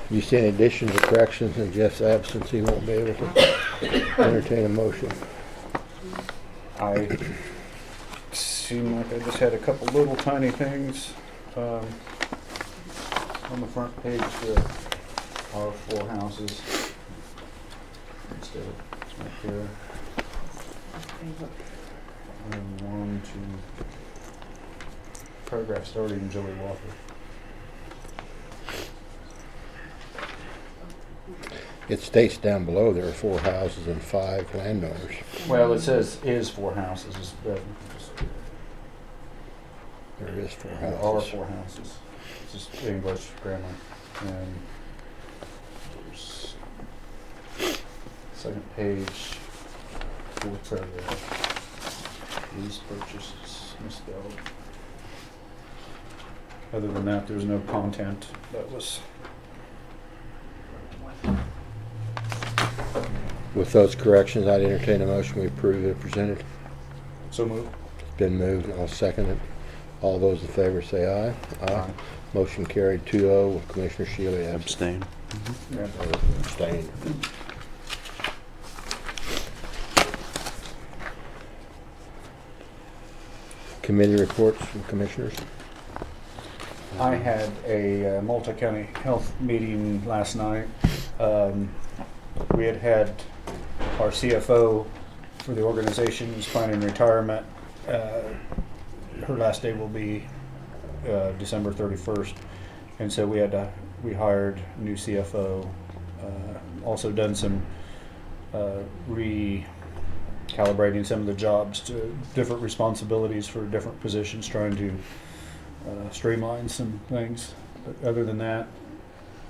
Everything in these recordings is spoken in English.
You see any additions or corrections in Jeff's absence, he won't be able to entertain a motion. I seem like I just had a couple little tiny things on the front page for our four houses. Instead of right there. And one, two, paragraph starting Joey Walker. It states down below there are 4 houses and 5 landowners. Well, it says is four houses. There is 4 There are houses. 4 houses. It's just English grammar. And there's second page, 4th paragraph. These purchases misspelled. Other than that, there's no content that was. With those corrections, I'd entertain a motion we approve it presented. So moved. It's been moved, and I'll second it. All those in favor say aye. Aye. Motion carried 2-0 with Commissioner Shealy absent. Abstain. Yeah. Or abstained. Committee reports from commissioners. I had a multi-county health meeting last night. We had our CFO for the organization who's planning retirement. Her last day will be December 31st, and so we hired a new CFO. Also done some recalibrating some of the jobs to different responsibilities for different positions, trying to streamline some things. But other than that,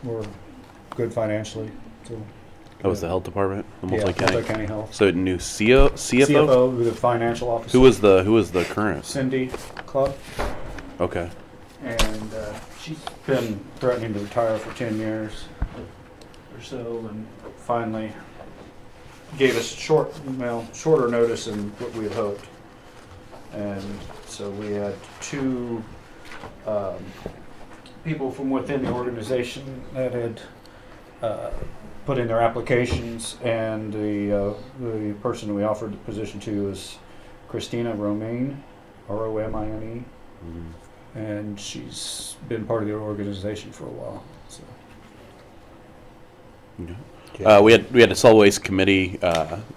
we're good financially. So That was the health department, the yeah, multi-county. multi-county health. So new CFO? CFO, the financial officer. Who was the current? Cindy Club, Okay. and she's been threatening to retire for 10 years or so, and finally gave us shorter notice than what we had hoped. And so we had 2 people from within the organization that had put in their applications, and the person we offered the position to is Christina Romaine, Romine, and she's been part of the organization for a while. So. We had a solid waste committee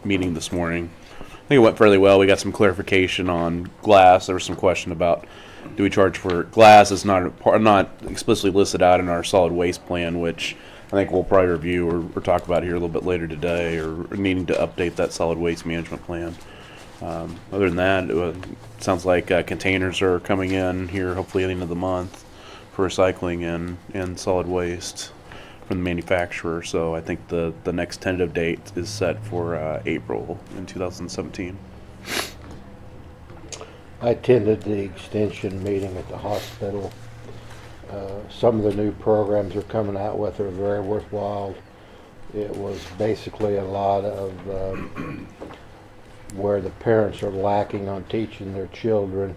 meeting this morning. I think it went fairly well. We got some clarification on glass. There was some question about do we charge for glass? It's not explicitly listed out in our solid waste plan, which I think we'll probably review or talk about here a little bit later today, or needing to update that solid waste management plan. Other than that, it sounds like containers are coming in here hopefully at the end of the month for recycling and solid waste from the manufacturer. So I think the next tentative date is set for April in 2017. I attended the extension meeting at the hospital. Some of the new programs they're coming out with are very worthwhile. It was basically a lot of where the parents are lacking on teaching their children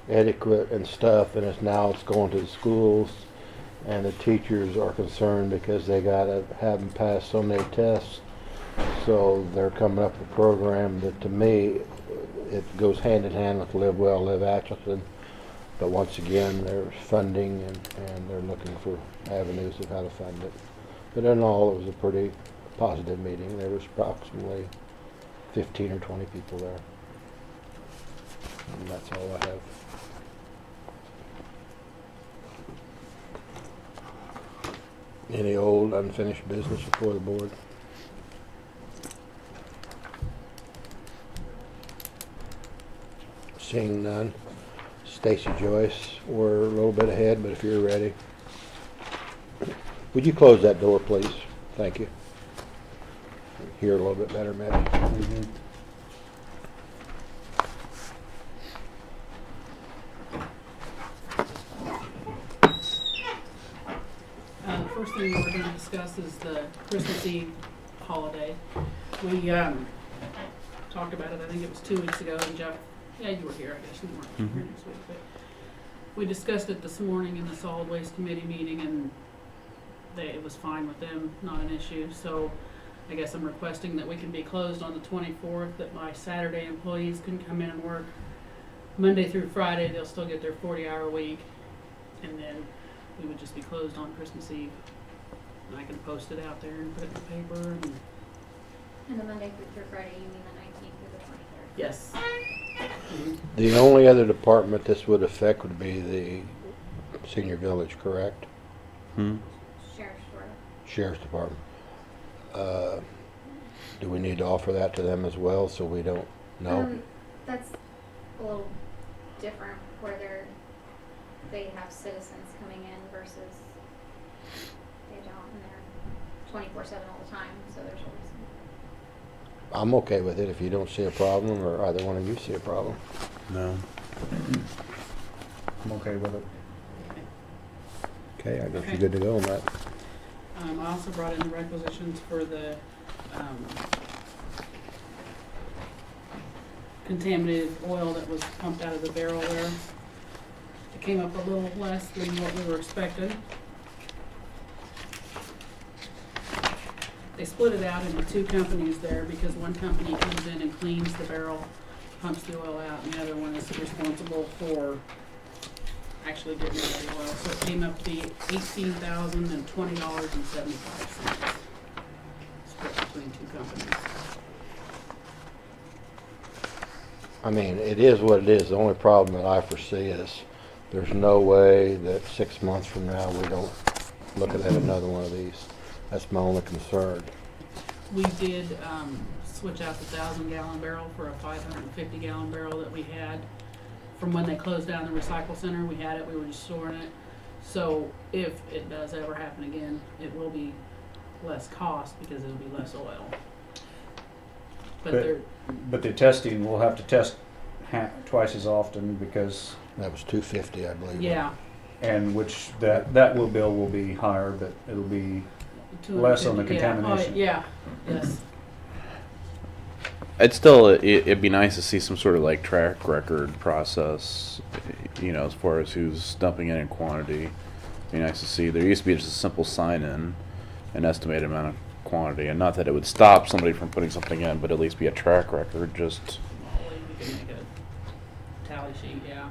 etiquette and stuff, and it's going to the schools, and the teachers are concerned because they gotta have them pass so many tests. So they're coming up with a program that, to me, it goes hand in hand with Live Well, Live Atchison. But once again, there's funding, and they're looking for avenues of how to fund it. But in all, it was a pretty positive meeting. There was approximately 15 or 20 people there. And that's all I have. Any old unfinished business before the board? Seeing none. Stacy Joyce, we're a little bit ahead, but if you're ready. Would you close that door, please? Thank you. Hear a little bit better, Matt. First thing we're going to discuss is the Christmas Eve holiday. We talked about it, I think it was 2 weeks ago, and Jeff, yeah, you were here, I guess you weren't here next week, but we discussed it this morning in the solid waste committee meeting, and it was fine with them, not an issue. So I guess I'm requesting that we can be closed on the 24th, that my Saturday employees can come in and work Monday through Friday. They'll still get their 40-hour week, and then we would just be closed on Christmas Eve. And I can post it out there and put it in the paper. And the Monday through Friday, you mean the 19th through the 23rd? Yes. The only other department this would affect would be the senior village, correct? Sheriff's Court. Sheriff's Department. Do we need to offer that to them as well, so we don't know? That's a little different where they have citizens coming in versus they don't, and they're 24/7 all the time, so there's always I'm okay with it if you don't see a problem, or either one of you see a problem. No. I'm okay with it. Okay, I guess Okay. you're good to go on that. I also brought in the requisitions for the contaminated oil that was pumped out of the barrel there. It came up a little less than what we were expecting. They split it out into two companies there because one company comes in and cleans the barrel, pumps the oil out, and the other one is responsible for actually getting rid of the oil. So it came up to be $18,020.75. Split between two companies. I mean, it is what it is. The only problem that I foresee is there's no way that 6 months from now we don't look at another one of these. That's my only concern. We did switch out the 1,000-gallon barrel for a 550-gallon barrel that we had from when they closed down the recycle center. We had it, we were just storing it. So if it does ever happen again, it will be less cost because it'll be less oil. But they're, But the testing, we'll have to test twice as often because, That was 250, I believe. yeah. and which that bill will be higher, but it'll be less on the 250, yeah. contamination. Oh, yeah, yes. It'd be nice to see some sort of like track record process, as far as who's dumping in quantity. Be nice to see. There used to be just a simple sign in, an estimated amount of quantity, and not that it would stop somebody from putting something in, but at least be a track record. Just We can make a tally sheet, yeah.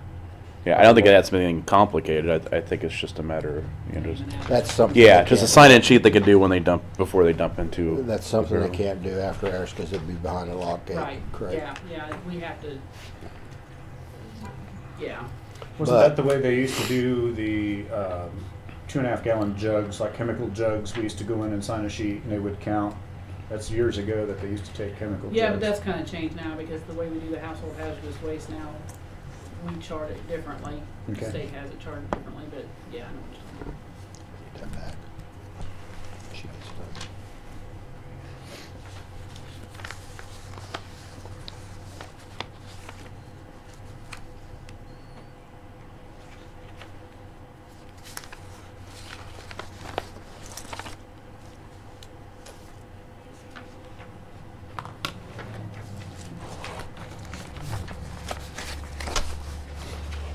I don't think that's anything complicated. I think it's just a matter of just That's something. yeah, they just a can't- sign-in sheet they could do when they dump before they dump into. That's something they the can't do after hours because it'd be behind a lock gate. Right, Correct. yeah, we have to, yeah. Wasn't But- that the way they used to do the 2.5-gallon jugs, like chemical jugs? We used to go in and sign a sheet and they would count. That's years ago that they used to take chemical Yeah, but jugs. that's kind of changed now because the way we do the household hazardous waste now, we chart it differently. The Okay. state has it charted differently, but yeah, I know what you're talking Get that back. She gets done.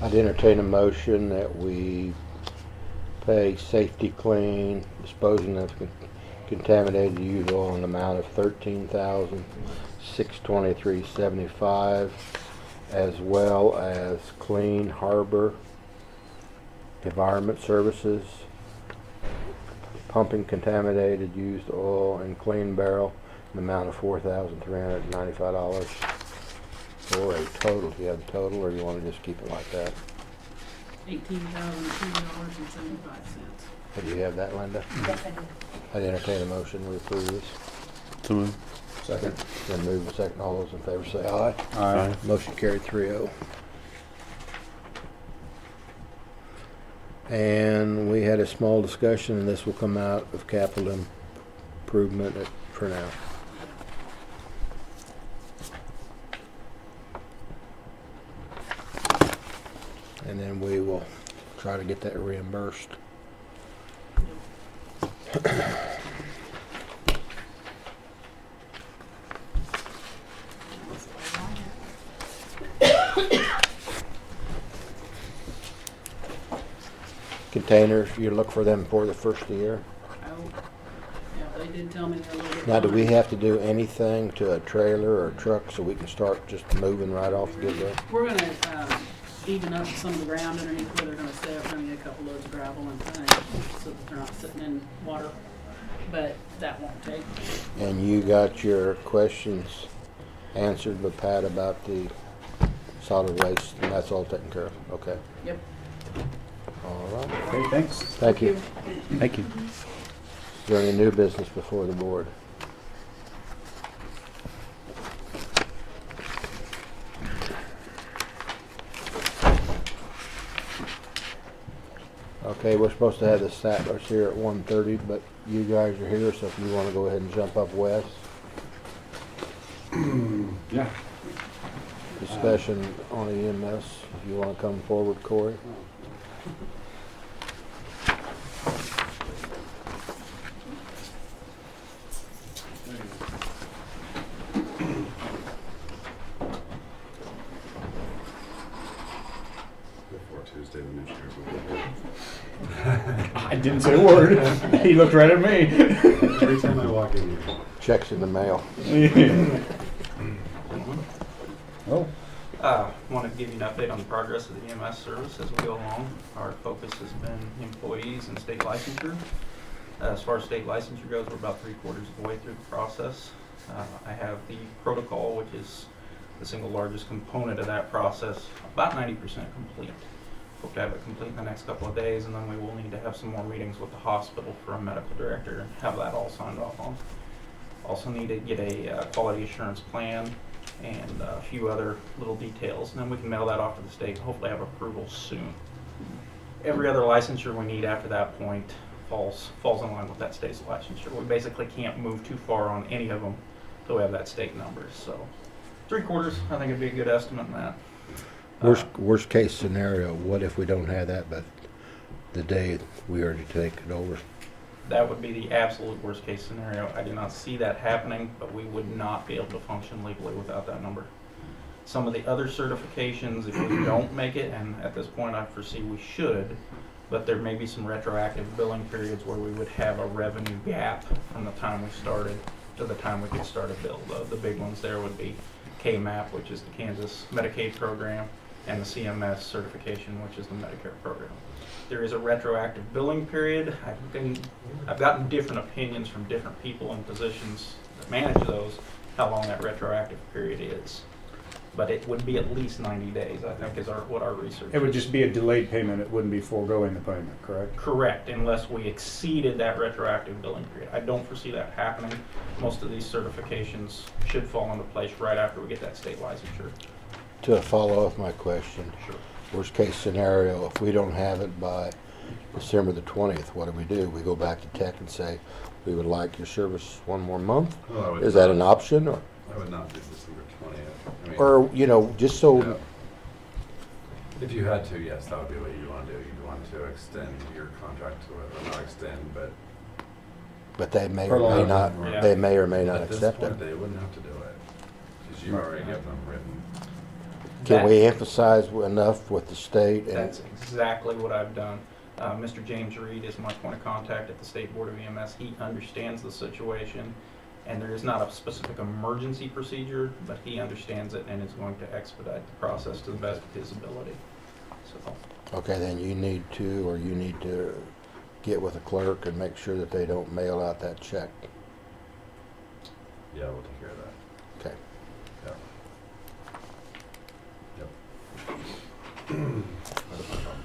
I'd entertain a motion that we pay Safety Clean disposing of contaminated used oil in the amount of $13,623.75, as well as Clean Harbor Environment Services pumping contaminated used oil and Clean Barrel in the amount of $4,395. For a total, do you have a total, or you want to just keep it like that? $18,020.75. Do you have that, Linda? I'd entertain a motion, we approve this. To move. Second. Then move the second, all those in favor say aye. Aye. Motion carried 3-0. And we had a small discussion, and this will come out of capital improvement for now. And then we will try to get that reimbursed. Containers, you look for them for the first of the year? No. Yeah, they did tell me they're a little bit. Now, do we behind. have to do anything to a trailer or truck so we can start just moving right off the get-go? We're gonna, even up some of the ground underneath where they're gonna stay. We're gonna get a couple loads of gravel and things so that they're not sitting in water. But that won't take. And you got your questions answered with Pat about the solid waste, and that's all taken care of? Okay. Yep. All right. Okay, thanks. Thank you. Thank you. Is there any new business before the board? Okay, we're supposed to have the Stattlers here at 1:30, but you guys are here, so if you want to go ahead and jump up west. Yeah. Discussion on EMS, if you want to come forward, Corey. Before Tuesday, the new sheriff will be here. I didn't say a word. He looked right at me. Every time I walk in here. Checks in the mail. Oh, Want to give you an update on the progress of the EMS service as we go along. Our focus has been employees and state licensure. As far as state licensure goes, we're about 3/4 of the way through the process. I have the protocol, which is the single largest component of that process, about 90% complete. Hope to have it complete in the next couple of days, and then we will need to have some more meetings with the hospital for a medical director and have that all signed off on. Also need to get a quality assurance plan and a few other little details, and then we can mail that off to the state and hopefully have approval soon. Every other licensure we need after that point falls in line with that state's licensure. We basically can't move too far on any of them till we have that state number. So 3/4, I think it'd be a good estimate in that. Worst case scenario, what if we don't have that, but the day we already take it over? That would be the absolute worst case scenario. I do not see that happening, but we would not be able to function legally without that number. Some of the other certifications, if we don't make it, and at this point I foresee we should, but there may be some retroactive billing periods where we would have a revenue gap from the time we started to the time we could start a bill. The big ones there would be KMAP, which is the Kansas Medicaid program, and the CMS certification, which is the Medicare program. There is a retroactive billing period. I've gotten different opinions from different people in positions that manage those, how long that retroactive period is. But it would be at least 90 days, I think, is what our research it would is. just be a delayed payment. It wouldn't be foregoing the payment, correct? Correct, unless we exceeded that retroactive billing period. I don't foresee that happening. Most of these certifications should fall into place right after we get that state licensure. To follow up my question, Sure. worst case scenario, if we don't have it by December the 20th, what do? We go back to tech and say, we would like your service one more month? Well, I would Is that not- an option, or, I would not do December 20th. I mean, or, you know, just yeah. so, If you had to, yes, that would be what you'd want to do. You'd want to extend your contract to it, or not extend, but but they may or may Prolong. not, Yeah. they may or may not at this accept point, it. they wouldn't have to do it. Because you've already given them written. Can we emphasize enough with the state? And That's exactly what I've done. Mr. James Reed is my point of contact at the State Board of EMS. He understands the situation, and there is not a specific emergency procedure, but he understands it and is going to expedite the process to the best of his ability. So, Okay, then you need to get with the clerk and make sure that they don't mail out that check. Yeah, we'll take care of that. Okay. Yep. That's no problem.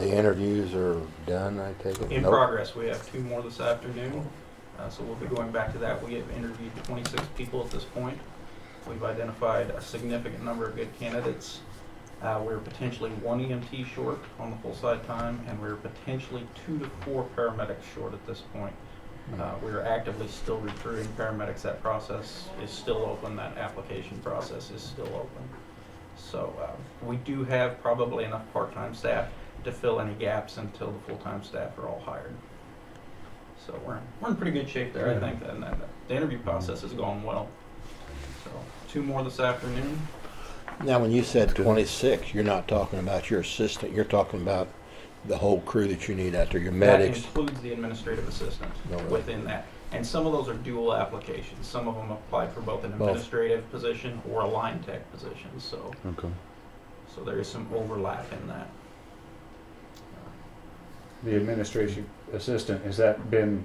The interviews are done, I take it? in Nope. progress, we have 2 more this afternoon. So we'll be going back to that. We have interviewed 26 people at this point. We've identified a significant number of good candidates. We're potentially 1 EMT short on the full side time, and we're potentially 2 to 4 paramedics short at this point. We're actively still recruiting paramedics. That process is still open. That application process is still open. So we do have probably enough part-time staff to fill any gaps until the full-time staff are all hired. So we're in pretty good shape there, I think, and the interview process has gone well. So 2 more this afternoon. Now, when you said 26, you're not talking about your assistant, you're talking about the whole crew that you need out there, your That medics. includes the administrative assistant No, really. within that. And some of those are dual applications. Some of them apply for both an Both. administrative position or a line tech position, so, Okay. so there is some overlap in that. The administration assistant, has that been,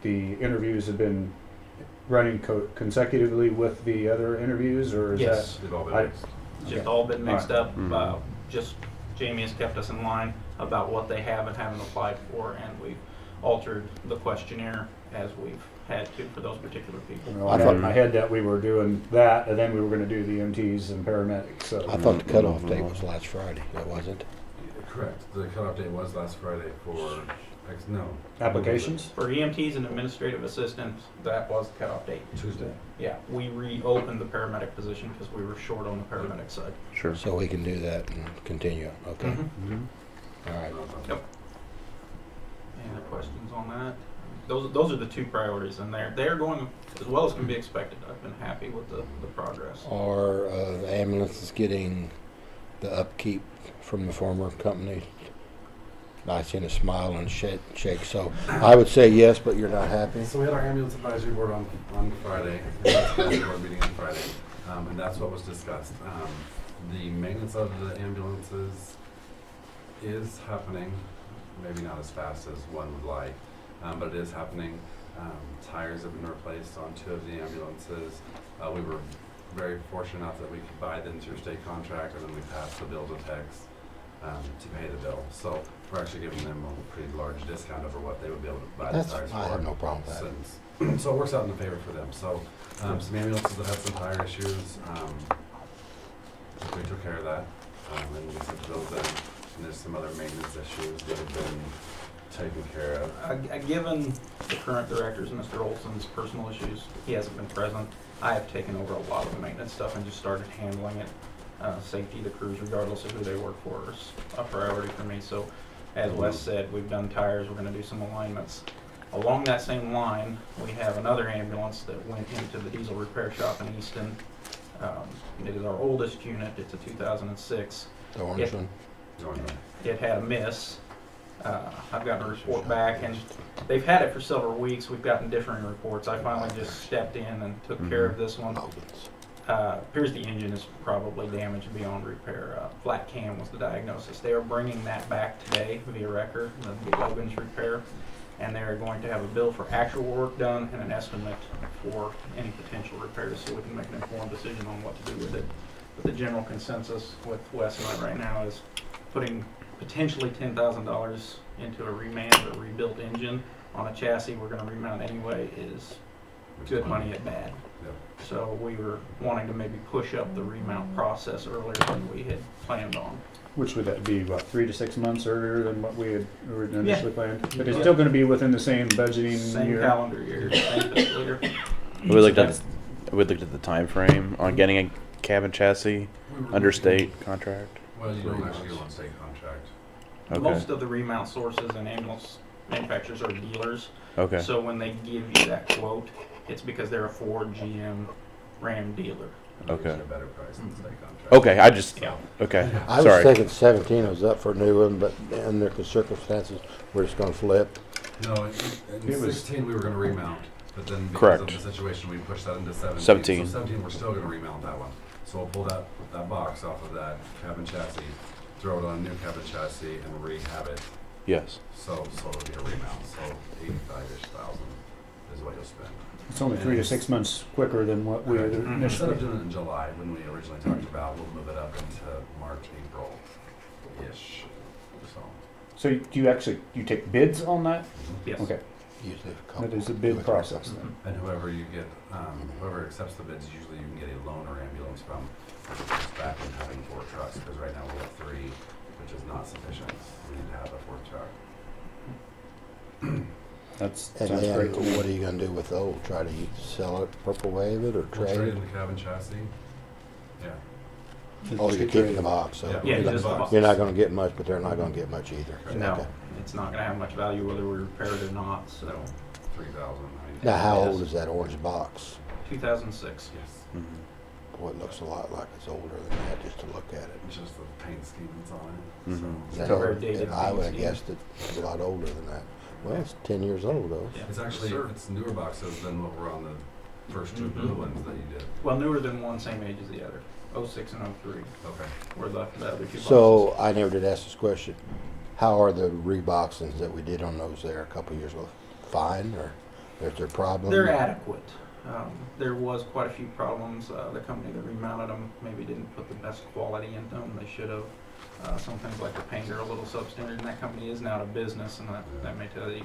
the interviews have been running consecutively with the other interviews, or is Yes. They've all been I- mixed. It's just Okay. all been mixed up, Mhm. just Jamie has kept us in line about what they have and haven't applied for, and we've altered the questionnaire as we've had to for those particular people. You know, I I thought- had, I had that we were doing that, and then we were gonna do the EMTs and paramedics, so. I thought the cutoff date was last Friday. That wasn't. Correct. The cutoff date was last Friday for, no. Applications? For EMTs and administrative assistants, that was the cutoff date. Tuesday. Yeah, we reopened the paramedic position because we were short on the paramedic side. Sure. So we can do that and continue. Okay. Mhm. All right. Yep. Any other questions on that? Those are the two priorities, and they're going as well as can be expected. I've been happy with the progress. Are the ambulances getting the upkeep from the former company? I seen a smile and shake. So I would say yes, but you're not happy. So we had our ambulance advisory board on Friday, and that's the board meeting on Friday, and that's what was discussed. The maintenance of the ambulances is happening, maybe not as fast as one would like, but it is happening. Tires have been replaced on 2 of the ambulances. We were very fortunate enough that we could buy the interstate contract, and then we passed the bill to Tex to pay the bill. So we're actually giving them a pretty large discount over what they would be able to buy the That's, tires for. I have no problem with that. Since, so it works out in the favor for them. So some ambulances that had some tire issues, we took care of that, and we sent the bills in. And there's some other maintenance issues that have been taken care of. Given the current director's, Mr. Olson's personal issues, he hasn't been present. I have taken over a lot of the maintenance stuff and just started handling it. Safety of the crews, regardless of who they work for, is a priority for me. So, as Wes said, we've done tires, we're gonna do some alignments. Along that same line, we have another ambulance that went into the diesel repair shop in Easton. It is our oldest unit, it's a 2006. The orange one. It had a miss. I've gotten a report back, and they've had it for several weeks. We've gotten differing reports. I finally just stepped in and took care of this one. Opens. Appears the engine is probably damaged beyond repair. Flat cam was the diagnosis. They are bringing that back today via record, the Logan's repair, and they are going to have a bill for actual work done and an estimate for any potential repairs, so we can make an informed decision on what to do with it. But the general consensus with Wes and I right now is putting potentially $10,000 into a remount or rebuilt engine on a chassis we're going to remount anyway is good money at bad. Yep. So we were wanting to maybe push up the remount process earlier than we had planned on. Which would that be, about 3 to 6 months earlier than what we had initially Yeah. planned? But it's Yeah. still gonna be within the same budgeting Same year? calendar year, same fiscal year. We looked at the time frame on getting a cabin chassis under state contract. Well, you don't actually get one state contract. Okay. Most of the remount sources and ambulance manufacturers are dealers. Okay. So when they give you that quote, it's because they're a Ford, GM, Ram dealer. Okay. Usually a better price than the state contract. Okay. I just. Yeah. Okay. I was Sorry. thinking 17 was up for a new one, but under the circumstances, we're just going to flip. No, in It was- 16 we were gonna remount, but then because Correct. of the situation, we pushed that into 17. 17. So 17, we're still gonna remount that one. So we'll pull that box off of that cabin chassis, throw it on a new cabin chassis, and rehab it. Yes. So it'll be a remount. So 85-ish thousand is what you'll spend. It's only 3 to 6 months quicker than what we had Instead initially. of doing it in July, when we originally talked about, we'll move it up into March, April-ish. So. So do you actually, you take bids on that? Yes. Okay, Usually a couple. that is a bid process then. Mhm. And whoever you get, whoever accepts the bids, usually you can get a loaner ambulance from, just back in having 4 trucks, because right now we have 3, which is not sufficient. We need to have a 4th truck. That And sounds then great to me. what are you going to do with the old? Try to sell it, purple wave it, or We'll trade trade it? in the cabin chassis. Yeah. Oh, you're keeping the box, so Yeah, Yeah, you're just the not- box. you're not going to get much, but they're not going to get much either. So, No, okay. it's not gonna have much value whether we repair it or not, so. 3,000. Now, how Yes. old is that orange box? 2006. Yes. Mhm. boy, it looks a lot like it's older than that just to look at it. It's just the paint scheme that's on it. Mhm. So That Still very old- dated I would have paint guessed it's a lot older than that. Well, it's 10 years old though. Yeah. it's actually, Sure. it's newer boxes than what were on the first two blue Mhm. ones that you did. Well, newer than one, same age as the other. 06 and 03 Okay. were the other two So boxes. I never did ask this question. How are the reboxings that we did on those there a couple years ago? Fine, or is there a problem? They're adequate. There was quite a few problems. The company that remounted them maybe didn't put the best quality in them. They should have. Some things like the paint are a little substandard, and that company is now out of business, and that may tell you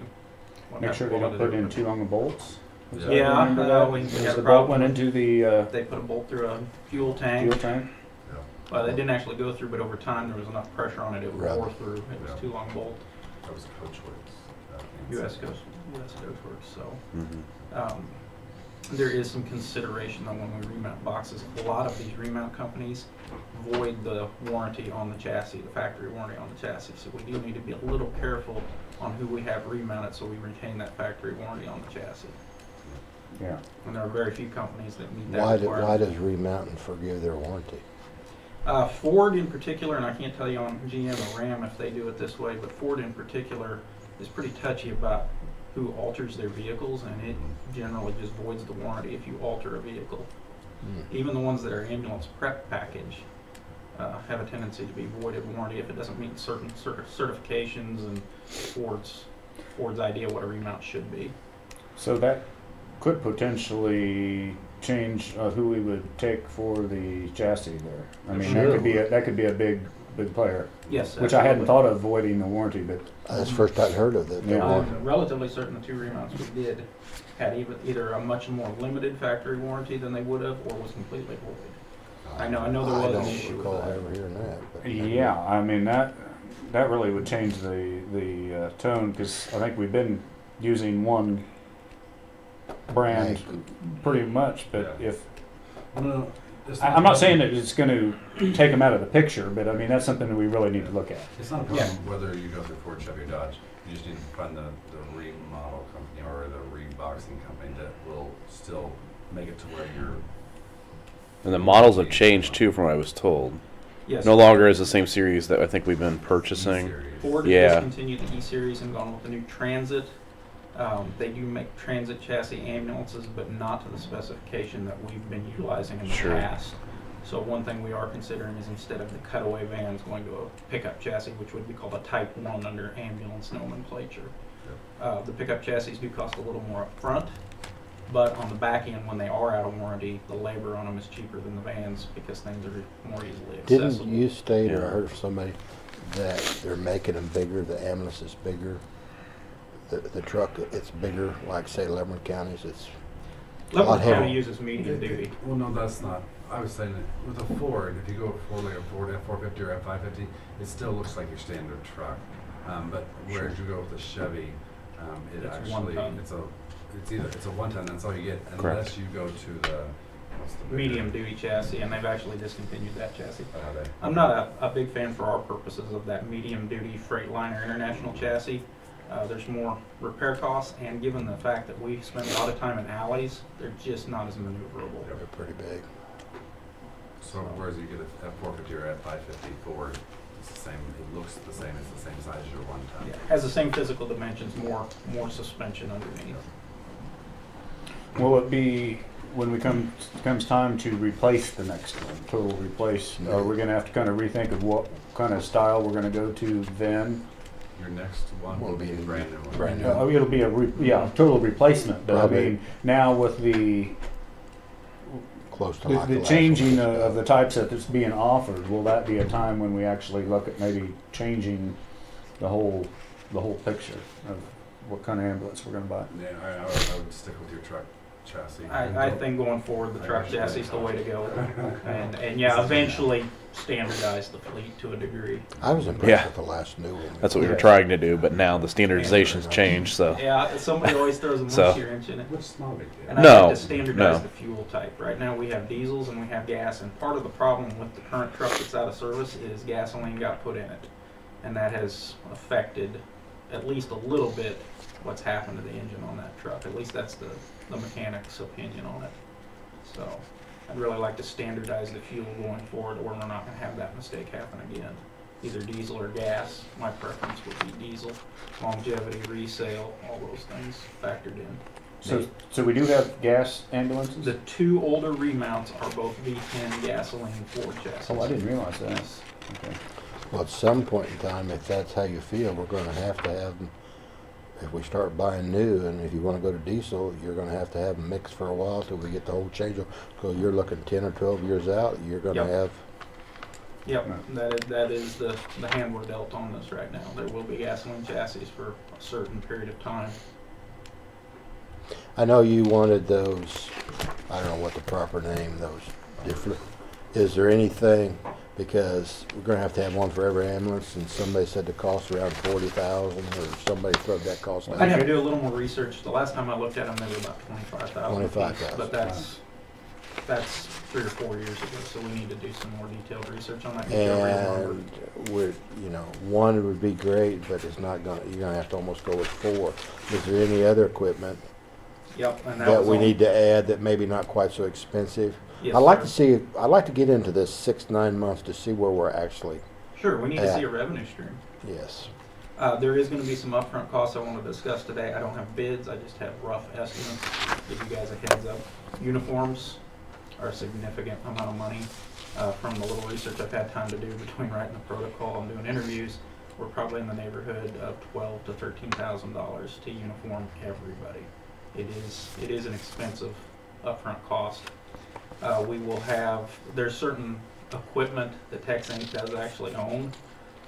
what Make type sure of they don't quality put in they're too long of bolts. Is that- Yeah, remember that? we Because had a the bolt problem. went into the They put a bolt through a fuel tank. fuel tank. Yeah. Well, they didn't actually go through, but over time there was enough pressure on it, it would Rub. bore through. It was Yeah. too long bolt. That was Coachworks. US Coast Works. So Mhm. there is some consideration though when we remount boxes. A lot of these remount companies void the warranty on the chassis, the factory warranty on the chassis. So we do need to be a little careful on who we have remounted so we retain that factory warranty on the chassis. Yeah. And there are very few companies that meet that Why requirement. does Remountain forgive their warranty? Ford in particular, and I can't tell you on GM or Ram if they do it this way, but Ford in particular is pretty touchy about who alters their vehicles, and it generally just voids the warranty if you alter a vehicle. Hmm. Even the ones that are ambulance prep package have a tendency to be voided warranty if it doesn't meet certain certifications and Ford's idea what a remount should be. So that could potentially change who we would take for the chassis there. I mean, Sure. that could be a big player, Yes, which I hadn't absolutely. thought of voiding the warranty, but That's the first I'd heard of it. Yeah. I'm relatively certain the two remounts we did had either a much more limited factory warranty than they would have, or was completely void. I know there I was an don't issue with recall that. ever hearing that. But yeah, I mean that really would change the tone, because I think we've been using one brand pretty much, but Yeah. if No, it's I'm not saying that it's going to take them out of the picture, but I mean that's something that we really need to look at. It's not a problem whether you go through Ford, Chevy, or Dodge. You just need to find the remodel company or the reboxing company that will still make it to where you're. And the models have changed too, from what I was told. Yes. No longer is the same series that I think we've been purchasing. E-Series. Ford has Yeah. discontinued the E-Series and gone with the new Transit. They do make Transit chassis ambulances, but not to the specification that we've been utilizing in the Sure. past. So one thing we are considering is instead of the cutaway vans going to a pickup chassis, which would be called a Type 1 under ambulance nomenclature. The pickup chassis do cost a little more upfront, but on the back end, when they are out of warranty, the labor on them is cheaper than the vans because things are more easily accessible. Didn't you state, or I Yeah. heard from somebody, that they're making them bigger, the ambulance is bigger? The truck, it's bigger, like say Lebanon counties, it's Lebanon heavier. County uses medium duty. Well, no, that's not. I was saying that with a Ford, if you go for like a Ford F450 or F550, it still looks like your standard truck. But whereas you go with the Chevy, it It's actually 1 ton. it's a 1 ton. That's all you get, unless Correct. you go to the what's the bigger- Medium duty chassis, and they've actually discontinued that chassis. They? I'm not a big fan for our purposes of that medium duty Freightliner International chassis. There's more repair costs, and given the fact that we spend a lot of time in alleys, they're just not as maneuverable. they're pretty big. So whereas you get a F450 or F550 Ford, it's the same. It looks the same. It's the same size as your 1 ton. Yeah, has the same physical dimensions, more suspension underneath. Will it be when we comes time to replace the next one, total replace? No. Are we going to have to kind of rethink of what kind of style we're going to go to then? Your next one will be a brand new one. Brand new. It'll be total replacement. But Probably. I mean, now with the Close to like the last changing one. of the types that's being offered, will that be a time when we actually look at maybe changing the whole picture of what kind of ambulance we're going to buy? Yeah, I would stick with your truck chassis. I think going forward, the truck chassis is the way to go. And yeah, eventually standardize the fleet to a degree. I was impressed Yeah. with the last new one. That's what we were Yeah. trying to do, but now the standardization's changed, so. Yeah, somebody always throws a So- monkey wrench in it. Which is not a big deal. And I No, like to standardize no. the fuel type. Right now we have diesels and we have gas, and part of the problem with the current truck that's out of service is gasoline got put in it. And that has affected at least a little bit what's happened to the engine on that truck. At least that's the mechanic's opinion on it. So I'd really like to standardize the fuel going forward, or we're not gonna have that mistake happen again. Either diesel or gas. My preference would be diesel. Longevity, resale, all those things factored in. So we do have gas ambulances? The two older remounts are both V10 gasoline Ford chassis. Oh, I didn't realize that. Yes. Okay. Well, at some point in time, if that's how you feel, we're gonna have them, if we start buying new, and if you wanna go to diesel, you're gonna have to have them mixed for a while till we get the whole change. So you're looking 10 or 12 years out, you're gonna Yep. have, Yep, that is the hand we're dealt on this right now. There will be gasoline chassis for a certain period of time. I know you wanted those, I don't know what the proper name, those different, is there anything, because we're gonna have to have one for every ambulance, and somebody said the cost around 40,000, or somebody threw that cost I'd out. have to do a little more research. The last time I looked at them, they were about 25,000. 25,000. But that's 3 or 4 years ago, so we need to do some more detailed research on that. And we're, one would be great, but it's not gonna, you're gonna have to almost go with 4. Is there any other equipment Yep, and that that was we all- need to add that maybe not quite so expensive? Yes, I'd like sir. I'd like to get into this 6-9 months to see where we're actually, Sure, we need to Yeah. see a revenue stream. yes. There is going to be some upfront costs I want to discuss today. I don't have bids, I just have rough estimates. Give you guys a heads up. Uniforms are a significant amount of money. From the little research I've had time to do between writing the protocol and doing interviews, we're probably in the neighborhood of $12,000 to $13,000 to uniform everybody. It is an expensive upfront cost. We will have, there's certain equipment that Tex Inc. does actually own.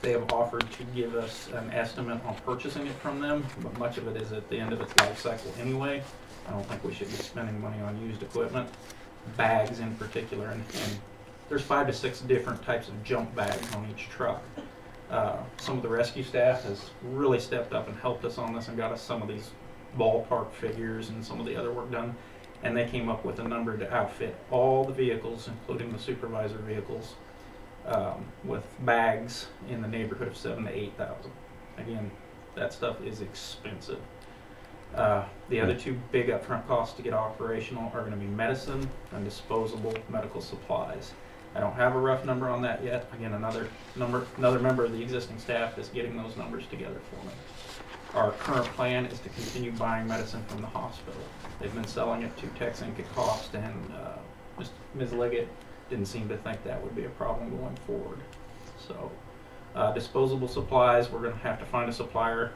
They have offered to give us an estimate on purchasing it from them, but much of it is at the end of its life cycle anyway. I don't think we should be spending money on used equipment, bags in particular, and there's 5 to 6 different types of jump bags on each truck. Some of the rescue staff has really stepped up and helped us on this and got us some of these ballpark figures and some of the other work done. And they came up with a number to outfit all the vehicles, including the supervisor vehicles, with bags in the neighborhood of 7,000 to 8,000. Again, that stuff is expensive. The other two big upfront costs to get operational are going to be medicine and disposable medical supplies. I don't have a rough number on that yet. Again, another member of the existing staff is getting those numbers together for me. Our current plan is to continue buying medicine from the hospital. They've been selling it to Tex Inc. at cost, and Ms. Liggett didn't seem to think that would be a problem going forward. So, disposable supplies, we're going to have to find a supplier.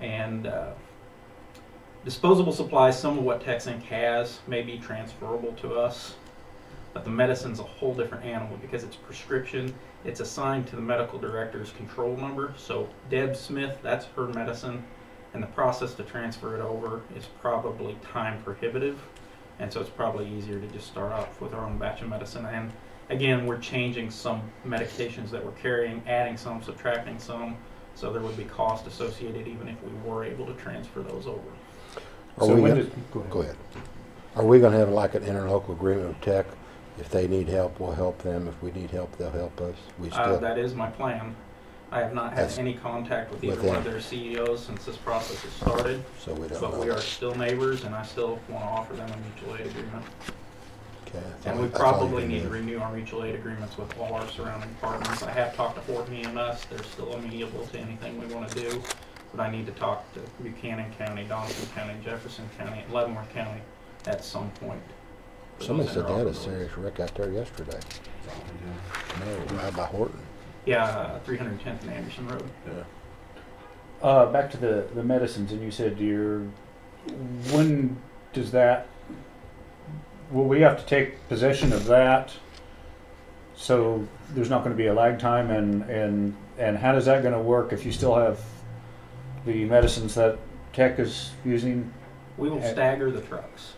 And disposable supplies, some of what Tex Inc. has may be transferable to us, but the medicine's a whole different animal because it's prescription. It's assigned to the medical director's control number. So Deb Smith, that's her medicine, and the process to transfer it over is probably time prohibitive, and so it's probably easier to just start off with our own batch of medicine. And again, we're changing some medications that we're carrying, adding some, subtracting some, so there would be cost associated even if we were able to transfer those over. Are So we when gonna- Go ahead. Are we gonna have like an interlocal agreement with Tech? If they need help, we'll help them. If we need help, they'll help us. We still, That is my plan. I have not had That's any contact with either with one of them. their CEOs since this process has started, so we don't but we know. are still neighbors, and I still want to offer them a mutual aid agreement. Okay, that's And all- we that's all you probably can need to do. renew our mutual aid agreements with all our surrounding partners. I have talked to Horton EMS. They're still amenable to anything we want to do, but I need to talk to Buchanan County, Donaldson County, Jefferson County, and Leavenworth County at some point. for Somebody those said they had a interoperabilities. serious wreck out there yesterday. That's all we do. No, right by Horton. Yeah, 310th and Anderson Road. Back to the medicines, and you said when does that, will we have to take possession of that? So there's not gonna be a lag time, and how is that gonna work if you still have the medicines that Tech is using? We will stagger the trucks.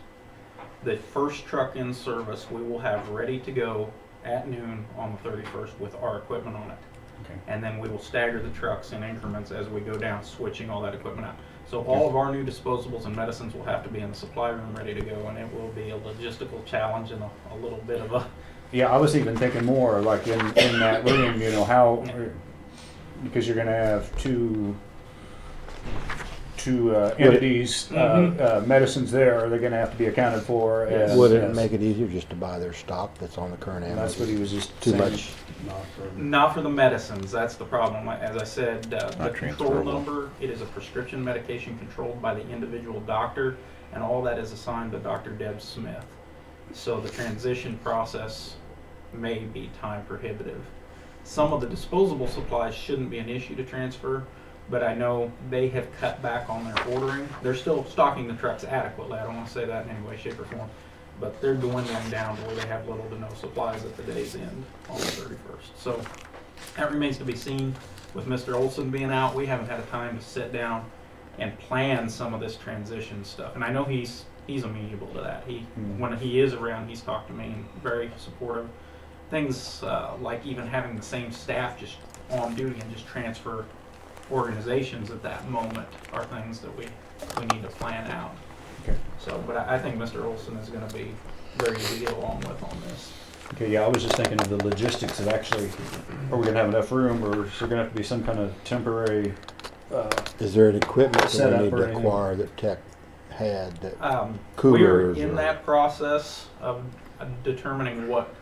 The first truck in service we will have ready to go at noon on the 31st with our equipment on it. Okay. And then we will stagger the trucks in increments as we go down, switching all that equipment out. So all of our new disposables and medicines will have to be in the supply room ready to go, and it will be a logistical challenge and a little bit of a, Yeah, I was even thinking more like in that room, how, because you're gonna have two entities, medicines there, are they gonna have to be accounted for? Yes. as- Would it as- make it easier just to buy their stock that's on the current And ambulance? that's what he was just Too saying. much. Not for the medicines, that's the problem. As I said, the Not control transferable. number, it is a prescription medication controlled by the individual doctor, and all that is assigned to Dr. Deb Smith. So the transition process may be time prohibitive. Some of the disposable supplies shouldn't be an issue to transfer, but I know they have cut back on their ordering. They're still stocking the trucks adequately, I don't wanna say that in any way, shape, or form, but they're dwindling down to where they have little to no supplies at the day's end on the 31st. So that remains to be seen. With Mr. Olson being out, we haven't had a time to sit down and plan some of this transition stuff. And I know he's amenable to that. When he is around, he's talked to me and very supportive. Things like even having the same staff just on duty and just transfer organizations at that moment are things that we need to plan out. Okay. So, but I think Mr. Olson is going to be very easy to get along with on this. Okay, yeah, I was just thinking of the logistics of actually, are we gonna have enough room, or is there gonna have to be some kind of temporary, Is there an equipment Set that up we need or to anything? acquire that Tech had that We're coolers in or- that process of determining what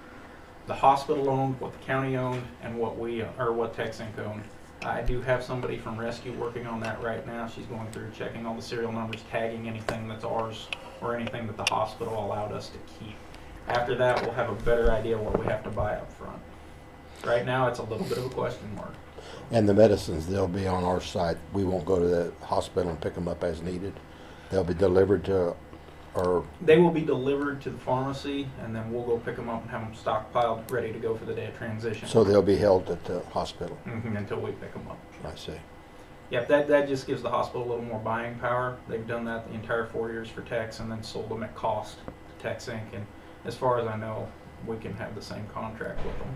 the hospital owned, what the county owned, and what what TechSync owned. I do have somebody from Rescue working on that right now. She's going through checking all the serial numbers, tagging anything that's ours or anything that the hospital allowed us to keep. After that, we'll have a better idea what we have to buy up front. Right now, it's a little bit of a question mark. And the medicines, they'll be on our site. We won't go to the hospital and pick them up as needed. They'll be delivered to our, They will be delivered to the pharmacy, and then we'll go pick them up and have them stockpiled, ready to go for the day of transition. so they'll be held at the hospital. Until we pick them up. I see. Yep, that just gives the hospital a little more buying power. They've done that the entire 4 years for Tex and then sold them at cost to Tex Inc. And as far as I know, we can have the same contract with them.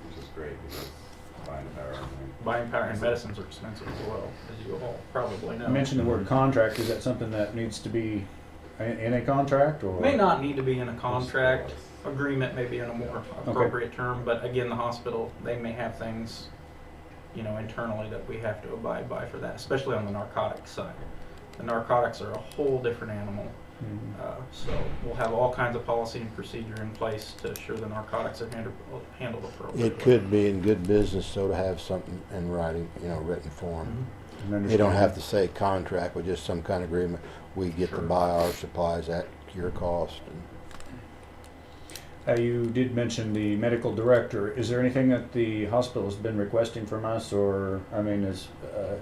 Which is great because buying power, I think. Buying power and medicines are expensive as well, as you all probably know. you mentioned the word contract, is that something that needs to be in a contract, or? May not need to be in a contract. Agreement may be in a more appropriate term, but again, the hospital, they may have things, internally that we have to abide by for that, especially on the narcotics side. The narcotics are a whole different animal. Mhm. So we'll have all kinds of policy and procedure in place to assure the narcotics are handled appropriately. It could be in good business, so to have something in writing, written form. Mhm. You don't have to say contract, but just some kind of agreement. We get to Sure. buy our supplies at your cost. You did mention the medical director. Is there anything that the hospital has been requesting from us, or,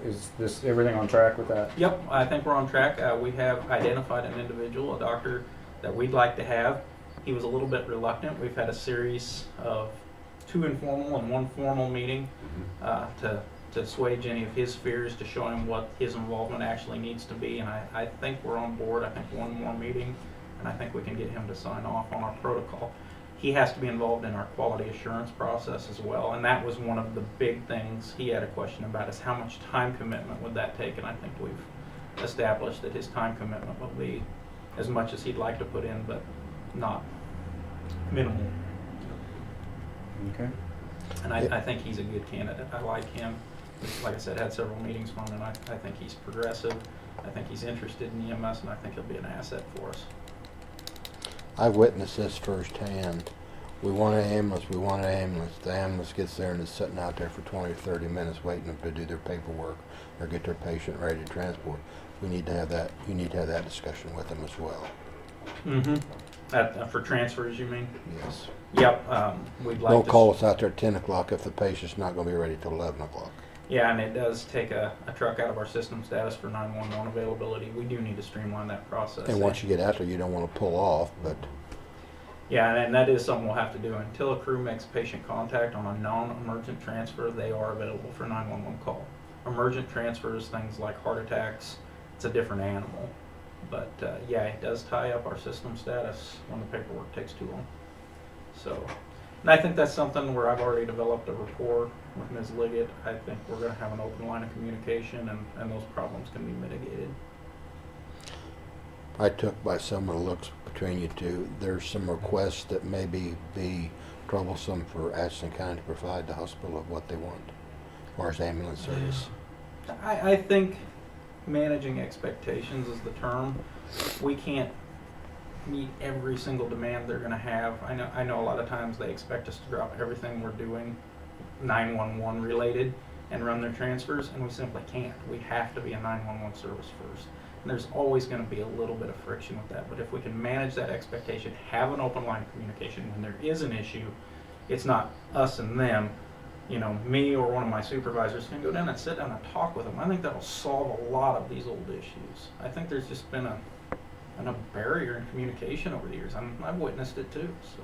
is this, everything on track with that? Yep, I think we're on track. We have identified an individual, a doctor, that we'd like to have. He was a little bit reluctant. We've had a series of 2 informal and 1 formal meeting to assuage any of his fears, to show him what his involvement actually needs to be. And I think we're on board. I think 1 more meeting, and I think we can get him to sign off on our protocol. He has to be involved in our quality assurance process as well, and that was one of the big things he had a question about, is how much time commitment would that take? And I think we've established that his time commitment will be as much as he'd like to put in, but not minimal. Okay. And I think he's a good candidate. I like him. Like I said, had several meetings from him, and I think he's progressive. I think he's interested in EMS, and I think he'll be an asset for us. I've witnessed this firsthand. We want an ambulance, The ambulance gets there and is sitting out there for 20 or 30 minutes waiting to do their paperwork or get their patient ready to transport. We need to have that, you need to have that discussion with them as well. Mm-hmm. For transfers, you mean? Yes. Yep. We'd like Don't to call us out there at 10 o'clock if the patient's not gonna be ready till 11 o'clock. Yeah, and it does take a truck out of our system status for 911 availability. We do need to streamline that process. And once you get out there, you don't wanna pull off, but Yeah, and that is something we'll have to do. Until a crew makes patient contact on a non-emergent transfer, they are available for 911 call. Emergent transfers, things like heart attacks, it's a different animal. But yeah, it does tie up our system status when the paperwork takes too long. So, and I think that's something where I've already developed a rapport with Ms. Liggett. I think we're going to have an open line of communication, and those problems can be mitigated. I took by some of the looks between you two, there's some requests that maybe be troublesome for Ashland County to provide the hospital of what they want, as far as ambulance service. I think managing expectations is the term. We can't meet every single demand they're gonna have. I know a lot of times they expect us to drop everything we're doing 911 related and run their transfers, and we simply can't. We have to be a 911 service first. And there's always gonna be a little bit of friction with that, but if we can manage that expectation, have an open line of communication when there is an issue, it's not us and them, you know, me or one of my supervisors can go down and sit down and talk with them. I think that'll solve a lot of these old issues. I think there's just been a barrier in communication over the years. I've witnessed it too, so.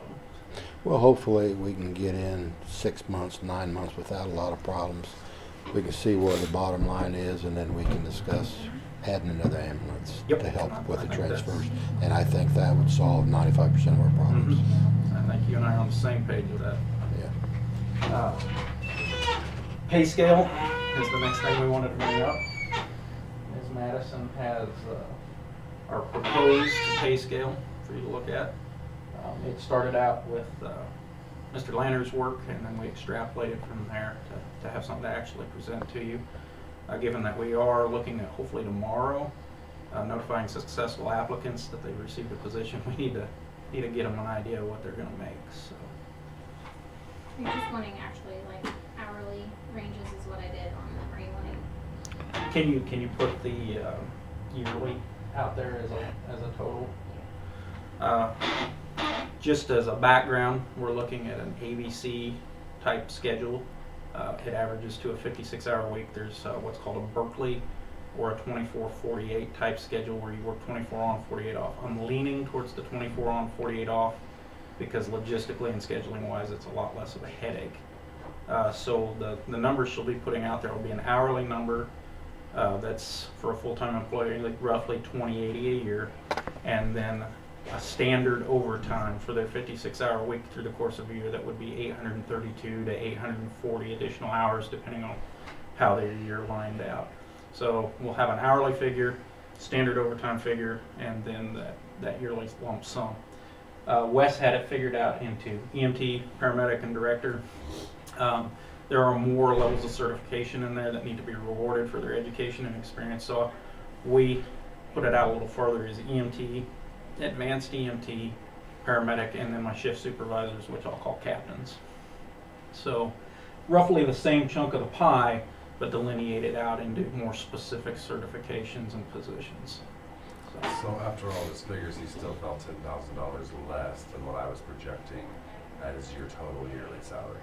Well, hopefully we can get in 6 months, 9 months without a lot of problems. We can see where the bottom line is, and then we can discuss adding another ambulance Yep. to help with I the think that's- transfers. And I think that would solve 95% of our problems. I think you and I are on the same page with that. Yeah. Pay scale is the next thing we wanted to bring up. Ms. Madison has our proposed pay scale for you to look at. It started out with Mr. Lanner's work, and then we extrapolated from there to have something to actually present to you. Given that we are looking at hopefully tomorrow notifying successful applicants that they've received a position, we need to get them an idea of what they're going to make. So. You're just wanting actually like hourly ranges is what I did on them. Are you wanting? Can you put the yearly out there as a total? Just as a background, we're looking at an ABC type schedule. It averages to a 56-hour week. There's what's called a Berkeley or a 24-48 type schedule where you work 24 on, 48 off. I'm leaning towards the 24 on, 48 off because logistically and scheduling wise, it's a lot less of a headache. So the numbers she'll be putting out there will be an hourly number that's for a full-time employee, like roughly $20.80 a year, and then a standard overtime for their 56-hour week through the course of a year that would be 832 to 840 additional hours depending on how their year lined out. So we'll have an hourly figure, standard overtime figure, and then that yearly lump sum. Wes had it figured out into EMT, paramedic, and director. There are more levels of certification in there that need to be rewarded for their education and experience. So we put it out a little further as EMT, advanced EMT, paramedic, and then my shift supervisors, which I'll call captains. So roughly the same chunk of the pie, but delineated out into more specific certifications and positions. So after all his figures, he still felt $10,000 less than what I was projecting as your total yearly salary.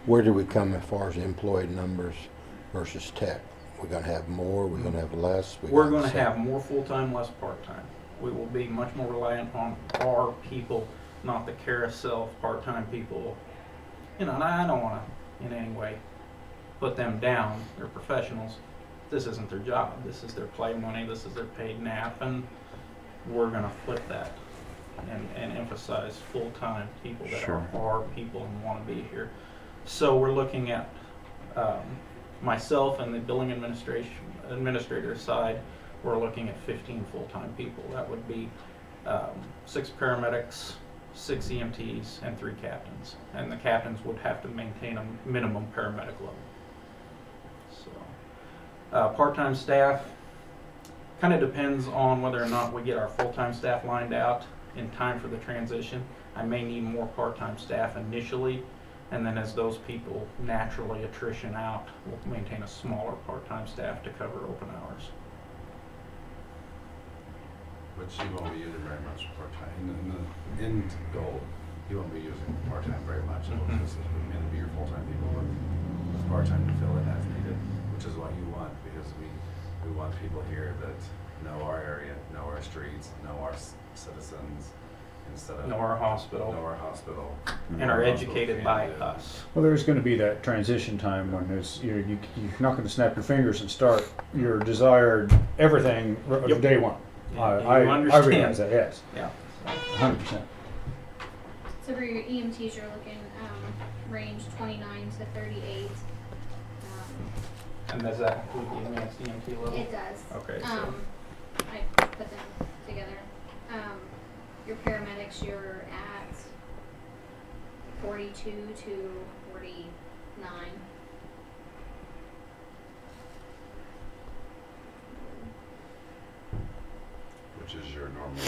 Where do we come as far as employee numbers versus tech? We're gonna have more, we're gonna have less? We're going to have more full-time, less part-time. We will be much more reliant on our people, not the carousel of part-time people. You know, and I don't want to in any way put them down. They're professionals. This isn't their job. This is their play money. This is their paid nap, and we're going to flip that and emphasize full-time people that Sure. are our people and want to be here. So we're looking at myself and the billing administrator side. We're looking at 15 full-time people. That would be 6 paramedics, 6 EMTs, and 3 captains. And the captains would have to maintain a minimum paramedic level. So, part-time staff kind of depends on whether or not we get our full-time staff lined out in time for the transition. I may need more part-time staff initially, and then as those people naturally attrition out, we'll maintain a smaller part-time staff to cover open hours. Which you won't be using very much part-time. In the end goal, you won't be using part-time very much. It'll just mainly be your full-time people with part-time to fill in as needed, which is what you want, because we want people here that know our area, know our streets, know our citizens, instead of Know our hospital. know our hospital, And are educated by us. Well, there's going to be that transition time when you're not going to snap your fingers and start your desired everything Yep. day one. You I understand. realize that, yes, Yeah. 100%. So for your EMTs, you're looking range 29 to 38. And does that include the advanced EMT level? It does. Okay, so I put them together. Your paramedics, you're at 42 to 49. which is your normally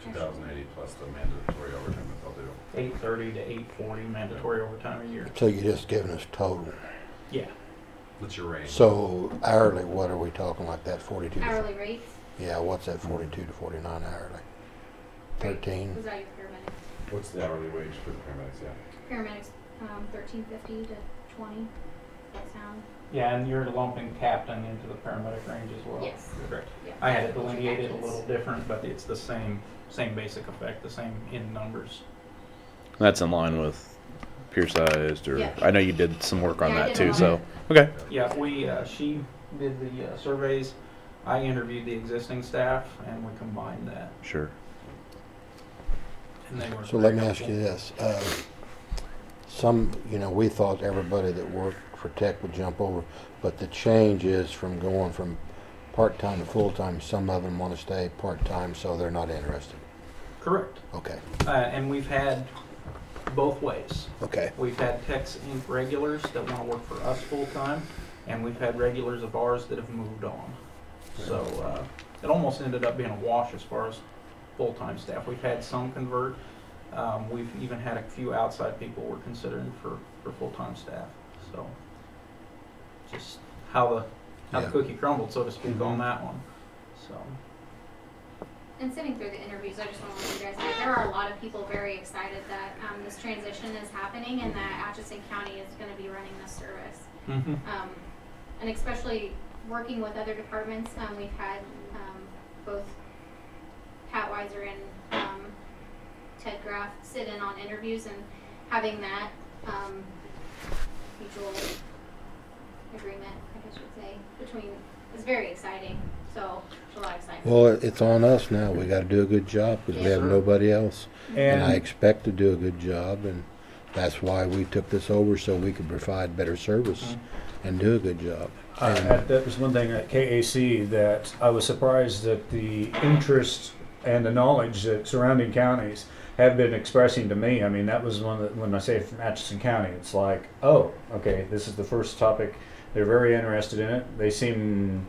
2,080 plus the mandatory overtime that they'll do. 8:30 to 8:40 mandatory overtime a year. So you're just giving us total. Yeah. That's your range. So hourly, what are we talking like that, 42? Hourly rates, Yeah, what's that 42 to 49 hourly? 13? was that your paramedics? What's the hourly wage for the paramedics? Yeah. Paramedics, 13.50 to 20, that sound? Yeah, and you're lumping captain into the paramedic range as well. Yes. Correct. Yeah. I had it Those are delineated a captains. little different, but it's the same basic effect, the same in numbers. That's in line with peer sized, or Yeah. I know you did some work on Yeah, I that did too. a So lot. okay, Yeah, she did the surveys. I interviewed the existing staff, and we combined that. sure. And they were So let me very ask you helpful. this. We thought everybody that worked for tech would jump over, but the change is from going from part-time to full-time. Some of them want to stay part-time, so they're not interested. Correct. Okay, And we've had both ways. okay. We've had techs in regulars that want to work for us full-time, and we've had regulars of ours that have moved on. So it almost ended up being a wash as far as full-time staff. We've had some convert. We've even had a few outside people we're considering for full-time staff. So just how the Yeah. cookie crumbled, so to speak, Mhm. on that one. So And sitting through the interviews, I just want to let you guys know, there are a lot of people very excited that this transition is happening and that Atchison County is going to be running this service. And especially working with other departments, we've had both Pat Weiser and Ted Graff sit in on interviews, and having that mutual agreement, I guess you would say, between is very exciting. So there's a lot of excitement. Well, it's on us now. We got to do a good job because we Yes, have sir. nobody else. And I And expect to do a good job, and that's why we took this over, so we could provide better service and do a good job. that was one thing at KAC that I was surprised that the interest and the knowledge that surrounding counties have been expressing to me. I mean, that was one that when I say from Atchison County, it's like, oh, okay, this is the first topic. They're very interested in it. They seem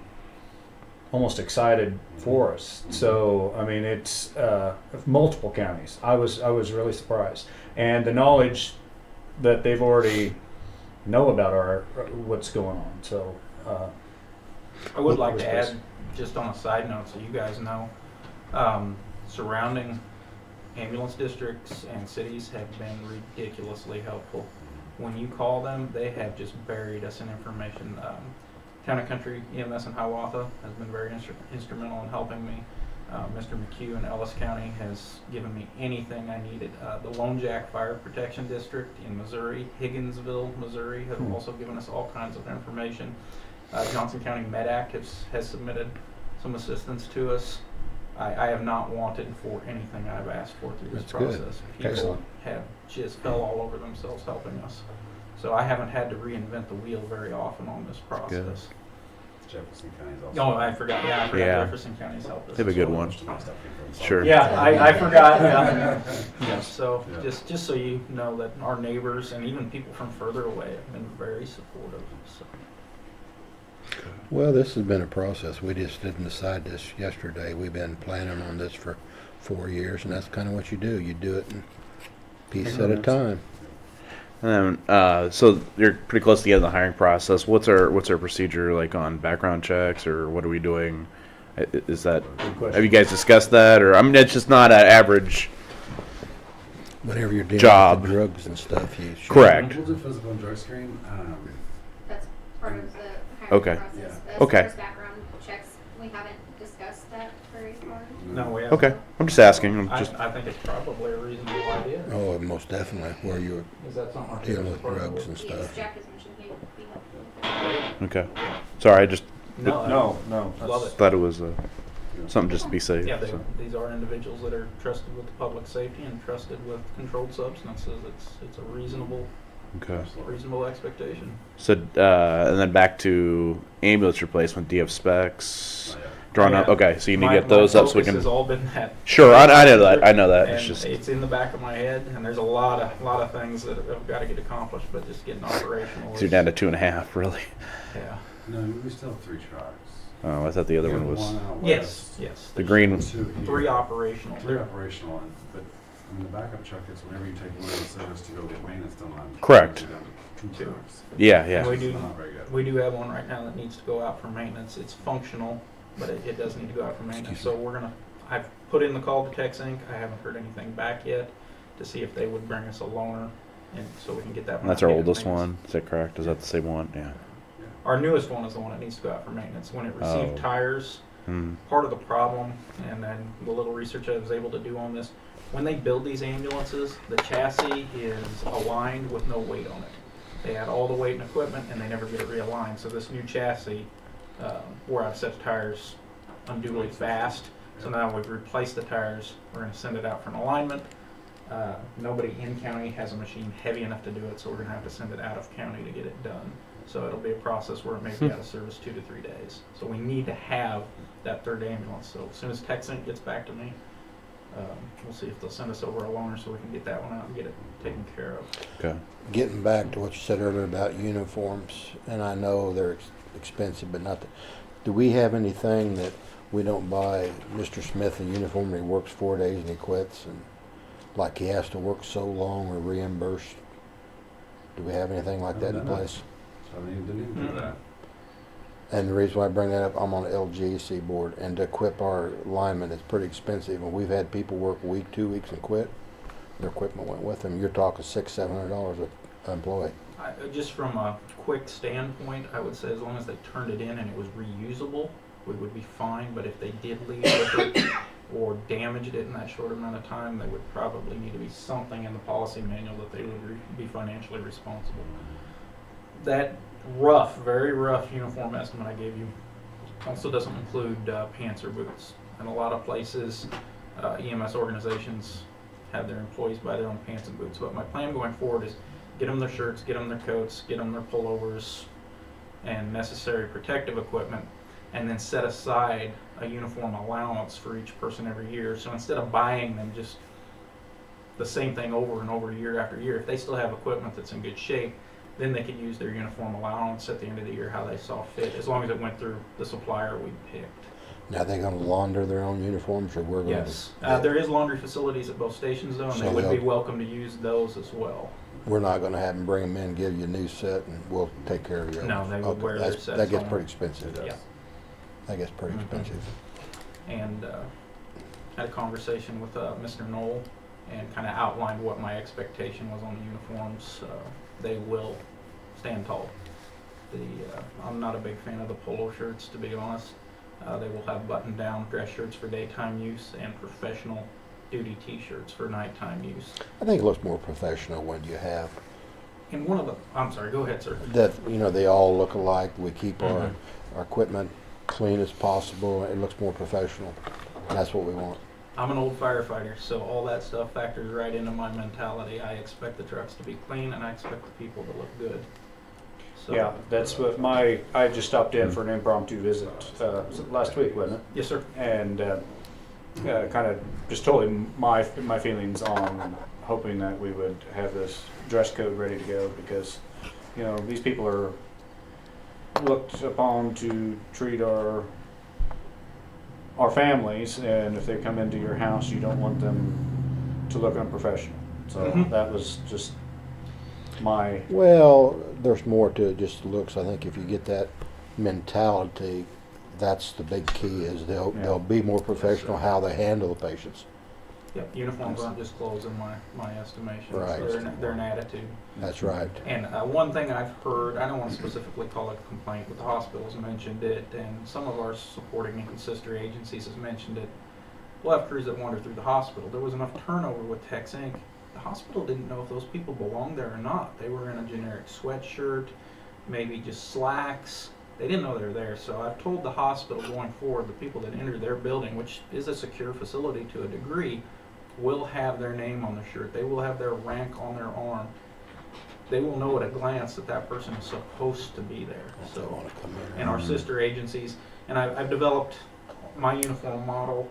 almost excited for us. So, I mean, it's multiple counties. I was really surprised, and the knowledge that they've already know about our what's going on. So, I would like was to this? add, just on a side note, so you guys know, surrounding ambulance districts and cities have been ridiculously helpful. When you call them, they have just buried us in information. Town and Country EMS in Hiawatha has been very instrumental in helping me. Mr. McHugh in Ellis County has given me anything I needed. The Lone Jack Fire Protection District in Missouri, Higginsville, Missouri, have also given us all kinds of information. Johnson County MedAct has submitted some assistance to us. I have not wanted for anything I've asked for through this That's good. process. People Excellent. have just fell all over themselves helping us. So I haven't had to reinvent the wheel very often on this process. Jefferson County is also. Oh, I forgot. Yeah, I forgot Yeah. Jefferson County's helped us. They have a as good well. one. Most of my stuff came from Sure. Yeah, I forgot. Yeah. Yeah, so Yeah. just so you know that our neighbors and even people from further away have been very supportive. So. Well, this has been a process. We just didn't decide this yesterday. We've been planning on this for 4 years, and that's kind of what you do. You do it in piece at a Increments. time. And then, so you're pretty close to the end of the hiring process. What's our procedure like on background checks, or what are we doing? Is that good question. have you guys discussed that, or I mean, it's just not an average. Whenever you're dealing Job. with the drugs and stuff, you should. Correct. We'll do physical and drug screen. That's part of the hiring Okay. process. Yeah. As Okay. far as background checks, we haven't discussed that very far. No, we Okay, I'm just asking. I'm just I think it's probably a reasonable idea. Oh, most definitely. Where you're Is that something our dealing with sheriff's drugs and Yes, stuff. Jack has mentioned he would be helpful. okay. Sorry, I just No. Love it. thought it was something just to be safe. Yeah, so. these are individuals that are trusted with public safety and trusted with controlled substances. It's a reasonable expectation. So, and then back to ambulance replacement. Do you have specs drawn up? Yeah. Okay, so you need to My- get those my up so we focus has can. all been that. Sure, I know that. I know that. It's And just it's in the back of my head, and there's a lot of things that have got to get accomplished, but just getting operational. you're down to 2.5, really. Yeah. No, we still have 3 trucks. Oh, I thought the other We one have was, one out Yes, west, yes. the green one. 2 here. 3 operational. 3 operational, but I mean, the backup truck is whenever you take one of the service to go get maintenance done on. Correct. you're down to 2 trucks. Yeah, yeah. We Which is do- not very good. We do have one right now that needs to go out for maintenance. It's functional, but it does need to go out for maintenance. So I've put in the call to Tex Inc. I haven't heard anything back yet to see if they would bring us a loaner, and so we can get that one. That's out our and get it oldest maintenance. one. Is that correct? Is that the same one? Yeah. Our newest one is the one that needs to go out for maintenance. When it received Oh. tires, Hmm. part of the problem, and then the little research I was able to do on this, when they build these ambulances, the chassis is aligned with no weight on it. They add all the weight and equipment, and they never get it realigned. So this new chassis, where I've set the tires unduly fast, so now we've replaced the tires. We're going to send it out for an alignment. Nobody in county has a machine heavy enough to do it, so we're going to have to send it out of county to get it done. So it'll be a process where it may be out of service 2 to 3 days. So we need to have that third ambulance. So as soon as TechSync gets back to me, we'll see if they'll send us over a loaner so we can get that one out and get it taken care of. Okay. Getting back to what you said earlier about uniforms, and I know they're expensive, but not. Do we have anything that we don't buy Mr. Smith a uniform and he works 4 days and he quits, and like he has to work so long or reimbursed? Do we have anything like that in place? So they didn't even do that. And the reason why I bring that up, I'm on the LGC board, and to equip our linemen is pretty expensive. And we've had people work a week, 2 weeks, and quit. Their equipment went with them. You're talking $600-700 an employee. Just from a quick standpoint, I would say as long as they turned it in and it was reusable, we would be fine. But if they did leave with it or damaged it in that short amount of time, there would probably need to be something in the policy manual that they would be financially responsible. That very rough uniform estimate I gave you also doesn't include pants or boots. In a lot of places, EMS organizations have their employees buy their own pants and boots. But my plan going forward is get them their shirts, get them their coats, get them their pullovers, and necessary protective equipment, and then set aside a uniform allowance for each person every year. So instead of buying them just the same thing over and over year after year, if they still have equipment that's in good shape, then they could use their uniform allowance at the end of the year how they saw fit, as long as it went through the supplier we picked. Now, they're going to launder their own uniforms, or we're going Yes. to? There is laundry facilities at both stations though, and So they would be they'll- welcome to use those as well. We're not going to have them bring them in, give you a new set, and we'll take care of yours. No, they would wear their That sets gets home. pretty expensive. Yeah. That gets pretty Mhm. expensive. And had a conversation with Mr. Knoll and kind of outlined what my expectation was on the uniforms. They will stand tall. I'm not a big fan of the polo shirts, to be honest. They will have button-down dress shirts for daytime use and professional duty T-shirts for nighttime use. I think it looks more professional when you have And I'm sorry, go ahead, sir. that. They all look alike. We keep Mhm. our equipment clean as possible. It looks more professional. And that's what we want. I'm an old firefighter, so all that stuff factors right into my mentality. I expect the trucks to be clean, and I expect the people to look good. So, Yeah, that's what I just stopped in for an impromptu visit last week, wasn't it? Yes, sir. And kind of just told him my feelings on hoping that we would have this dress code ready to go, because these people are looked upon to treat our families, and if they come into your house, you don't want them to look unprofessional. So Mhm. that was just my Well, there's more to it just looks. I think if you get that mentality, that's the big key. Is they'll be more professional how they handle the patients. Yep, uniforms aren't just clothes in my estimation. Right. They're an attitude. That's right. And one thing I've heard, I don't want to specifically call it a complaint, but the hospitals mentioned it, and some of our supporting and sister agencies has mentioned it. We'll have crews that wander through the hospital. There was enough turnover with Tex Inc. The hospital didn't know if those people belonged there or not. They were in a generic sweatshirt, maybe just slacks. They didn't know they were there. So I've told the hospital going forward, the people that enter their building, which is a secure facility to a degree, will have their name on their shirt. They will have their rank on their arm. They will know at a glance that that person is supposed to be there. If they So, want to come in. and our sister agencies, and I've developed my uniform model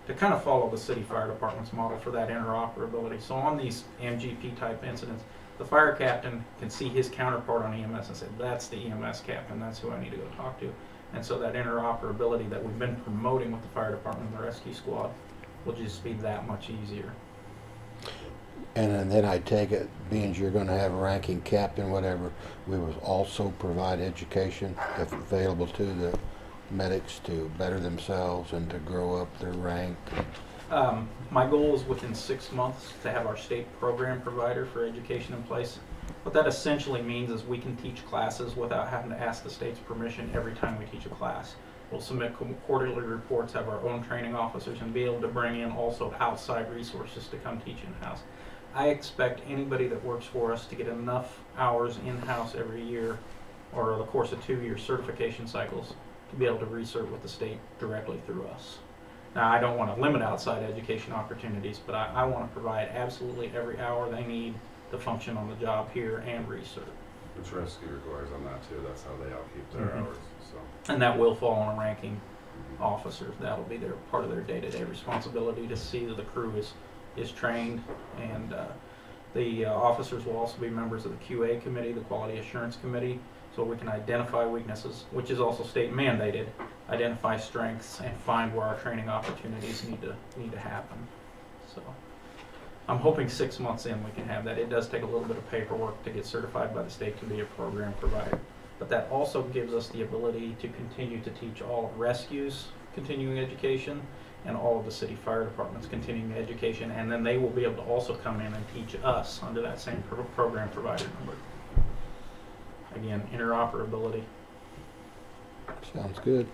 to kind of follow the city fire department's model for that interoperability. So on these MGP type incidents, the fire captain can see his counterpart on EMS and say, that's the EMS captain, that's who I need to go talk to. And so that interoperability that we've been promoting with the fire department and the rescue squad will just be that much easier. And then I take it, being you're gonna have a ranking captain, whatever, we will also provide education if available to the medics to better themselves and to grow up their rank. My goal is within 6 months to have our state program provider for education in place. What that essentially means is we can teach classes without having to ask the state's permission every time we teach a class. We'll submit quarterly reports, have our own training officers, and be able to bring in also outside resources to come teach in-house. I expect anybody that works for us to get enough hours in-house every year, or the course of 2-year certification cycles, to be able to recert with the state directly through us. Now, I don't want to limit outside education opportunities, but I want to provide absolutely every hour they need to function on the job here and recert. Which rescue requires on that too, that's how they all keep their Mhm. hours, so. And that will fall on a ranking officer. That'll be their part of their day-to-day responsibility to see that the crew is trained, and the officers will also be members of the QA committee, the quality assurance committee, so we can identify weaknesses, which is also state mandated, identify strengths, and find where our training opportunities need to happen. So I'm hoping 6 months in we can have that. It does take a little bit of paperwork to get certified by the state to be a program provider, but that also gives us the ability to continue to teach all of rescues continuing education and all of the city fire departments continuing education, and then they will be able to also come in and teach us under that same program provider number. Again, interoperability. Sounds good.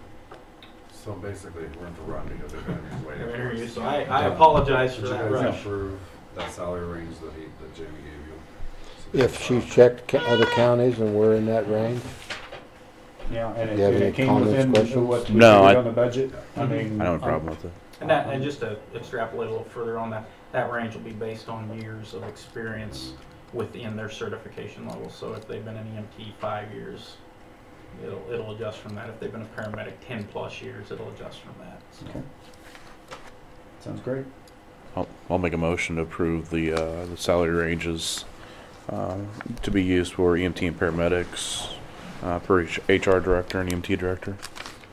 So basically, we're in to run because they've been waiting. Their for us. interviews. So I apologize for Did you that guys rush. approve that salary range that Jamie gave you? If she checked other counties and we're in that range, Yeah, and Do you have it any came comments, within questions? what we No, figured I- on the budget. I mean, I don't have a problem with it. And just to extrapolate a little further on that, that range will be based on years of experience within their certification level. So if they've been an EMT 5 years, it'll adjust from that. If they've been a paramedic 10+ years, it'll adjust from that. So. Okay. Sounds great. I'll make a motion to approve the salary ranges to be used for EMT and paramedics, per HR director and EMT director.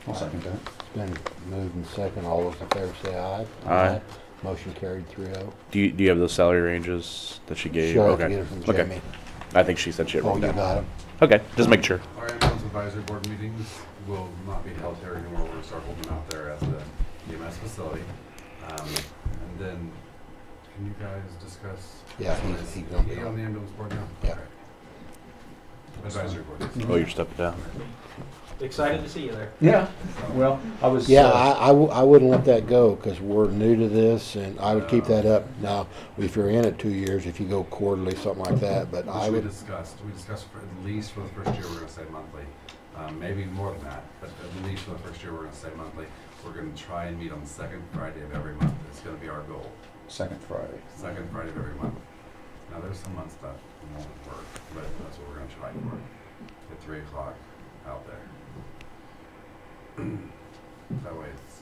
I'll second that. it's been moved and second. All those in favor say aye. Aye. Motion carried 3-0. Do you have those salary ranges that she gave? She'll have to Okay. get it from Okay. Jamie. I think she said she had Oh, written you down. got him. Okay, just make sure. Our ambulance advisory board meetings will not be held here anymore. We're gonna start holding them out there at the EMS facility. And then, can you guys discuss? Yeah, he's gonna be He on the ambulance board now? Yeah. Okay. Advisory board. Oh, you're stepping down. Excited to see you there. Yeah. Well, I was. Yeah, I wouldn't let that go because we're new to this, and I would keep that up. Now, if you're in it 2 years, if you go quarterly, something like that, but I Which would. we discussed for at least for the first year, we're gonna say monthly. Maybe more than that, but at least for the first year, we're gonna say monthly. We're gonna try and meet on the second Friday of every month. It's gonna be our goal. Second Friday. Second Friday of every month. Now, there's some months that won't work, but that's what we're gonna try for. At 3 o'clock out there. That way it's,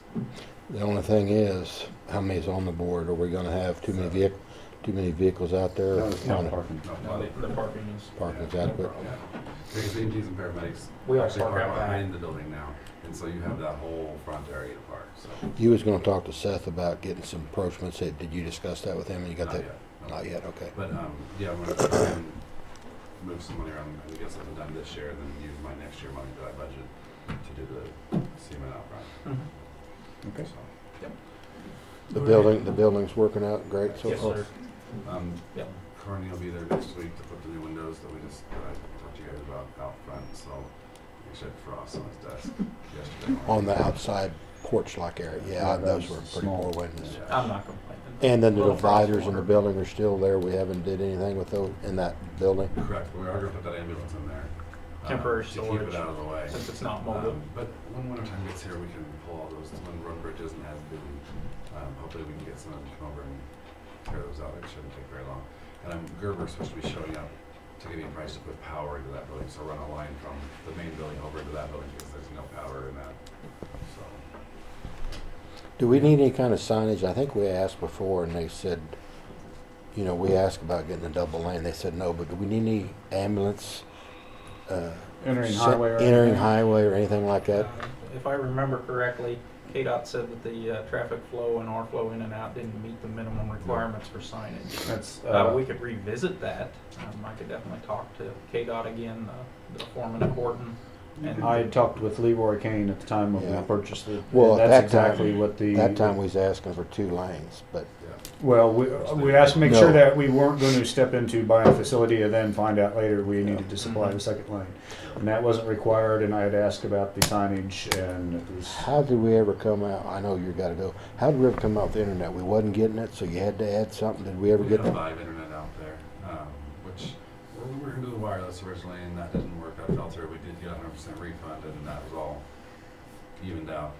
The only thing is, how many's on the board? Are we gonna have too many vehicles out there? No, it's not parking. No, the parking is. Parking's adequate. yeah. Because the EMTs and paramedics We all actually park park out back. behind the building now. And so you have that whole front area to park, so. You was gonna talk to Seth about getting some approachments. Did you discuss that with him? And you got Not that? yet, no. Not yet, okay. But, yeah, I'm gonna try and move some money around and get something done this year, and then use my next year money that I budget to do the cement out front. Mhm. Okay. So, The building's working out great so Yes, far. sir. Yep. Carney will be there next week to put the new windows that I talked to you guys about out front, so he said frost on his desk yesterday. On the outside porch-like area, yeah, Yeah, those those were pretty small. poor windows. Yeah. I'm not complaining. And then the Little frost dividers in the water. building are still there. We haven't did anything with those in that building. Correct, we are gonna put that ambulance in there. Temporary To keep storage, it out of the way. since it's not mobile. But when wintertime gets here, we can pull all those, when road bridges and has been, hopefully we can get some of them to come over and tear those out. It shouldn't take very long. And Gerber's supposed to be showing up to give me a price to put power into that building, so run a line from the main building over into that building because there's no power in that, so. Do we need any kind of signage? I think we asked before and they said you know, we asked about getting a double lane. They said no, but do we need any ambulance? Entering highway or Entering anything? highway or anything like that? If I remember correctly, KDOT said that the traffic flow and our flow in and out didn't meet the minimum requirements for signage. That's, We could revisit that. I could definitely talk to KDOT again, the foreman at Horton. And I had talked with Leroy Kane at the time when Yeah. we purchased it. Well, and at that's that time- exactly what the. That time we was asking for 2 lanes, but Well, we asked to make No. sure that we weren't going to step into buying a facility and then find out later we needed to supply the second lane. And that wasn't required, and I had asked about the signage, and it was, how did we ever come out? I know you gotta go. How did we ever come out with the internet? We wasn't getting it, so you had to add something. Did we ever We get had a that? live internet out there, which we were gonna do the wireless originally, and that didn't work. I fell through. We did get 100% refunded, and that was all evened out.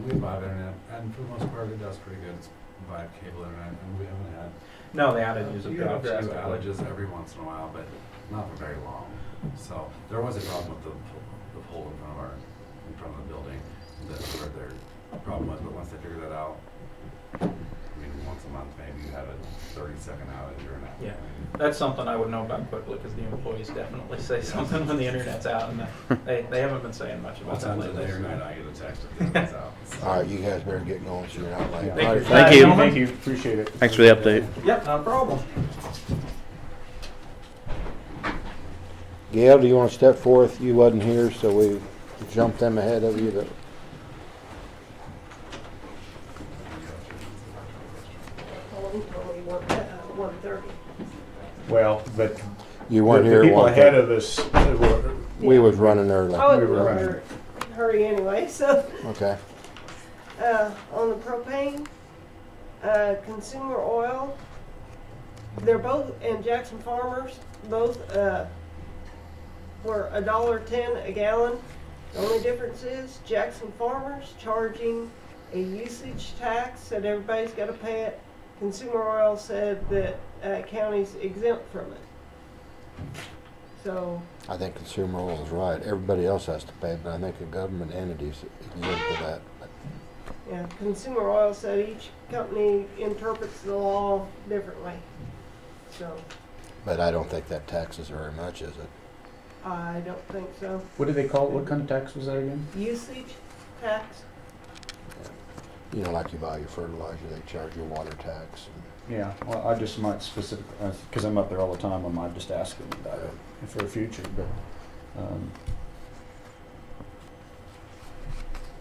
We have live internet, and for the most part, it does pretty good. It's via cable internet, and we haven't had no, the outages have we have dropped a few drastically. outages every once in a while, but not for very long. So there was a problem with the pole in front of the building. That's where their problem was. But once they figured that out, I mean, once a month maybe you have a 30-second outage or an outage. Yeah. That's something I would know about quickly because the employees definitely say something when the internet's out, and they haven't been saying much about that Sometimes lately. day or night I get a text if the internet's out. So. All right, you guys better get going so you're not late. Yeah. All Thank right, you. Thank you. Thank you, appreciate it. Thanks for the update. Yep, no problem. Gail, do you want to step forth? You wasn't here, so we jumped them ahead of you. But Only 1:30. Well, but you weren't the here. people one ahead thing. of us were, We was running early. I We wasn't were in running. a hurry anyway, so, Okay. on the propane, consumer oil, they're both, and Jackson Farmers, both, were $1.10 a gallon. The only difference is Jackson Farmers charging a usage tax that everybody's gotta pay it. Consumer oil said that, county's exempt from it. So, I think consumer oil is right. Everybody else has to pay, but I think the government entities exempt to that. But yeah, consumer oil said each company interprets the law differently. So, But I don't think that tax is very much, is it? I don't think so. what do they call it? What kind of tax was that again? Usage tax? You know, like you buy your fertilizer, they charge you water tax. Yeah, well, I just might specifically, because I'm up there all the time, I might just ask them about it for the future, but,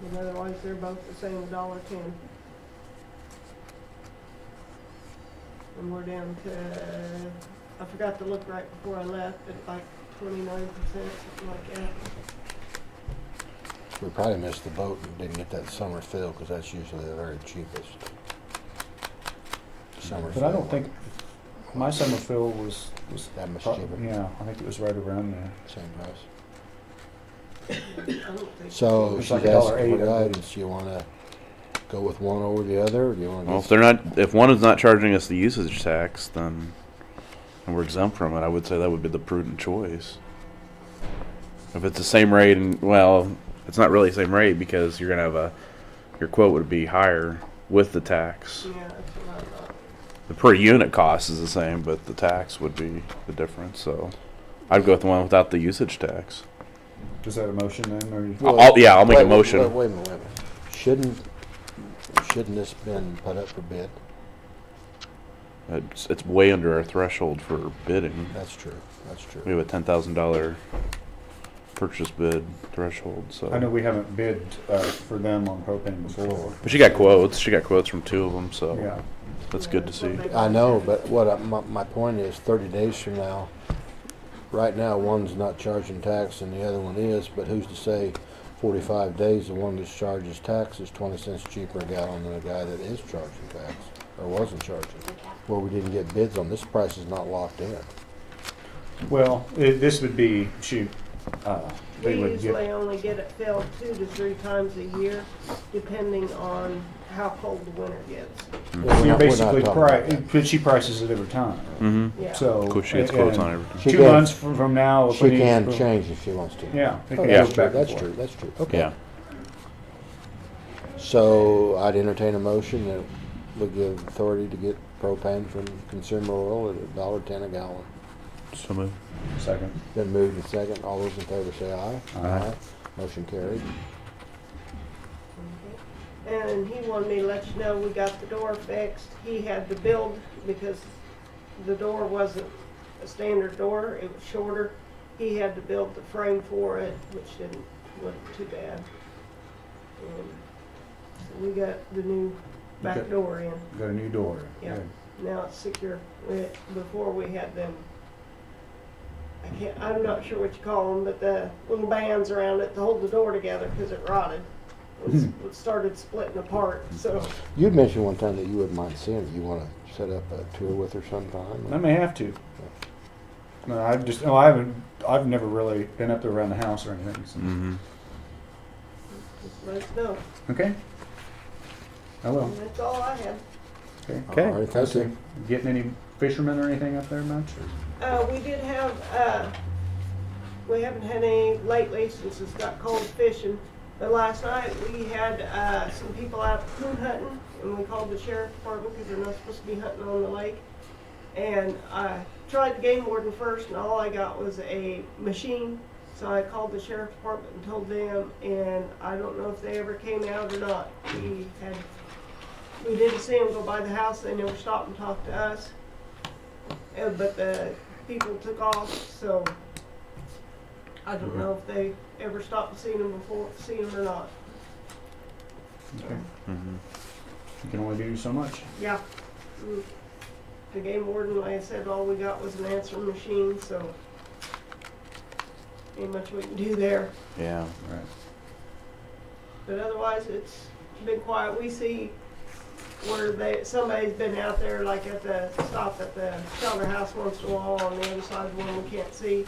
And otherwise, they're both the same $1.10. And we're down to, I forgot to look right before I left, but like 29%, something like that. We probably missed the boat and didn't get that summer fill because that's usually the very cheapest. Summer but I fill. don't think, my summer fill was That much pro- cheaper. yeah, I think it was right around there. Same price. I don't think. So It's she's like asking $1.08, for I think. guidance. You want to go with one over the other, or do you want Well, to? if one is not charging us the usage tax, then and we're exempt from it, I would say that would be the prudent choice. If it's the same rate, and well, it's not really the same rate because you're gonna have your quote would be higher with the tax. Yeah, that's what I thought. The per unit cost is the same, but the tax would be the difference. So I'd go with the one without the usage tax. Is that a motion then, or? I'll make a Wait, motion. Wait a minute. Shouldn't this been put up for bid? It's way under our threshold for bidding. That's true. That's true. We have a $10,000 purchase bid threshold. So I know we haven't bid for them on propane before. but she got quotes. She got quotes from 2 of them. So Yeah, that's good to see. I know, but my point is, 30 days from now, right now one's not charging tax and the other one is. But who's to say, 45 days, the one that charges tax is 20 cents cheaper a gallon than the guy that is charging tax or wasn't charging? Well, we didn't get bids on this. Price is not locked in. well, this would be, they We would give, usually only get it filled 2 to 3 times a year, depending on how cold the winter gets. Well, you're we're not basically talking about that. but she prices it every time. Mm-hmm. Yeah. So. Cool. She gets and- quotes and on everything. She 2 can- months from now. if She we need- can change if she wants to. Yeah. it Oh, can that's go true. back and That's forth. true. That's true. Okay. Yeah. So I'd entertain a motion that we give authority to get propane from Consumer Oil at $1.10 a gallon. So moved. Second. Been moved and second. All those in favor say aye. Aye. Motion carried. And he wanted me to let you know we got the door fixed. He had to build because the door wasn't a standard door, it was shorter. He had to build the frame for it, which wasn't too bad. So we got the new back Okay. door in. Got a new door. Yeah. Good. Now it's secure. Before we had them, I'm not sure what you call them, but the little bands around it to hold the door together because it rotted. It started splitting apart, so. You'd mentioned one time that you wouldn't mind seeing it. You want to set up a tour with her sometime? I may have to. No, I've never really been up there around the house or anything. So. Mm-hmm. Just let us know. Okay. I will. And that's all I had. Okay. All right, thank you. Getting any fishermen or anything up there much? We did have, we haven't had any lately since it's got cold fishing. But last night we had, some people out coon hunting and we called the sheriff's department because they're not supposed to be hunting on the lake. And I tried the game warden first and all I got was a machine. So I called the sheriff's department and told them, and I don't know if they ever came out or not. We didn't see them go by the house, they never stopped and talked to us. But the people took off, so I don't know if they ever stopped and seen them or not. Okay. Mm-hmm. You can only do so much. Yeah. The game warden, like I said, all we got was an answering machine, so ain't much we can do there. Yeah. Right. But otherwise, it's been quiet. We see where somebody's been out there, like stop at the shelter house once in a while on the other side of the one we can't see.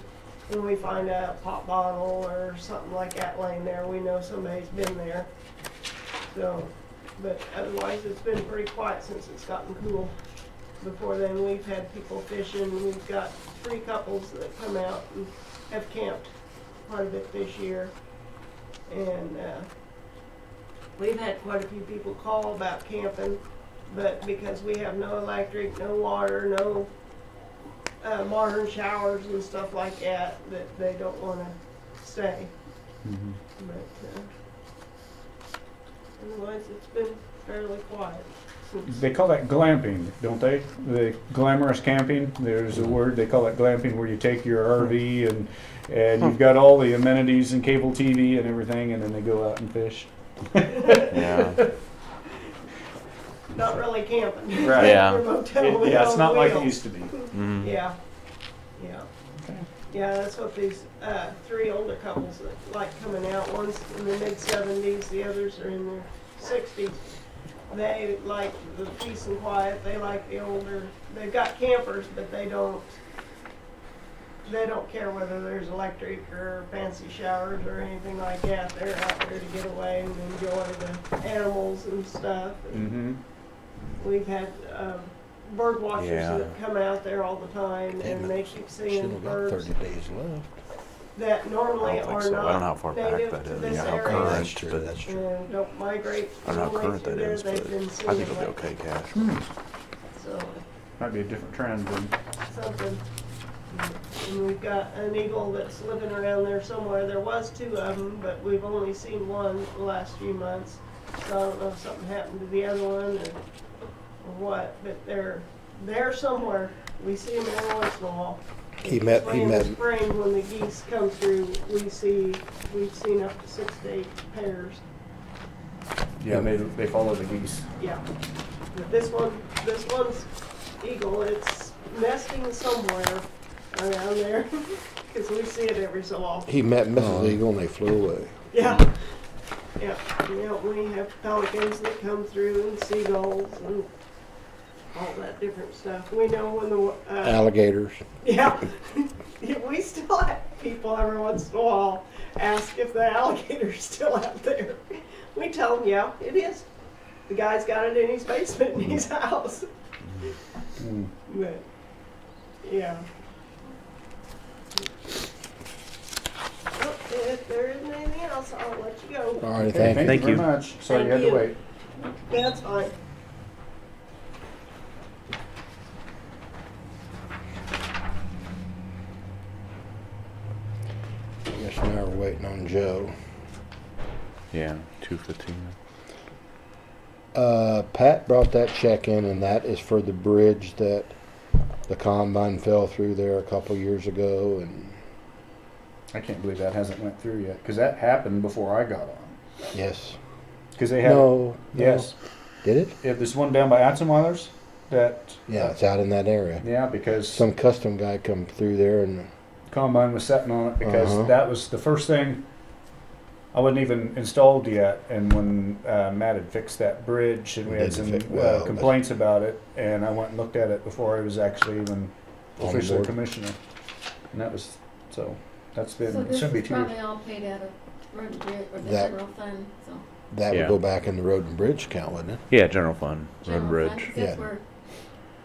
When we find a pop bottle or something like that laying there, we know somebody's been there. So, but otherwise, it's been pretty quiet since it's gotten cool. Before then, we've had people fishing. We've got 3 couples that come out and have camped quite a bit this year. And we've had quite a few people call about camping, but because we have no electric, no water, no modern showers and stuff like that they don't want to stay. Mm-hmm. But otherwise, it's been fairly quiet. They call that glamping, don't they? The glamorous camping. There's a word they call it glamping, where you take your RV and you've got all the amenities and cable TV and everything, and then they go out and fish. Yeah. Not really camping. Right. Yeah. Your motel Yeah, it's on not like it wheels. used to be. Mm-hmm. Yeah. Okay. Yeah, that's what these 3 older couples that like coming out. One's in their mid-70s, the others are in their 60s. They like the peace and quiet. They like the older. They've got campers, but they don't care whether there's electric or fancy showers or anything like that. They're out there to get away and enjoy the animals and stuff. Mm-hmm. We've had bird watchers Yeah. that come out there all the time, Damn and it. they keep Still seeing got birds 30 days left. that normally I don't think are so. I don't know how not far back native that to is. this Yeah, how area current. That's true, that's true. and don't migrate I don't know how all the way current through that there. is, They've but been I seeing think it'll be like okay, Cash. so Might be a different trend then. something. And we've got an eagle that's living around there somewhere. There was 2 of them, but we've only seen one the last few months. So I don't know if something happened to the other one or what, but they're somewhere. We see them every once in a while. He met- In the spring when the geese come through, we've seen up to 6 to 8 pairs. Yeah, they follow the geese. Yeah. But this one's eagle, it's nesting somewhere around there, because we see it every so often. He met Mrs. Eagle and they flew away. Yeah. Yeah. We have pelicans that come through and seagulls and all that different stuff. We know when the Alligators. yeah. We still have people every once in a while ask if the alligator's still out there. We tell them, yeah, it is. The guy's got it in his basement in his house. Mm. But, yeah. Well, if there isn't anything else, I'll let you go. All right, Okay, thank you. Thank very you. much. Sorry you had Thank to you. wait. That's fine. So now we're waiting on Joe. Yeah, 215. Pat brought that check in, and that is for the bridge that the combine fell through there a couple years ago, and I can't believe that hasn't went through yet, because that happened before I got on. yes. Because they had, No. yes, Did it? if there's one down by Atzenweiler's, that, Yeah, it's out in that area. yeah, because Some custom guy come through there and combine was sitting on it, because Uh-huh. that was the first thing. I wasn't even installed yet, and when Matt had fixed that bridge, and we had Didn't some fit well, but- complaints about it, and I went and looked at it before I was actually even On officially board. commissioner, and that was, so, that's So been, this should be is 2 years. probably all paid out of road and bridge, or the That- general fund, so. that Yeah. would go back in the road and bridge account, wouldn't it? Yeah, general fund, road and General bridge. fund, Yeah. that's where,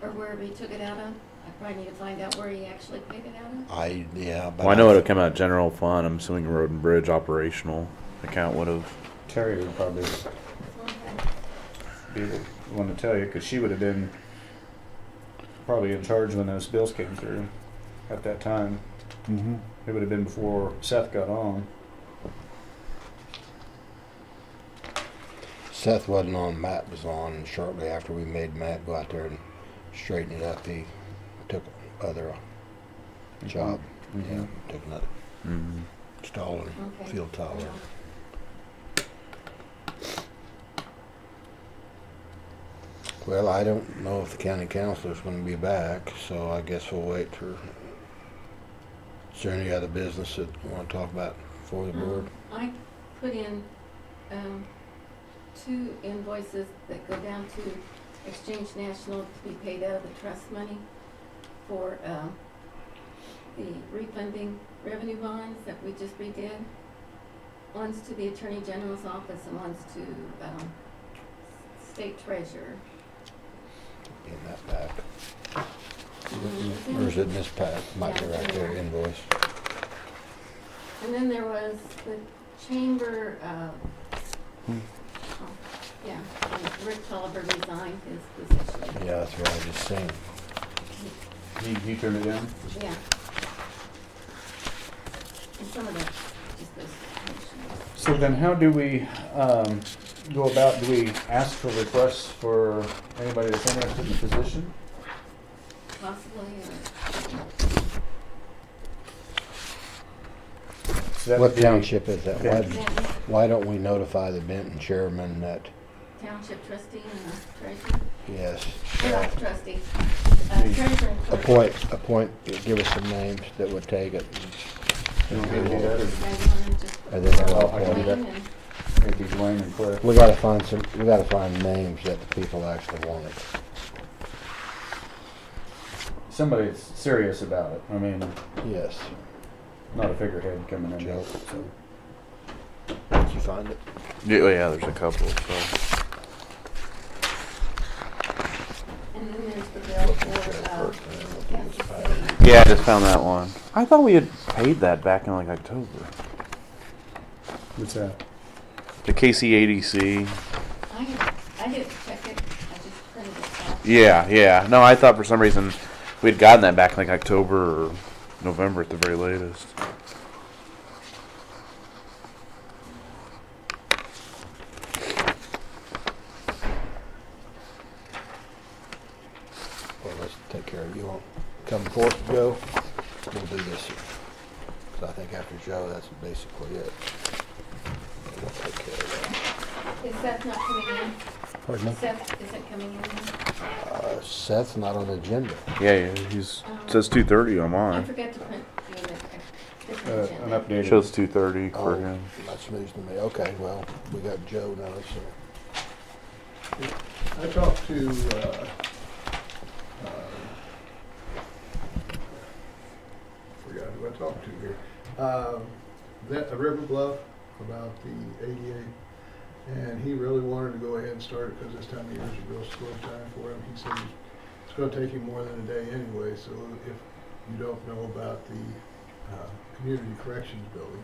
or wherever he took it out of. I probably need to find out where he actually paid it out of. Yeah, but Well, I know it'll come out of general fund. I'm assuming road and bridge operational account would have. Terry would probably Okay. be the one to tell you, because she would have been probably in charge when those bills came through at that time. Mm-hmm. It would have been before Seth got on. Seth wasn't on, Matt was on, and shortly after we made Matt go out there and straighten it up, he took other job. Mhm. Yeah, took another Mm-hmm. installing Okay. field tower. Yeah. Well, I don't know if the county councilor's gonna be back, so I guess we'll wait for. Is there any other business that you wanna talk about for the board? I put in, 2 invoices that go down to Exchange National to be paid out of the trust money for, the refunding revenue bonds that we just redid. One's to the Attorney General's office and one's to, State Treasurer. Getting that back. Mm-hmm. Or is it Miss Pat? Might be Yeah, right there, yeah. invoice. And then there was the chamber, yeah, and Rick Tolliver resigned his position. Yeah, that's what I just seen. He turned it in? Yeah. And some of that just goes to So then how do we go about, do we ask for requests for anybody that's interested in the position? possibly, So that What would be- township is that? Okay. or Why don't we notify the Benton chairman that, township trustee and a treasurer. yes, Or not trustee, The- treasurer and clerk. appoint, give us some names that would take it. You want me to do that, or Maybe one just And then they'll I can do appoint. that. Wayne and maybe Dwayne and Cliff? We gotta find names that the people actually want it. Somebody that's serious about it. I mean, Yes. not a figurehead coming in. Joe. So. Did you find it? Yeah, there's a couple. So. And then there's the bill for, Kansas City. Yeah, I just found that one. I thought we had paid that back in like October. What's that? The KC-ADC. I didn't check it, I just printed it out. Yeah. No, I thought for some reason we'd gotten that back in like October or November at the very latest. Well, let's take care of it. You want to come forth, Joe? We'll do this. 'Cause I think after Joe, that's basically it. We'll take care of Is Seth not coming in? that. Pardon me? Seth isn't coming in? Seth's not on the agenda. Yeah, he's says 2:30 on I mine. forgot to print you a different An agenda. updated. Shows 2:30 for Oh, him. that's news to me. Okay, well, we got Joe now, so. I talked to, forgot who I talked to here. River Bluff about the ADA, and he really wanted to go ahead and start it because this time of year is a real slow time for him. He said it's going to take him more than a day anyway, so if you don't know about the community corrections building,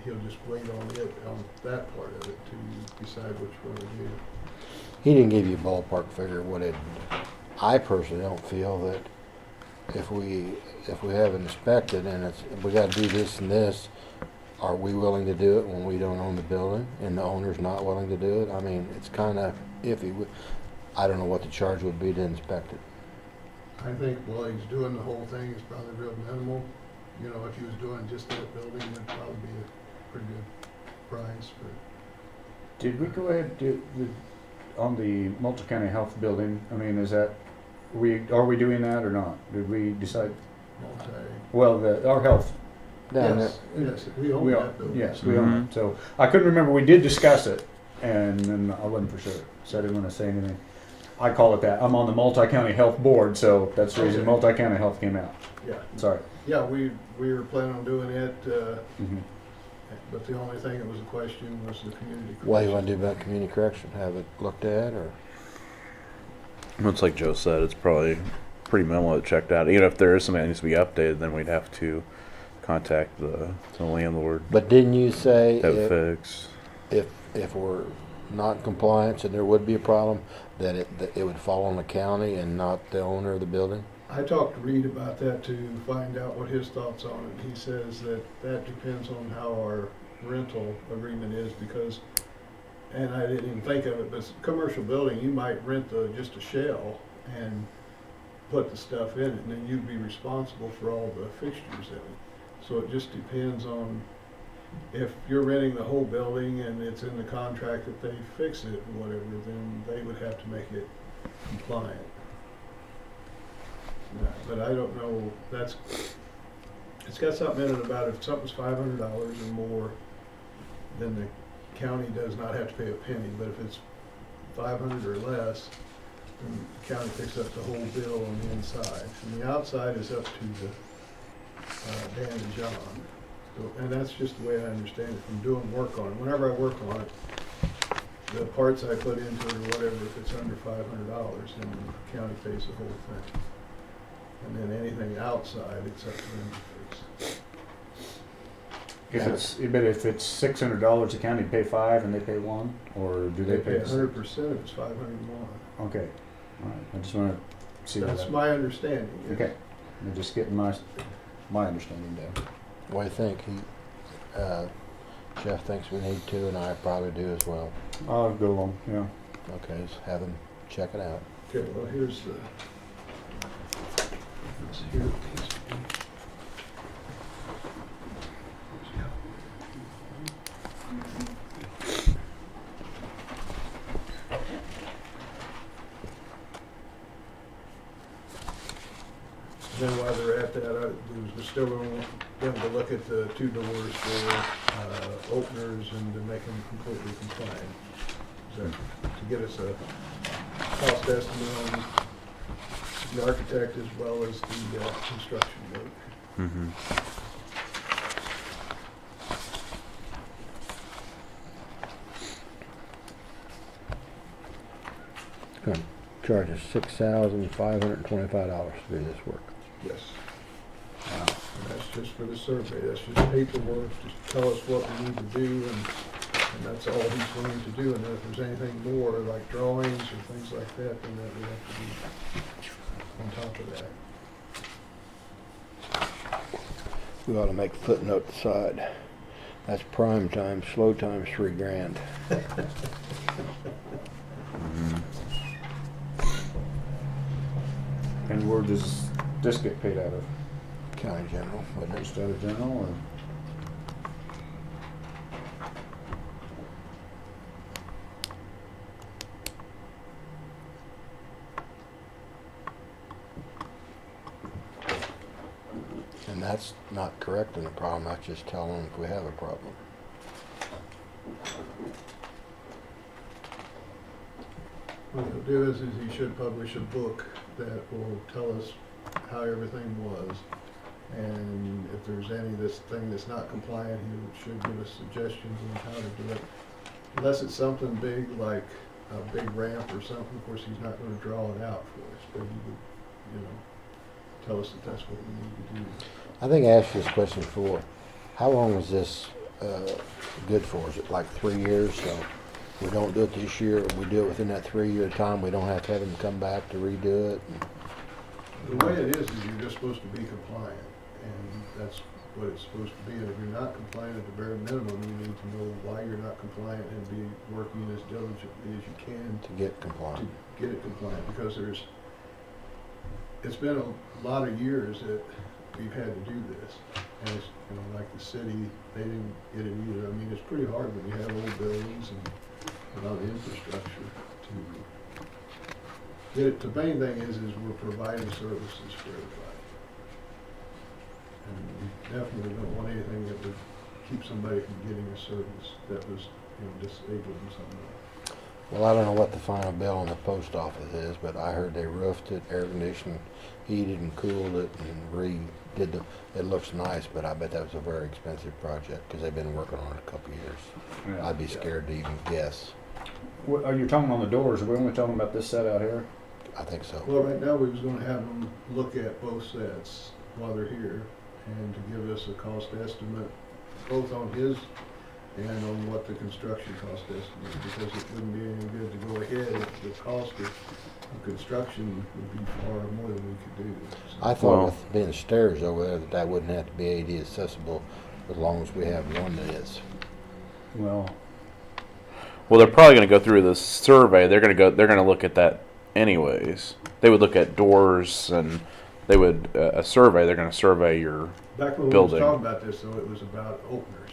he'll just wait on that part of it to decide which one to do. He didn't give you a ballpark figure what it, I personally don't feel that if we have it inspected and it's, we gotta do this and this, are we willing to do it when we don't own the building and the owner's not willing to do it? I mean, it's kinda iffy. I don't know what the charge would be to inspect it. I think while he's doing the whole thing, it's probably real minimal. You know, if he was doing just that building, it'd probably be a pretty good price, but Did we go ahead on the multi-county health building? I mean, is that, are we doing that or not? Did we decide? multi. Well, our health. Down there. Yes, we own We that are, building. yes, we own it. So I couldn't remember, we did discuss it and then I wasn't for sure. So I didn't want to say anything. I call it that. I'm on the multi-county health board, so that's the reason Okay. multi-county health came out. Yeah, Sorry. yeah, we were planning on doing it, Mhm. but the only thing that was a question was the community. What do you correction. wanna do about community correction? Have it looked at or? It's like Joe said, it's probably pretty minimal to check out. Even if there is something that needs to be updated, then we'd have to contact the landlord. But didn't you say Have it fixed. if we're not in compliance and there would be a problem, that it would fall on the county and not the owner of the building? I talked to Reed about that to find out what his thoughts on it. He says that that depends on how our rental agreement is because, and I didn't even think of it, but commercial building, you might rent just a shell and put the stuff in it, and then you'd be responsible for all the fixtures in it. So it just depends on if you're renting the whole building and it's in the contract that they fix it or whatever, then they would have to make it compliant. Yeah, but I don't know, it's got something in it about if something's $500 or more, then the county does not have to pay a penny, but if it's 500 or less, then the county picks up the whole bill on the inside. And the outside is up to the Dan and John. So, and that's just the way I understand it from doing work on it. Whenever I work on it, the parts I put into it or whatever, if it's under $500, then the county pays the whole thing. And then anything outside, it's up to them to fix. But if it's $600, the county pay 5 and they pay 1, or do They they pay pay? 100% if it's 501. Okay, all right. I just want to see That's that. my understanding. yes. Okay, I'm just getting my understanding down. What do you think? Jeff thinks we need to, and I probably do as well. I'll go along. Yeah. Okay, let's have him check it out. Okay, well, here's the, here it needs to be. Then while they're at that, we're still going them to look at the 2 doors for openers and to make them completely compliant. So, to get us a cost estimate on the architect as well as the construction work. Mm-hmm. It's gonna charge us $6,525 to do this work. Yes. And that's just for the survey, that's just paperwork, just tell us what we need to do, and that's all he's willing to do. And then if there's anything more, like drawings or things like that, then that we have to be on top of that. We ought to make footnote side. That's prime time, slow time's $3,000. And where does this get paid out of? County General, wouldn't it? Just out of general, or? And that's not correcting the problem, that's just telling them if we have a problem. What he'll do is he should publish a book that will tell us how everything was. And if there's any this thing that's not compliant, he should give us suggestions on how to do it. Unless it's something big like a big ramp or something, of course, he's not gonna draw it out for us, but he would, you know, tell us that that's what we need to do. I think I asked you this question before. How long is this good for? Is it like 3 years? So we don't do it this year, we do it within that 3-year time, we don't have to have him come back to redo it? The way it is you're just supposed to be compliant, and that's what it's supposed to be. And if you're not compliant at the bare minimum, you need to know why you're not compliant and be working as diligently as you can To get to compliant. get it compliant, because it's been a lot of years that we've had to do this. And it's, like the city, they didn't get it either. I mean, it's pretty hard when you have old buildings and a lot of infrastructure to get it. The main thing is we're providing services for everybody. And we definitely don't want anything that would keep somebody from getting a service that was, disabled in some way. Well, I don't know what the final bill on the post office is, but I heard they roofed it, air conditioned, heated and cooled it, and redid the, it looks nice, but I bet that was a very expensive project, because they've been working on it a couple of years. Yeah. I'd be scared to even guess. Are you talking on the doors? Are we only talking about this set out here? I think so. Well, right now, we was gonna have them look at both sets while they're here, and to give us a cost estimate, both on his and on what the construction cost estimate, because it wouldn't be any good to go ahead if the cost of construction would be far more than we could do. I thought Well- with being stairs over there, that wouldn't have to be AD accessible, as long as we have one that is. Well, They're probably going to go through this survey. They're going to look at that anyways. They would look at doors, and they would a survey. They're going to survey your. Back when we was Building. talking about this, though, it was about openers.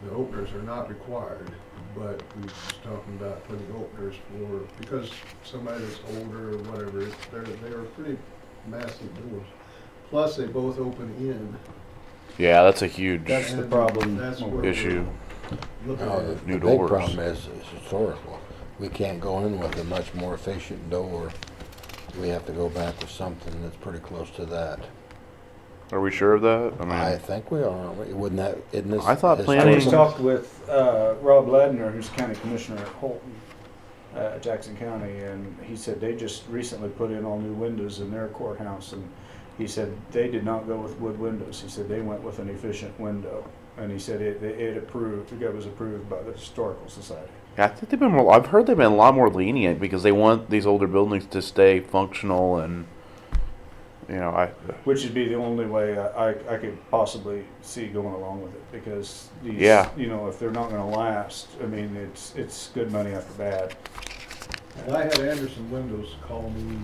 The openers are not required, but we was talking about putting openers for, because somebody that's older or whatever, they're pretty massive doors. Plus, they both open in. Yeah, that's a huge that's the And problem. that's where issue. we're looking No, at it. the New big doors. problem is historical. We can't go in with a much more efficient door. We have to go back with something that's pretty close to that. Are we sure of that? I mean, I think we are, aren't we? Wouldn't that, isn't this? I thought I planning- just talked with Rob Ledner, who's county commissioner at Holton, Jackson County, and he said they just recently put in all new windows in their courthouse, and he said they did not go with wood windows. He said they went with an efficient window, and he said it was approved by the Historical Society. Yeah, I think they've been more. I've heard they've been a lot more lenient because they want these older buildings to stay functional, and Which would be the only way I could possibly see going along with it, because these, Yeah. if they're not going to last, I mean, it's good money after bad. And I had Anderson Windows call me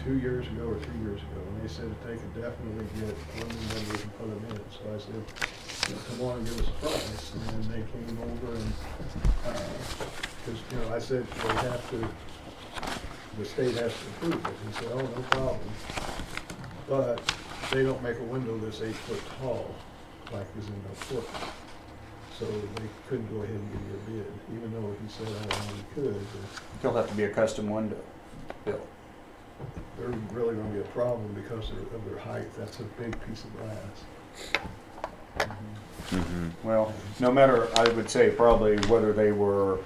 2 years ago or 3 years ago, and they said that they could definitely get one windows and put them in. So I said, come on and give us a price. And then they came over and, because, I said, the state has to approve it. He said, oh, no problem. But they don't make a window that's 8 foot tall, like is in the foot. So they couldn't go ahead and give you a bid, even though he said, we could. But There'll have to be a custom window built. they're really gonna be a problem because of their height. That's a big piece of glass. Well, no matter, I would say probably whether they were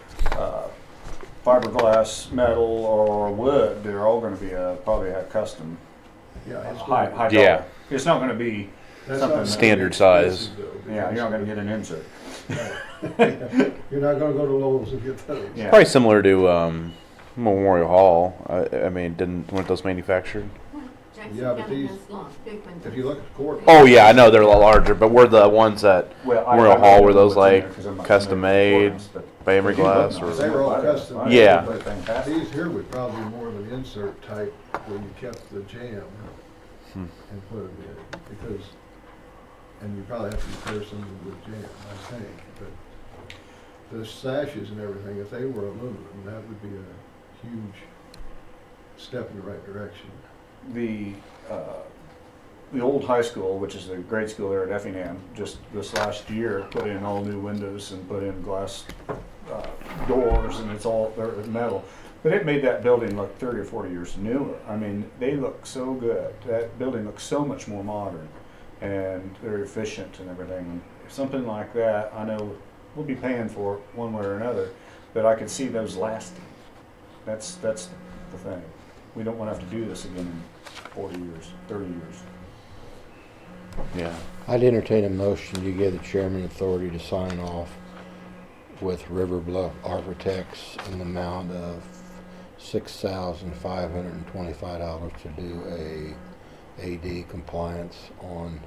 fiberglass, metal, or wood, they're all going to be probably a custom Yeah, it's high gonna be- Yeah. dollar. It's not going to be, that's something not Standard expensive, size. though, yeah, you're not going to get an insert. Right. You're not gonna go to Lowe's and get those. Yeah. probably similar to Memorial Hall. I mean, weren't those manufactured? Jackson Yeah, but County these- has long, big windows. If you look at the court. Oh yeah, I know they're a lot larger, but we're the ones that Well, Memorial I Hall don't were know those what's in there like 'cause I'm not custom familiar made, with courthouse, but Bamer they do glass, look or nice. They were all I- custom. I- Yeah. they're fantastic. These here would probably be more of an insert type where you kept the jam Hmm. and put them in, because, and you probably have to repair some of the jam, I think, but the sashes and everything, if they were aluminum, that would be a huge step in the right direction. The old high school, which is the grade school there at Effingham, just this last year put in all new windows and put in glass doors, and they're metal. But it made that building look 30 or 40 years newer. I mean, they look so good. That building looks so much more modern, and they're efficient and everything. And something like that, I know we'll be paying for it one way or another, but I could see those lasting. That's the thing. We don't want to have to do this again in 40 years, 30 years. yeah. I'd entertain a motion to give the chairman authority to sign off with River Bluff Architects in the amount of $6,525 to do a AD compliance on,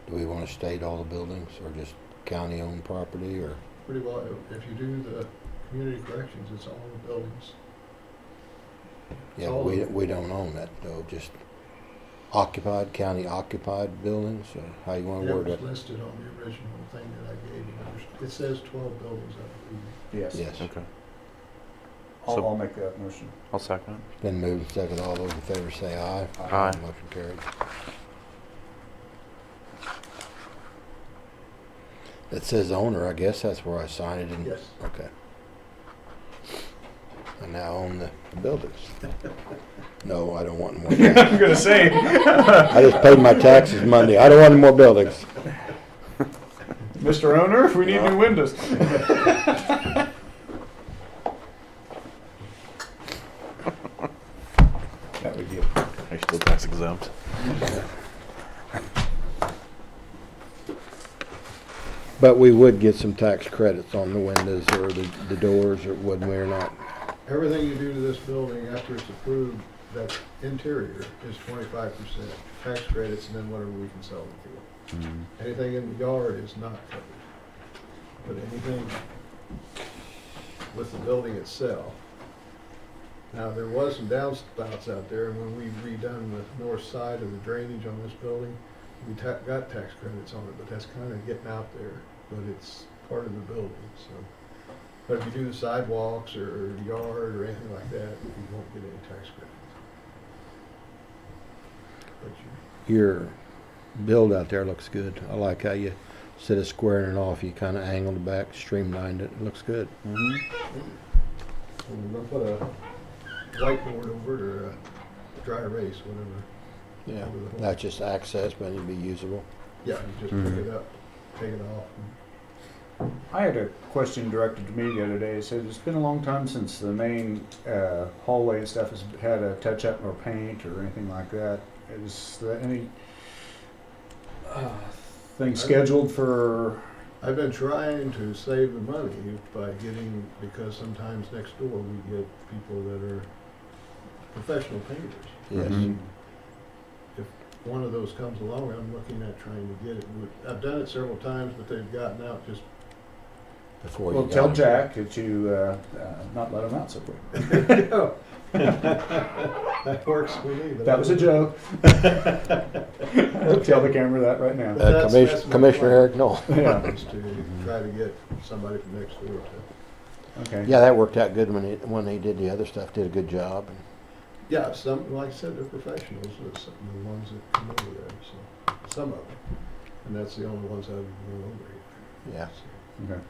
do we want to state all the buildings or just county-owned property or? Pretty well, if you do the community corrections, it's all the buildings. Yeah, all of we don't own that though, just occupied, county occupied buildings or how you want to It word was it? listed on the original thing that I gave you. It says 12 buildings, I believe. Yes. Yes. Okay. I'll, So- I'll make that motion. I'll second it. Been moved and seconded. All those in favor say aye. Aye. Motion carried. It says owner, I guess that's where I sign it in. Yes. Okay. I now own the buildings. No, I don't want more. I'm gonna say. I just paid my taxes Monday. I don't want any more buildings. Mr. Owner, we need new windows. That would be Are you still tax exempt? But we would get some tax credits on the windows or the doors, or wouldn't we or not? Everything you do to this building after it's approved, that interior is 25% tax credits and then whatever we can sell it for. Mm-hmm. Anything in the yard is not covered. But anything with the building itself. Now, there was some downspouts out there, and when we redone the north side of the drainage on this building, we got tax credits on it, but that's kind of getting out there, but it's part of the building, so. But if you do the sidewalks or the yard or anything like that, you won't get any tax credits. But Your build out there looks good. I like how you, instead of squaring it off, you kind of angled it back, streamlined it. It looks good. Mm-hmm. we're gonna put a whiteboard over it or a dry erase, whatever. Yeah, over the whole- not just access, but it'd be usable. Yeah, you just Mhm. pick it up, take it off. I had a question directed to me the other day. It said it's been a long time since the main hallway and stuff has had a touch up or paint or anything like that. Is there any thing scheduled for? I've been trying to save the money by getting, because sometimes next door we get people that are professional painters. Yes. Mhm. If one of those comes along, I'm looking at trying to get it. I've done it several times, but they've gotten out just Before Well, you tell got Jack that you not let him out so quick. that works for me. But That was a joke. Tell the camera that right now. That's my Commissioner plan. Eric Knoll. Yeah. Is to try to get somebody from next door to. Okay. Yeah, that worked out good when they did the other stuff. Did a good job. Yeah, some, like I said, they're professionals, the ones that come over there, so, some of them. And that's the only ones I've run over here. Yeah. So, Okay.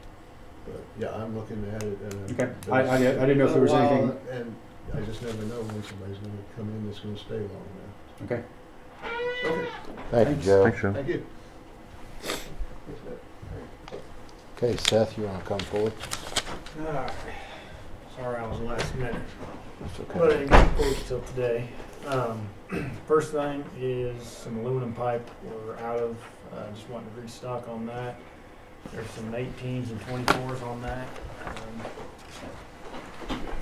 but, yeah, I'm looking at it and. Okay. I didn't know if there was anything. And I just never know when somebody's gonna come in that's gonna stay long enough. Okay. Okay, Thank you, Thanks. Joe. Thanks, Joe. thank you. Okay, Seth, you want to come forward? Alright. Sorry I was last minute. That's But I okay. didn't get quotes till today. First thing is some aluminum pipe we're out of. Just wanting to restock on that. There's some 18s and 24s on that.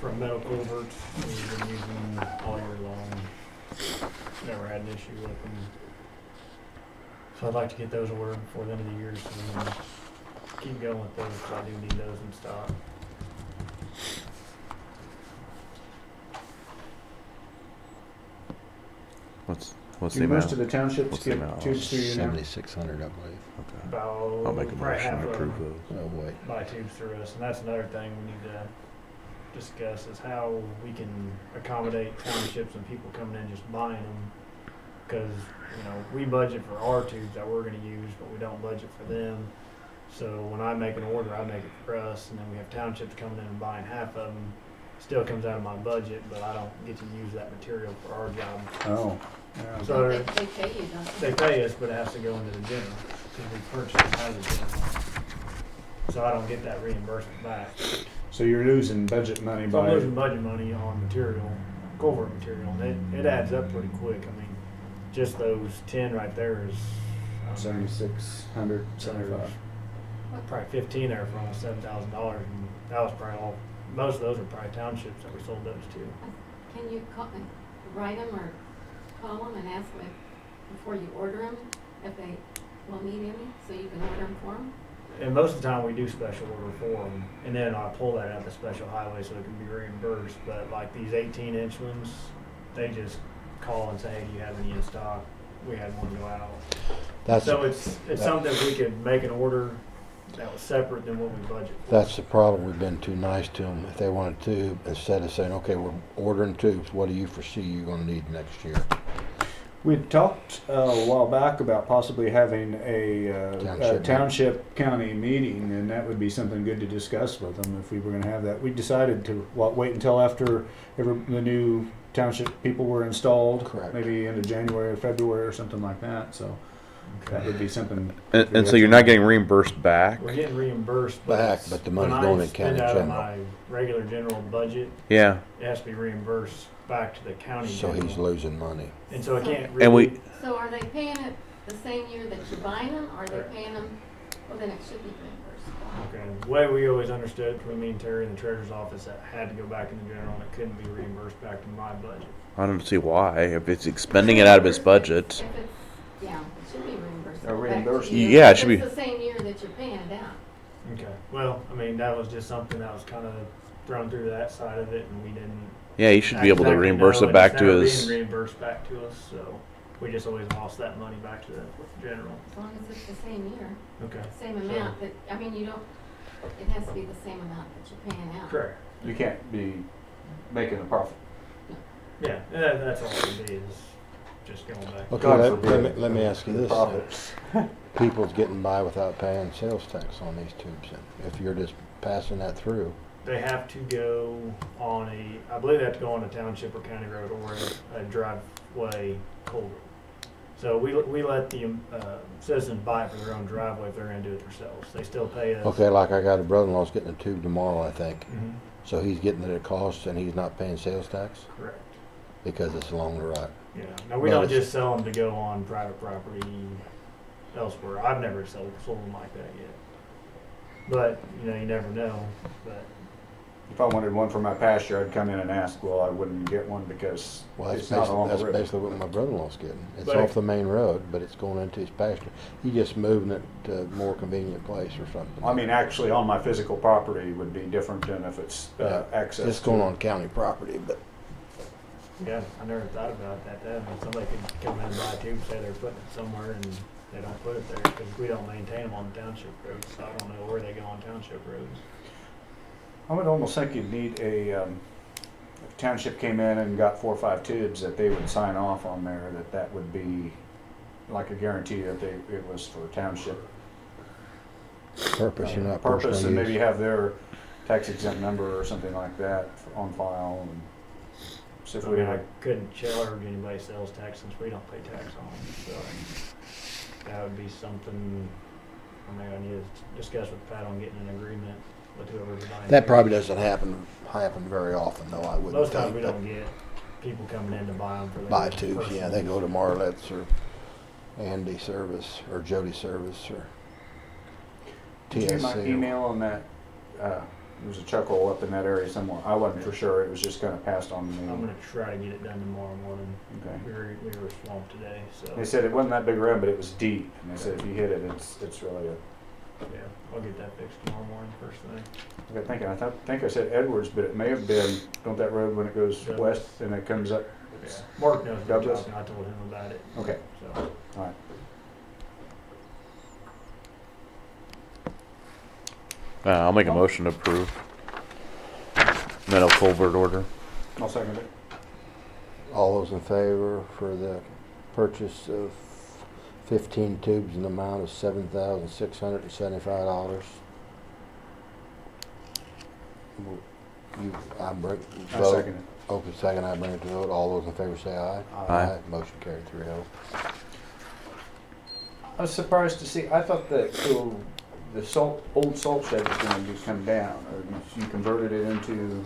From metal culverts we've been using all year long. Never had an issue with them. So I'd like to get those ordered before the end of the year so we can keep going with those, 'cause I do need those in stock. What's Do the most of amount? the townships What's the get amount? tubes through you now? 7,600, I believe. Okay. About I'll make a probably motion half to of approve them those. Oh, wait. buy tubes through us, and that's another thing we need to discuss is how we can accommodate townships and people coming in just buying them. Because, we budget for our tubes that we're gonna use, but we don't budget for them. So when I make an order, I make it for us, and then we have townships coming in and buying half of them. Still comes out of my budget, but I don't get to use that material for our job. Oh. Yeah. So They pay you, don't they pay us, but it has to go into the general, because we purchase it out of the general. So I don't get that reimbursement back. So you're losing budget money So I'm by. losing budget money on material, culvert material, and it adds up pretty quick. I mean, just those 10 right there is 7,600, 75. probably 15 there for almost $7,000, and that was probably all most of those are probably townships that we sold those to. Can you write them or call them and ask them before you order them if they will need any, so you can order them for them? And most of the time we do special order for them, and then I pull that out the special highway so it can be reimbursed. But like these 18-inch ones, they just call and say, hey, do you have any in stock? We had one go out. So it's something we could make an order that was separate than what we budgeted for. That's the problem. We've been too nice to them. If they want a tube, instead of saying, okay, we're ordering tubes, what do you foresee you're going to need next year? We talked a while back about possibly having a township county meeting, and that would be something good to discuss with them if we were going to have that. We decided to wait until after the new township people were installed, Correct. maybe into January or February or something like that. So that would be something. And so you're not getting reimbursed back? We're getting reimbursed Back, it's- but the money's when going I in county spend out of general. my regular general budget, Yeah. it has to be reimbursed back to the county So general. he's losing money. And so I can't really. And we, So are they paying it the same year that you're buying them, or are they paying them, well, then it should be reimbursed. Okay, the way we always understood it between me and Terry in the treasurer's office, that had to go back in the general and it couldn't be reimbursed back to my budget. I don't see why. If it's expending it out of his budget. If it's, yeah, it should be reimbursed. Or back to reimbursed. you. Yeah, it If should be. It's the same year that you're paying it out. Okay, well, I mean, that was just something that was kind of thrown through that side of it, and we didn't. Yeah, he should be able to exactly reimburse know, it back and to it's his. never being reimbursed back to us, so we just always lost that money back to the general. As long as it's the same year, Okay. same amount that, I mean, you don't, it has to be the same amount that you're paying out. Correct. You can't be making a profit. Yeah, that's all it would be, is just going back. Okay, God let forbid. me ask you this. Profits. People's getting by without paying sales tax on these tubes. If you're just passing that through, They have to go on I believe they have to go on a township or county road or a driveway culvert. So we let the citizens buy it for their own driveway if they're gonna do it themselves. They still pay us. okay, like I got a brother-in-law's getting a tube tomorrow, I think. Mhm, So he's getting it at cost and he's not paying sales tax correct. because it's along the road. Yeah. Now, we Well, don't it's- just sell them to go on private property elsewhere. I've never sold them like that yet. But, you never know. But If I wanted one for my pasture, I'd come in and ask. Well, I wouldn't get one because Well, it's not on that's the road. basically what my brother-in-law's getting. It's But off the main road, but it's going into his pasture. He's just moving it to a more convenient place or something. I mean, actually, on my physical property would be different than if it's Yeah. access. It's going on county property, but yeah, I never thought about that. I mean, somebody could come in and buy a tube, say they're putting it somewhere, and they don't put it there because we don't maintain them on township roads. So I don't know where they go on township roads. I would almost think you'd need if township came in and got 4 or 5 tubes, that they would sign off on there, that would be like a guarantee that it was for township purpose, you're not purpose, and personal maybe use. have their tax exempt number or something like that on file. And so if I we mean, I had, couldn't charge anybody sales tax since we don't pay tax on them. So that would be something. I mean, I need to discuss with Pat on getting an agreement with whoever's buying. That tubes. probably doesn't happen very often, though, I wouldn't Most times think. we but don't get people coming in to buy them for their buy tubes, personal yeah, they go to use. Marlette's or Andy Service or Jody Service or did you get my TSC. email on that? There was a chuckle up in that area somewhere. I wasn't for sure. It was just kind of passed on to me. I'm gonna try to get it done tomorrow morning. Okay. We were swamped today, so They said it wasn't that big around, but it was deep. And they said if you hit it, it's really a. yeah, I'll get that fixed tomorrow morning first thing. I got thinking. I think I said Edwards, but it may have been don't that road when it goes Douglas. west and it comes up. Yeah. Mark knows what I'm Douglas? talking. I told him about it. Okay. So All right. I'll make a motion to approve. Metal culvert order. I'll second it. All those in favor for the purchase of 15 tubes in the amount of $7,675. I bring, I vote. second it. Open second, I bring it to vote. All those in favor say aye. Aye. Motion carried 3-0. I was surprised to see. I thought that the old salt shed was going to come down, or you converted it into.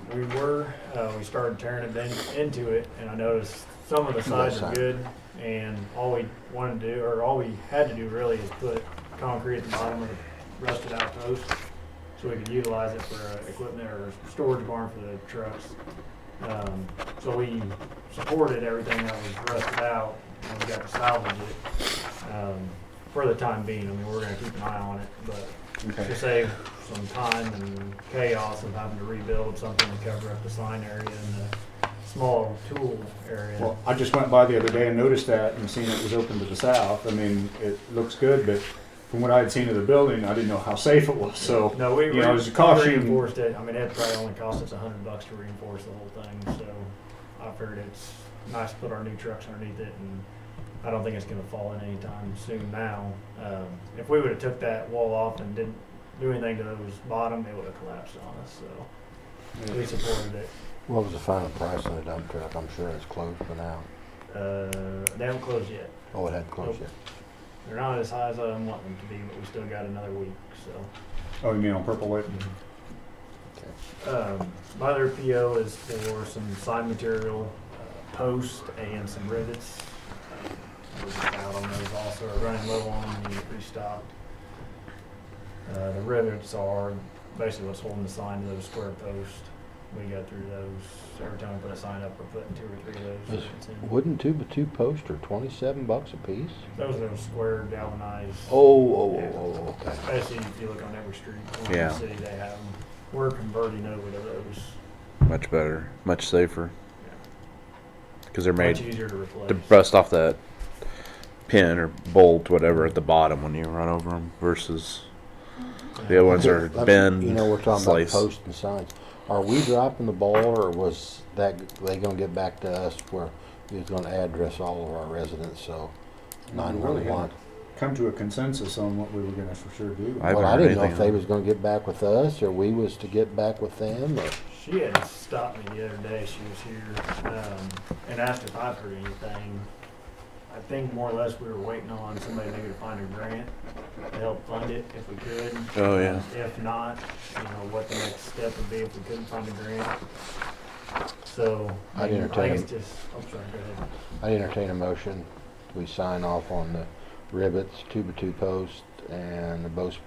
we started tearing it into it, and I noticed some of the sides are side. good, and all we wanted to do, or all we had to do really, is put concrete at the bottom of the rusted out post. so we could utilize it for equipment or storage barn for the trucks. So we supported everything that was rusted out, and we got to salvage it for the time being. I mean, we're going to keep an eye on it, but to save some time and chaos of having to rebuild something and cover up the sign area and the small tool area. Well, I just went by the other day and noticed that and seen it was open to the south. I mean, it looks good, but from what I had seen of the building, I didn't know how safe it was, so. No, we You know, there's a caution. reinforced it. I mean, it probably only cost us $100 to reinforce the whole thing, so I figured it's nice to put our new trucks underneath it, and I don't think it's gonna fall in anytime soon now. If we would've took that wall off and didn't do anything to those bottom, it would've collapsed on us, so we supported it. What was the final price on the dump truck? I'm sure it's closed for now. They haven't closed yet. Oh, it hadn't closed Nope. yet. They're not as high as I want them to be, but we still got another week, so. Oh, you mean on Purple Lake? My other PO is for some sign material, post and some rivets. We're just out on those also, are running low on them, need to restock. The rivets are basically what's holding the sign to those square posts. We got through those, every time we put a sign up, we're putting 2 or 3 of those. rivets in. Wouldn't two posts are $27 a piece? Those are those square galvanized. Oh, okay. Especially if you look on every street corner Yeah. in the city, they have them. We're converting over to those. Much better, much safer. Because they're Much made easier to replace. to bust off that pin or bolt, whatever, at the bottom when you run over them versus the other ones are bend, You know, we're talking slice. about posts and signs. Are we dropping the ball, or was that, they gonna get back to us where we was gonna address all of our residents, so We 911? come to a consensus on what we were gonna for sure do. I haven't Well, I heard didn't know anything if they on it. was gonna get back with us, or we was to get back with them, or. She had stopped me the other day, she was here, and asked if I've heard anything. I think more or less we were waiting on somebody maybe to find a grant to help fund it if we could. Oh, yeah. If not, you know, what the next step would be if we couldn't find a grant. So, I I'd mean, I entertain think it's just, I'm sorry, go ahead. I entertain a motion. We sign off on the rivets, 2x2 post, and the post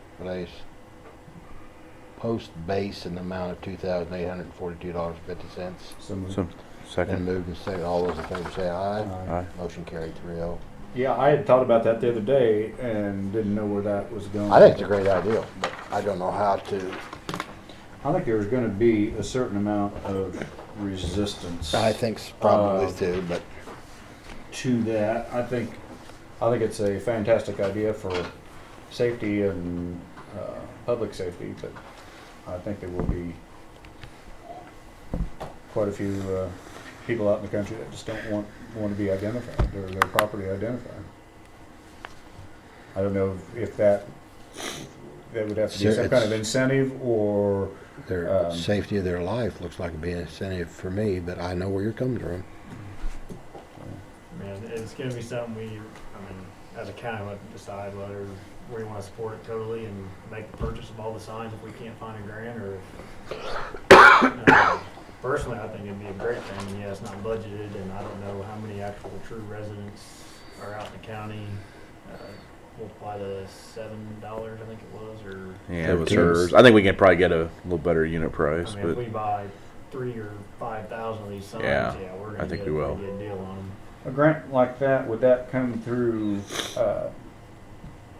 base in the amount of $2,842.50. So moved. So, And second. moved and seconded. All those in favor say aye. Aye. Motion carried 3-0. Yeah, I had thought about that the other day and didn't know where that was going. I think it's a great idea, but I don't know how to. I think there was gonna be a certain amount of resistance. I think probably Uh, too, but To that. I think it's a fantastic idea for safety and public safety, but I think there will be quite a few people out in the country that just don't want to be identified, their property identified. I don't know if that would have to be Sure, some kind of it's- incentive or their safety of their life looks like it'd be an incentive for me, but I know where you're coming from. I mean, it's gonna be something we, I mean, as a county, we'll have to decide whether we wanna support it totally and make the purchase of all the signs if we can't find a grant, or personally, I think it'd be a great thing, and yeah, it's not budgeted, and I don't know how many actual true residents are out in the county. We'll apply the $7, I think it was, or, Yeah, it was 13. hers. I think we can probably get a little better unit price, I mean, if but we buy 3,000 or 5,000 of these signs, Yeah, yeah, we're I gonna think get a we will. pretty good deal on them. a grant like that. Would that come through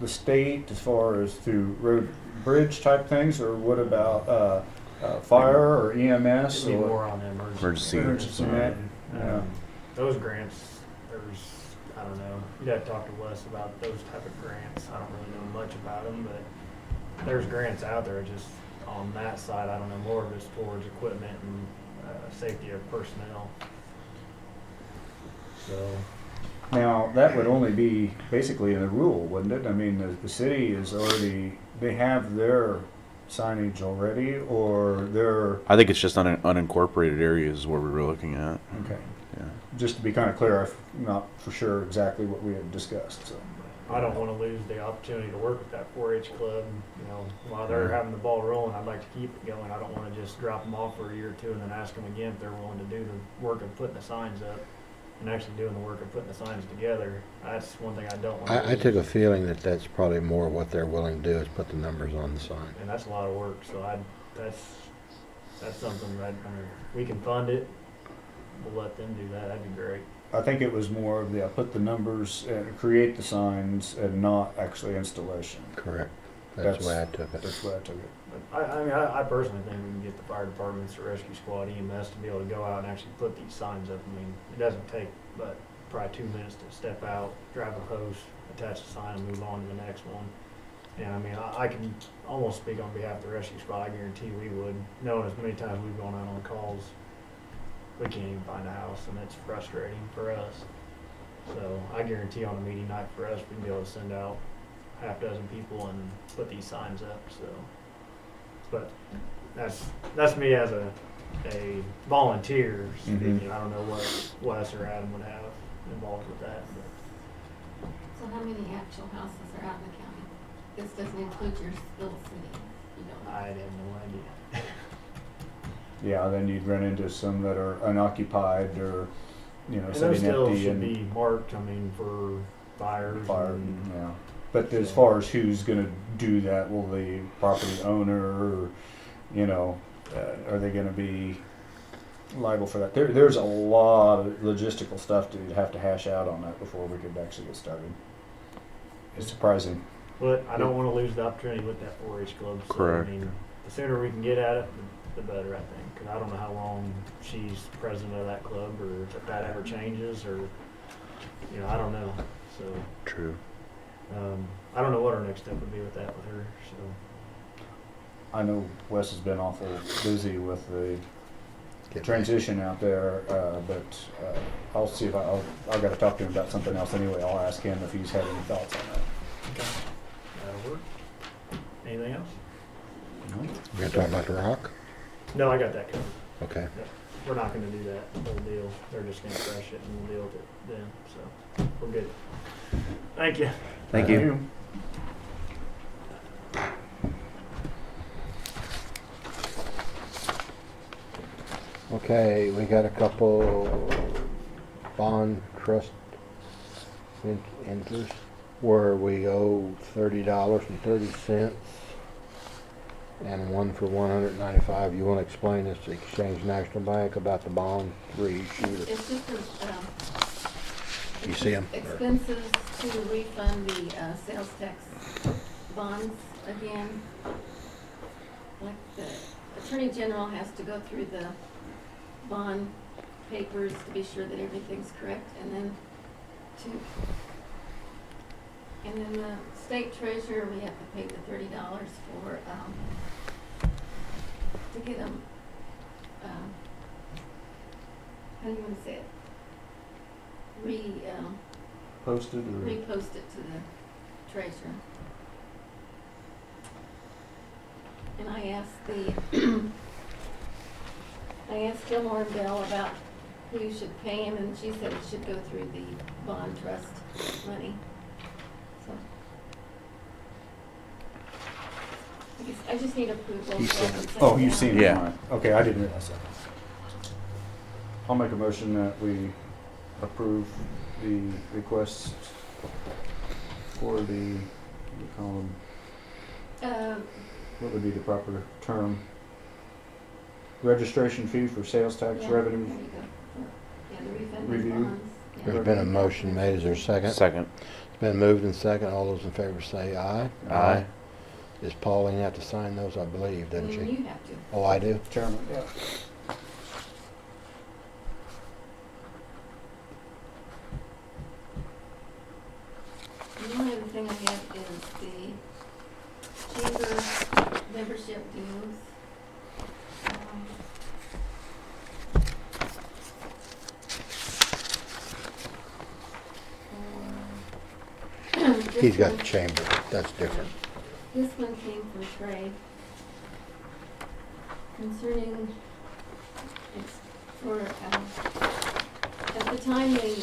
the state as far as through road bridge type things, or what about fire or EMS? It'd be or- more on the emergency. Emergency net, yeah. Those grants, I don't know, you'd have to talk to Wes about those type of grants. I don't really know much about them, but there's grants out there, just on that side, I don't know, more of it's towards equipment and safety of personnel. So, Now, that would only be basically in the rural, wouldn't it? I mean, the city is already, they have their signage already, or their, I think it's just unincorporated areas where we were looking at. okay. Yeah. Just to be kind of clear, I'm not for sure exactly what we had discussed, so. I don't wanna lose the opportunity to work with that 4-H club, you know, while they're having the ball rolling, I'd like to keep it going. I don't wanna just drop them off for a year or two and then ask them again if they're willing to do the work of putting the signs up. and actually doing the work of putting the signs together, that's one thing I don't want to I took a feeling that that's probably more what they're willing to do is put the numbers on the sign. and that's a lot of work, so that's something that, I mean, we can fund it, we'll let them do that, that'd be great. I think it was more of the, put the numbers and create the signs and not actually installation. Correct. That's the way I That's- took it. That's the way I took it. But I personally think we can get the fire departments, the rescue squad, EMS to be able to go out and actually put these signs up. I mean, it doesn't take but probably 2 minutes to step out, grab a post, attach the sign, and move on to the next one. And I mean, I can almost speak on behalf of the rescue squad. I guarantee we would, knowing as many times we've gone out on calls, we can't even find a house, and it's frustrating for us. So I guarantee on a meeting night for us, we'd be able to send out half dozen people and put these signs up. So, but that's me as a volunteer speaking. I don't know what Wes or Adam would have involved with that. But So how many actual houses are out in the county? This doesn't include your little city, you know? I have no idea. Yeah, then you'd run into some that are unoccupied or, you know, And those sitting still empty should and be marked. I mean, for fires. fired. and- Yeah. But as far as who's gonna do that, will the property owner or, you know, are they gonna be liable for that? There's a lot of logistical stuff to have to hash out on that before we could actually get started. It's surprising. But I don't want to lose the opportunity with that 4-H club. So, Correct. I mean, the sooner we can get at it, the better, I think. Because I don't know how long she's president of that club, or if that ever changes, or you know, I don't know. So True. I don't know what our next step would be with that with her. So I know Wes has been awful busy with the Get transition out there, but I'll see if I've got to talk to him about something else anyway. I'll ask him if he's had any thoughts on that. that'll work. Anything else? We're gonna talk about the rock? No, I got that covered. Okay. We're not going to do that whole deal. They're just going to crush it and we'll deal with it then. So we're good. Thank you. Thank you. Okay, we got a couple bond trust interest where we owe $30.30 and one for $195. You want to explain this to Exchange National Bank about the bond reissue? It's just You see them? expenses to refund the sales tax bonds again. Like the Attorney General has to go through the bond papers to be sure that everything's correct, and then the state treasurer, we have to pay the $30 for, to get them, how do you wanna say it? Posted or? Repost it to the treasurer. And I asked Gilmore and Bell about who should pay him, and she said it should go through the bond trust money. So I just need approval. He so I said- can send Oh, it you've out. seen it. Yeah. All right. Okay, I didn't realize that. I'll make a motion that we approve the request for the, what do you call them? What would be the proper term? Registration fee for sales tax Yeah, revenue. there you go. Yeah, the refund Review. bonds. Yeah. There's been a motion made. Is there a second? Second. It's been moved and second. All those in favor say aye. Aye. Does Pauline have to sign those, I believe, doesn't And she? you have to. Oh, I do? Chairman, yeah. The only other thing I have is the chamber membership dues. Um, for- He's got this the chamber. That's different. This one came from Trey concerning, it's for, at the time they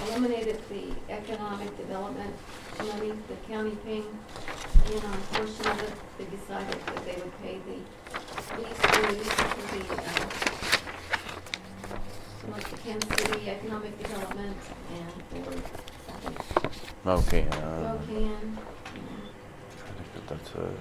eliminated the economic development money, the county paying, you know, a portion of it, they decided that they would pay the lease dues for the, like the Kansas City Economic Development and for, I think, Okay. Spokane. I think that's it.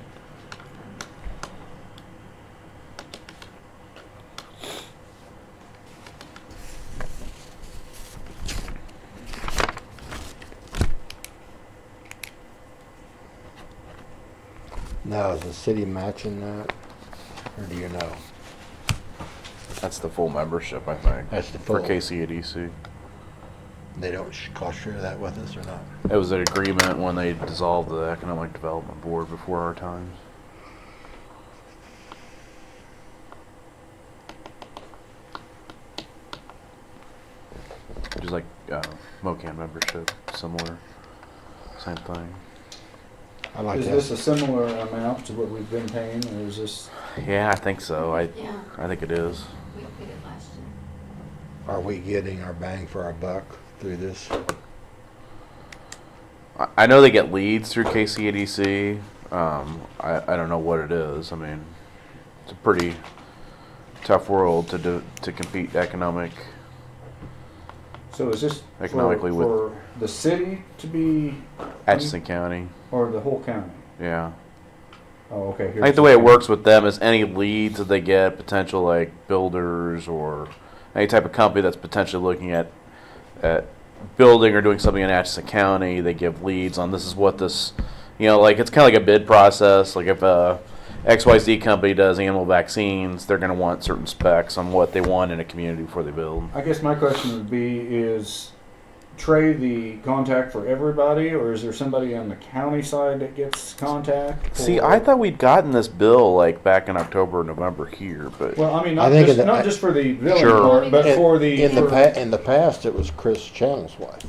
Now, is the city matching that, or do you know? That's the full membership, I think, That's the for full. KCADC. They don't cost share that with us or not? It was an agreement when they dissolved the Economic Development Board before our times. Just like MOCAN membership, similar, same thing. I like Is that. this a similar amount to what we've been paying, or is this? Yeah, I think so. Yeah, I think it is. we paid it last year. Are we getting our bang for our buck through this? I know they get leads through KCADC. I don't know what it is. I mean, it's a pretty tough world to compete So is this Economically for the city to be, Atchison County. or the whole county? Yeah. Oh, okay. I think the way it works with them is any leads that they get, potential like builders or any type of company that's potentially looking at building or doing something in Atchison County, they give leads on this is what this, like it's kind of like a bid process. Like if a XYZ company does animal vaccines, they're going to want certain specs on what they want in a community before they build. I guess my question would be, is Trey the contact for everybody, or is there somebody on the county side that gets contact? See, or- I thought we'd gotten this bill like back in October or November here, but Well, I mean, I not think just, in the- not just for the billing Sure. part, but In- for the. In for- in the past, it was Chris Channel's wife.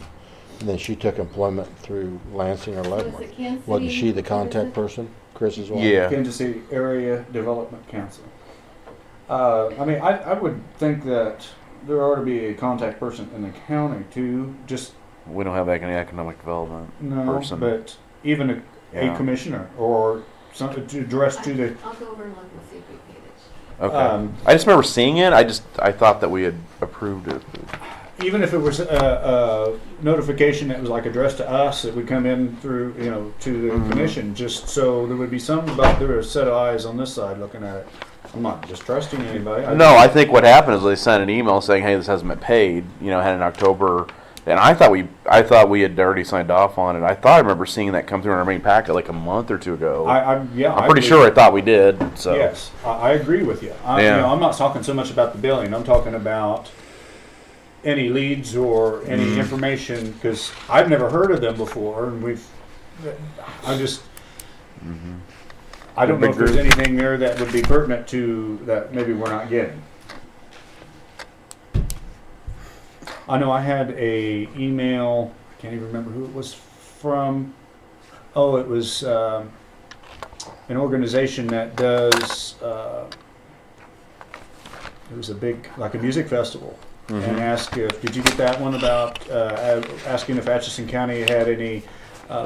And then she took employment through Lansing or So is Leavenworth. it Kansas Wasn't City? she the What is contact it? person? Chris's wife? yeah. Kansas City Area Development Council. I mean, I would think that there ought to be a contact person in the county too. Just We don't have any economic development no, person. but even a Yeah. commissioner or something to address to the. I'll go over and look and see if we paid it. Okay. I just remember seeing it. I thought that we had approved it. Even if it was a notification that was like addressed to us, that would come in through, to the Mhm. commission, just so there would be some about there a set of eyes on this side looking at it. I'm not distrusting anybody. No, I think what happened is they sent an email saying, "Hey, this hasn't been paid." Had in October, and I thought we had already signed off on it. I thought I remember seeing that come through in our main packet like a month or two ago. I'm pretty believe- sure I thought we did. So Yes, I agree with you. Yeah. I'm not talking so much about the billing. I'm talking about any leads or any Mhm. information, because I've never heard of them before, and Mhm. I don't know Big if there's group. anything there that would be pertinent to that maybe we're not getting. I know I had a email, can't even remember who it was from. Oh, it was an organization that does, it was a big, like a music festival. And Mhm. asked did you get that one about asking if Atchison County had any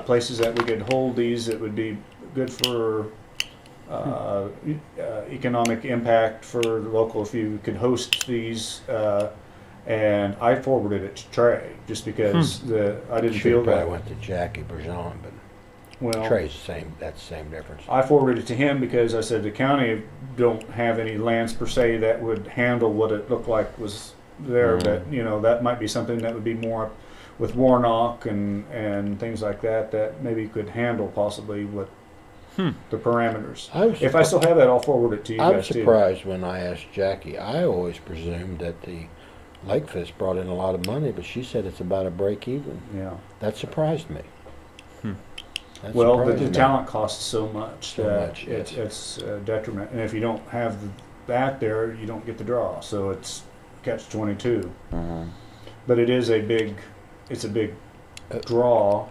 places that we could hold these that would be good for economic impact for the local, if you could host these, and I forwarded it to Trey just because I didn't feel Should've probably that. went to Jackie Bergeron, but Well, Trey's the same, that's the same difference. I forwarded it to him because I said the county don't have any lands per se that would handle what it looked like was there, but that might be something that would be more with Warnock and things like that maybe could handle possibly what the parameters. If I still have that, I'll forward it to you I'm guys too. surprised when I asked Jackie. I always presumed that the Lake Fest brought in a lot of money, but she said it's about a break even. Yeah. That surprised me. That Well, the surprised me. talent costs so much So that much, yes. it's a detriment, and if you don't have that there, you don't get the draw. So it's catch-22. Mhm. But it is a big draw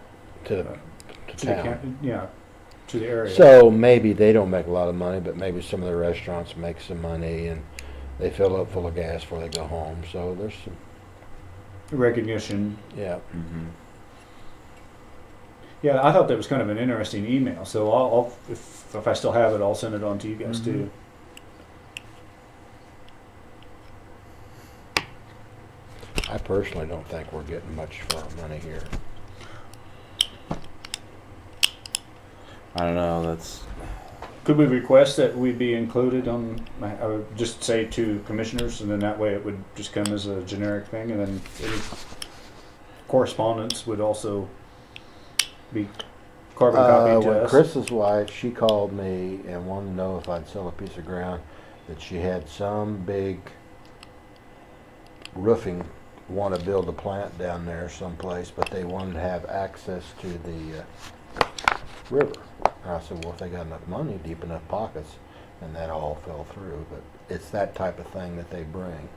to to the town. to the area. So maybe they don't make a lot of money, but maybe some of the restaurants make some money and they fill up full of gas before they go home. So there's some, Recognition. yeah. Mhm. Yeah, I thought that was kind of an interesting email. So I'll if I still have it, I'll send it on to you guys too. I personally don't think we're getting much for our money here. I don't know, that's, Could we request that we be included on, I would just say to commissioners, and then that way it would just come as a generic thing, and then any correspondence would also be carbon copied to When us. Chris's wife, she called me and wanted to know if I'd sell a piece of ground, that she had some big roofing, want to build a plant down there someplace, but they wanted to have access to the river. And I said, well, if they got enough money, deep enough pockets, and that all fell through. But it's that type of thing that they bring.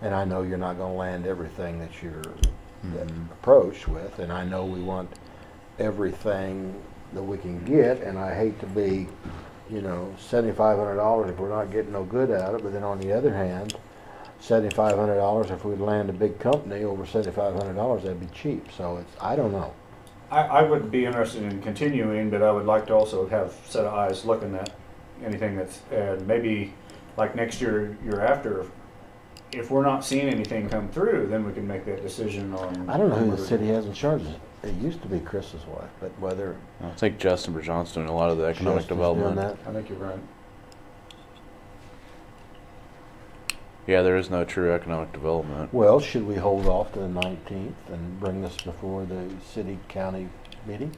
And I know you're not going to land everything that you're approached with, and I know we want everything that we can get, and I hate to be, $7,500 if we're not getting no good out of it, but then on the other hand, $7,500 if we'd land a big company over $7,500, that'd be cheap. So I don't know. I would be interested in continuing, but I would like to also have a set of eyes looking at anything that's, and maybe like next year, year after, if we're not seeing anything come through, then we can make that decision on. I don't know who the city has in charge. It used to be Chris's wife, but whether I think Justin Bergeon's doing a lot of the economic Justin's doing development. that. I think you're right. Yeah, there is no true economic development. Well, should we hold off to the 19th and bring this before the city-county meeting?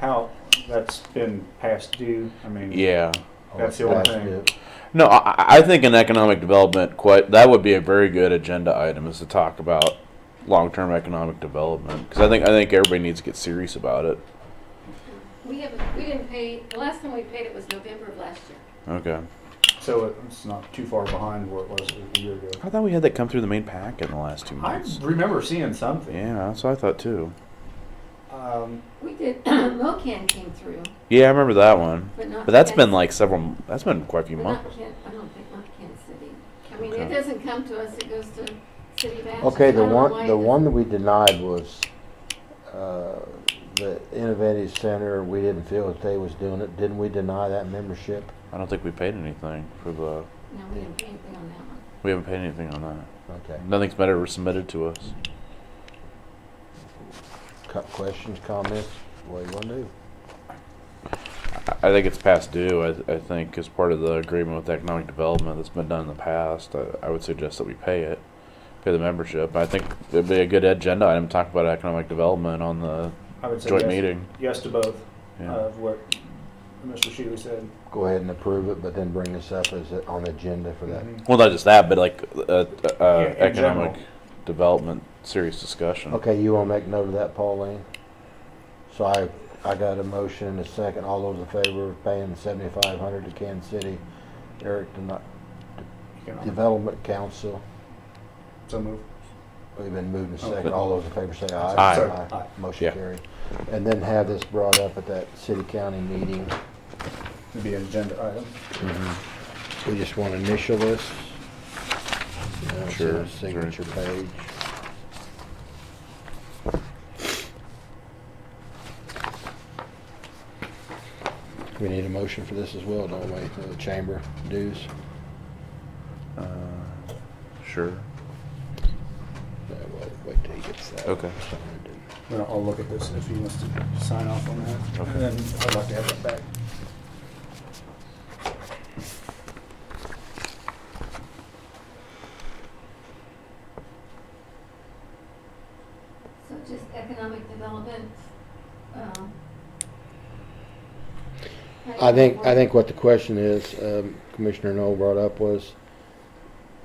How, that's been past due, I mean. Yeah. That's the only thing. No, I think in economic development, that would be a very good agenda item, is to talk about long-term economic development, because I think everybody needs to get serious about it. We didn't pay, the last time we paid it was November of last year. Okay. So it's not too far behind where it was a year ago. I thought we had that come through the main packet in the last 2 I months. remember seeing something. Yeah, that's what I thought too. We did, MoCan came through, Yeah, I remember that one. but not. But that's been Kansas- like that's been quite a few but not months. I don't think not Kansas City. I mean, it Okay. doesn't come to us, it goes to City of Athens. Okay, I the don't know why one it the one that doesn't- we denied was the Innovative Center. We didn't feel that they was doing it. Didn't we deny that membership? I don't think we paid anything for the. No, we didn't pay anything on that one. We haven't paid anything on that. Okay. Nothing's been ever submitted to us. Questions, comments? What do you want to do? I think it's past due. I think as part of the agreement with economic development that's been done in the past, I would suggest that we pay the membership. I think it'd be a good agenda item to talk about economic development on the I would say joint yes, meeting. yes to both Yeah. of what Mr. Shealy said. Go ahead and approve it, but then bring this up as on the agenda for that. Mhm. Well, not just that, but like in economic general. development, serious discussion. Okay, you want to make note of that, Pauline? So I got a motion and a second. All those in favor of paying $7,500 to Kansas City Eric Development Council? So move. We've been moving a Okay. second. All those in favor say aye. Aye. Sorry. Aye. Motion Yeah. carried. And then have this brought up at that city-county meeting. It'd be an agenda item. We just want to initial this. It's Sure, in a signature page. We need a motion for this as well, don't we? The chamber dues. Sure. Yeah, well, wait till he gets that. Okay. Well, I'll look at this if he wants to sign off on that. Okay. And then I'd like to have that back. So just economic development, I think what the question is, Commissioner Knoll brought up was,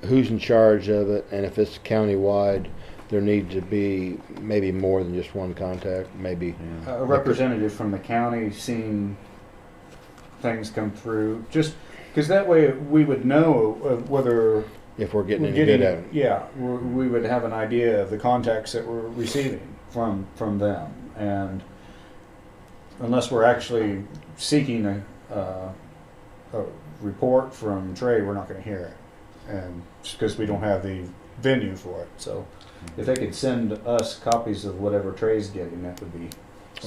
who's in charge of it, and if it's countywide, there needs to be maybe more than just one contact, maybe. Yeah. A representative from the county seeing things come through, just because that way we would know whether If we're getting we're any good at it. yeah, we would have an idea of the contacts that we're receiving from them, and unless we're actually seeking a report from Trey, we're not going to hear it, and just because we don't have the venue for it. So if they could send us copies of whatever Trey's getting, that would be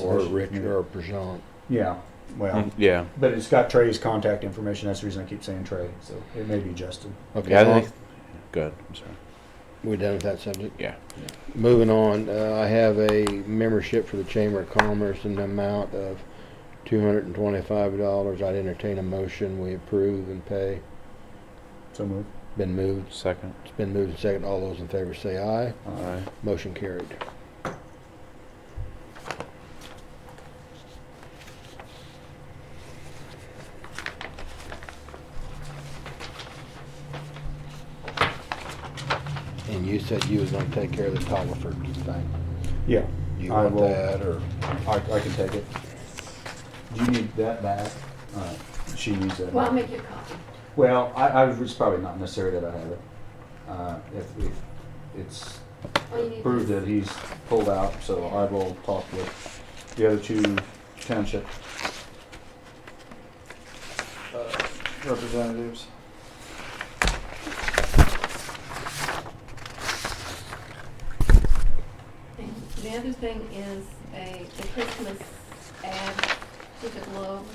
Or sufficient. Rich or Prashant. Yeah, well, Yeah. but it's got Trey's contact information. That's the reason I keep saying Trey. So it may be Justin. Okay. Yeah, as I long- think. Good. I'm sorry. We done with that subject? Yeah. Moving on, I have a membership for the Chamber of Commerce in the amount of $225. I'd entertain a motion. We approve and pay. So moved. Been moved. Second. It's been moved and second. All those in favor say aye. Aye. Motion carried. And you said you was gonna take care of the Tolliford thing. Yeah, You I want will. that, or? I can take it. Do you need that back? She needs that. Well, I'll back. make you a copy. Well, it's probably not necessary that I have it. If it's All you need proved is- that he's pulled out, so I will talk with the other two township representatives. And the other thing is the Christmas ad to the Globe.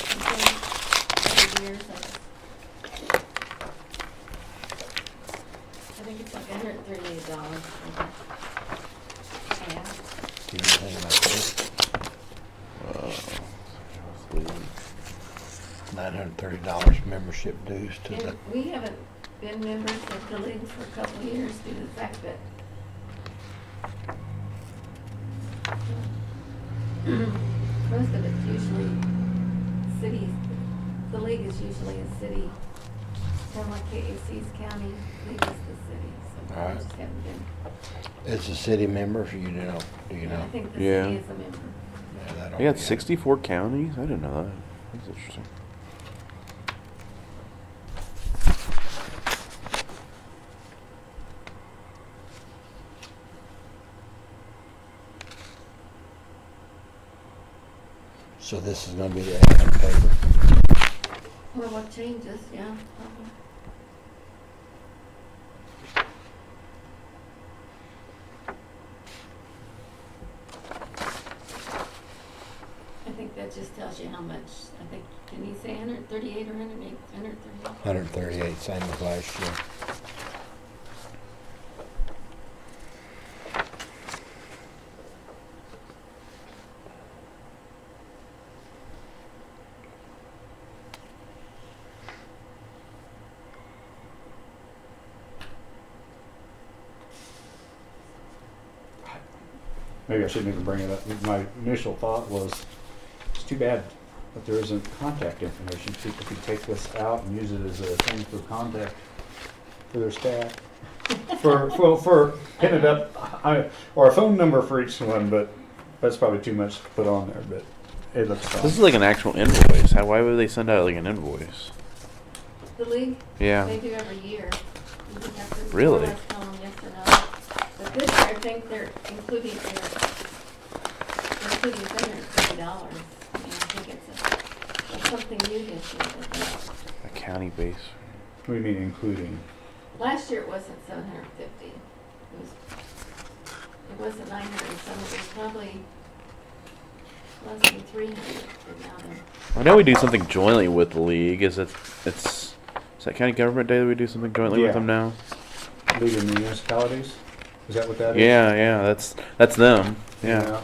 I think every year, I think it's like $138 for the ad. Do you think about this? $930 membership dues to the, And we haven't been members of the league for a couple of years due to the fact that most of it's usually cities, the league is usually a city, kind of like KAC's county, league is the city, so we Alright. just haven't been. is the city member, do you know? Do you I know? think the Yeah. city is a member. Yeah, that ought They got to be- 64 counties. I didn't know that. That's interesting. So this is gonna be the ad in the paper? Well, what changes, yeah. probably. I think that just tells you how much, I think, can you say 138 or 108, 138? 138, same as last year. Maybe I shouldn't even bring it up. My initial thought was, it's too bad that there isn't contact information. People could take this out and use it as a thing for contact for their staff. For pin it up, or a phone number for each one, but that's probably too much to put on there, but it looks fine. This is like an actual invoice. Why would they send out like an invoice? The league, Yeah. they do every year. You just have to Really? more or less tell them yes or no. But this year, I think they're including $130. I mean, I think it's something new this year. A county base. What do you mean including? Last year it wasn't 750. It wasn't 900 some. It was probably less than 300. But now they're- I know we do something jointly with the league. Is that County Government Day that we do something jointly Yeah. with them now? League of Municipalities? Is that what that is? Yeah, that's them. Yeah.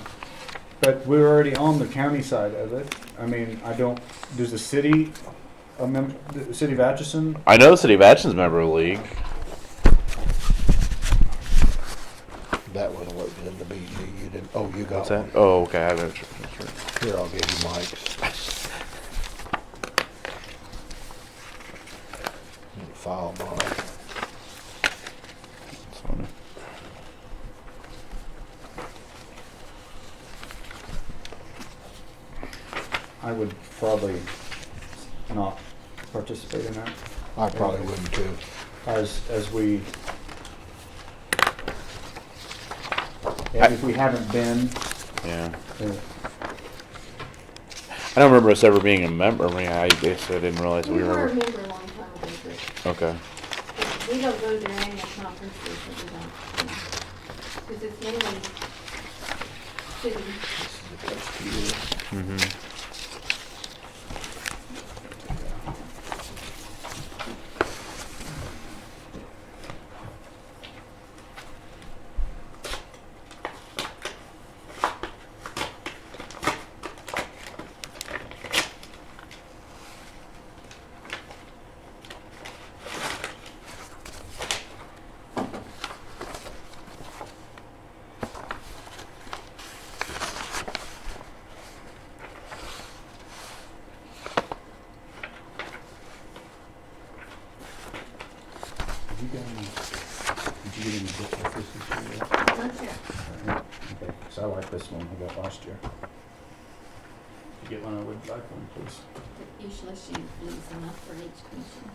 But we're already on the county side of it. I mean, does the city, the city of Atchison? I know the City of Atchison's a member of the league. That wasn't what was in the BG, you didn't, oh, you got What's one. that? Oh, okay. I have it. Sure. Here, I'll give you Mike's. File mine. It's funny. I would probably not participate in that. I probably wouldn't too. As we, and if we haven't been, Yeah. uh, I don't remember us ever being a member. I mean, I guess I didn't realize We we were a were. member a long time ago, but Okay. we don't go to their annual conferences, so we don't. Because it's mainly city. Mm-hmm. you get any books like this year? Not yet. Okay, so I like this one I got last year. You get one, I would like one, please. But usually she leaves enough for each commission.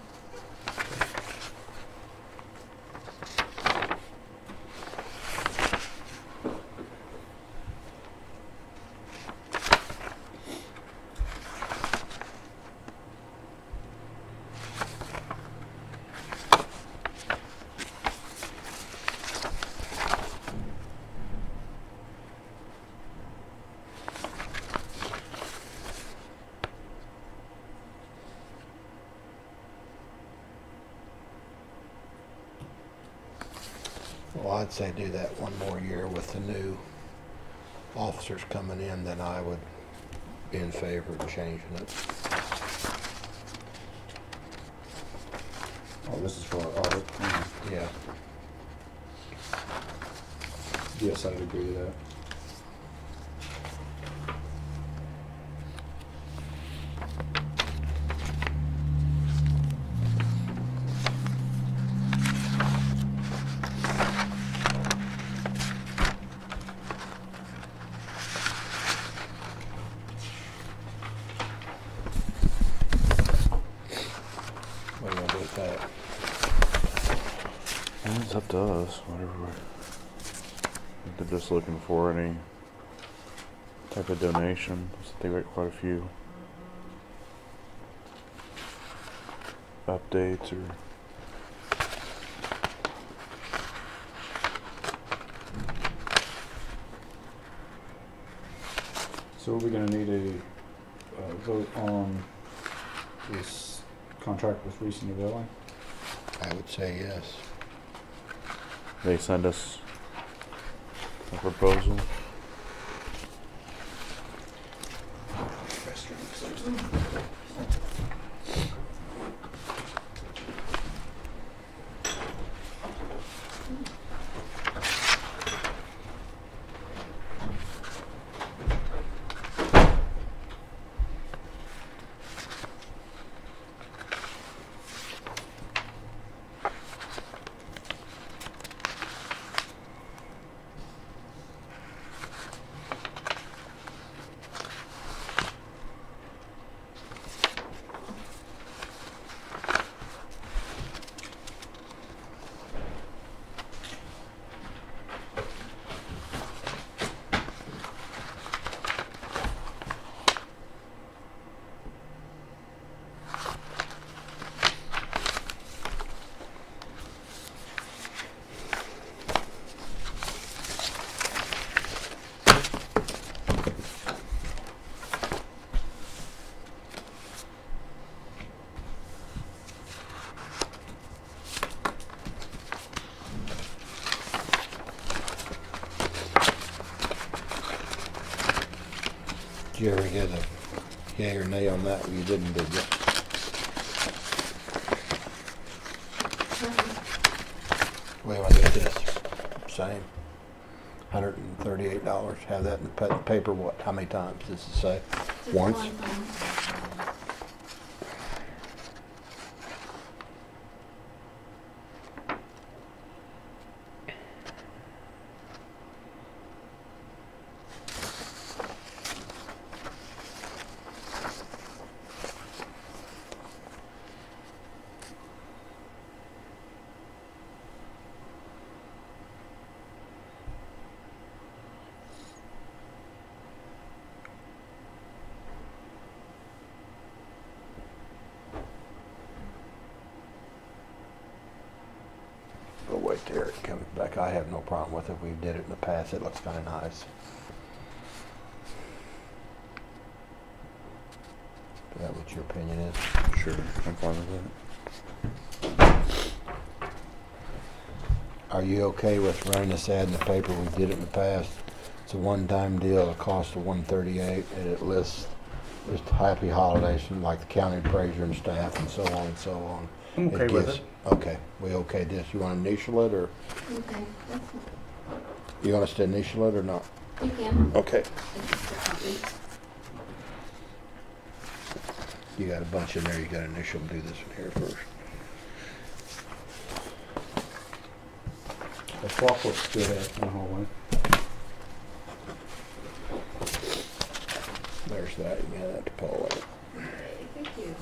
Well, I'd say do that one more year with the new officers coming in, then I would be in favor of changing it. Oh, this is for our audit. Yeah. Yes, I would agree with that. What are you gonna do with that? It's up to us, whatever. If they're just looking for any type of donation, so they got quite a few updates or. So are we gonna need a vote on this contract with Reese and Novelli? I would say yes. They send us a proposal. Did you ever get a yay or nay on that? You didn't, did you? What do you want to do with this? Same. $138. Have that in the paper, what, how many times does it say? Just Once? one time. Go wait till it comes back. I have no problem with it. We did it in the past. It looks kind of nice. Is that what your opinion is? Sure, I'm fine with it. Are you okay with running this ad in the paper? We did it in the past. It's a one-time deal, a cost of $138, and it lists just happy holidays from like the county appraiser and staff and so on and so on. I'm okay with it. Okay, we okay this. You want to initial it, or Okay, that's, you want us to initial it or not? you can. Okay. It's just a copy. You got a bunch in there. You got to initial and do this one here first. The clock looks good out in the hallway. There's that, you got that to pull it. Thank you.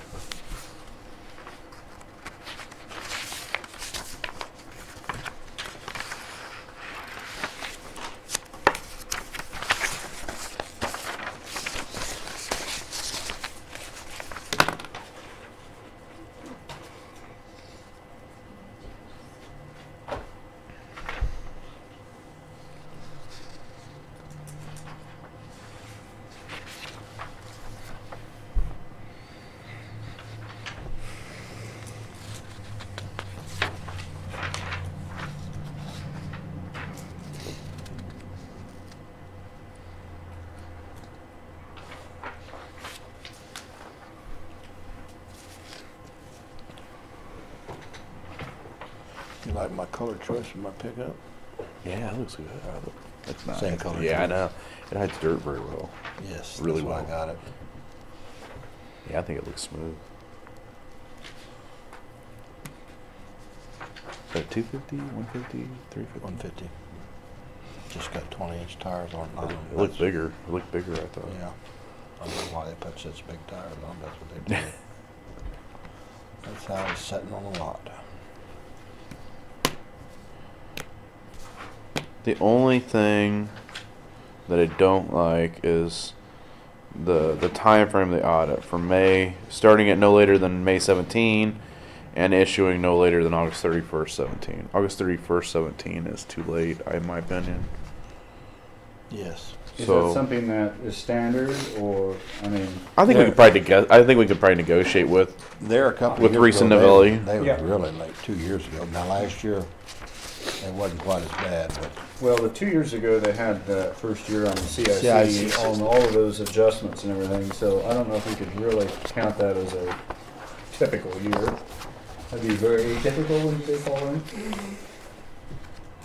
You like my color choice in my pickup? Yeah, it looks good. That's nice. Same color Yeah, I choice. know. It hides dirt very well. Yes, Really that's why well. I got it. Yeah, I think it looks smooth. Is that 250, 150, 350? 150. Just got 20-inch tires on it. It looked bigger. It looked bigger, I thought. Yeah. I don't know why they put such big tires on. That's what they do. That's how it's sitting on the lot. The only thing that I don't like is the time frame of the audit for May, starting at no later than May 17 and issuing no later than August 31st, 17. August 31st, 17 is too late, in my opinion. Yes. Is So- that something that is standard, or, I mean, I think we could probably negotiate with. There a couple With years recent ago, Novelli. They Yeah. were really late 2 years ago. Now last year, it wasn't quite as bad, but well, the 2 years ago, they had the first year on the CIC CIC. on all of those adjustments and everything, so I don't know if we could really count that as a typical year. That'd be very typical when they fall in.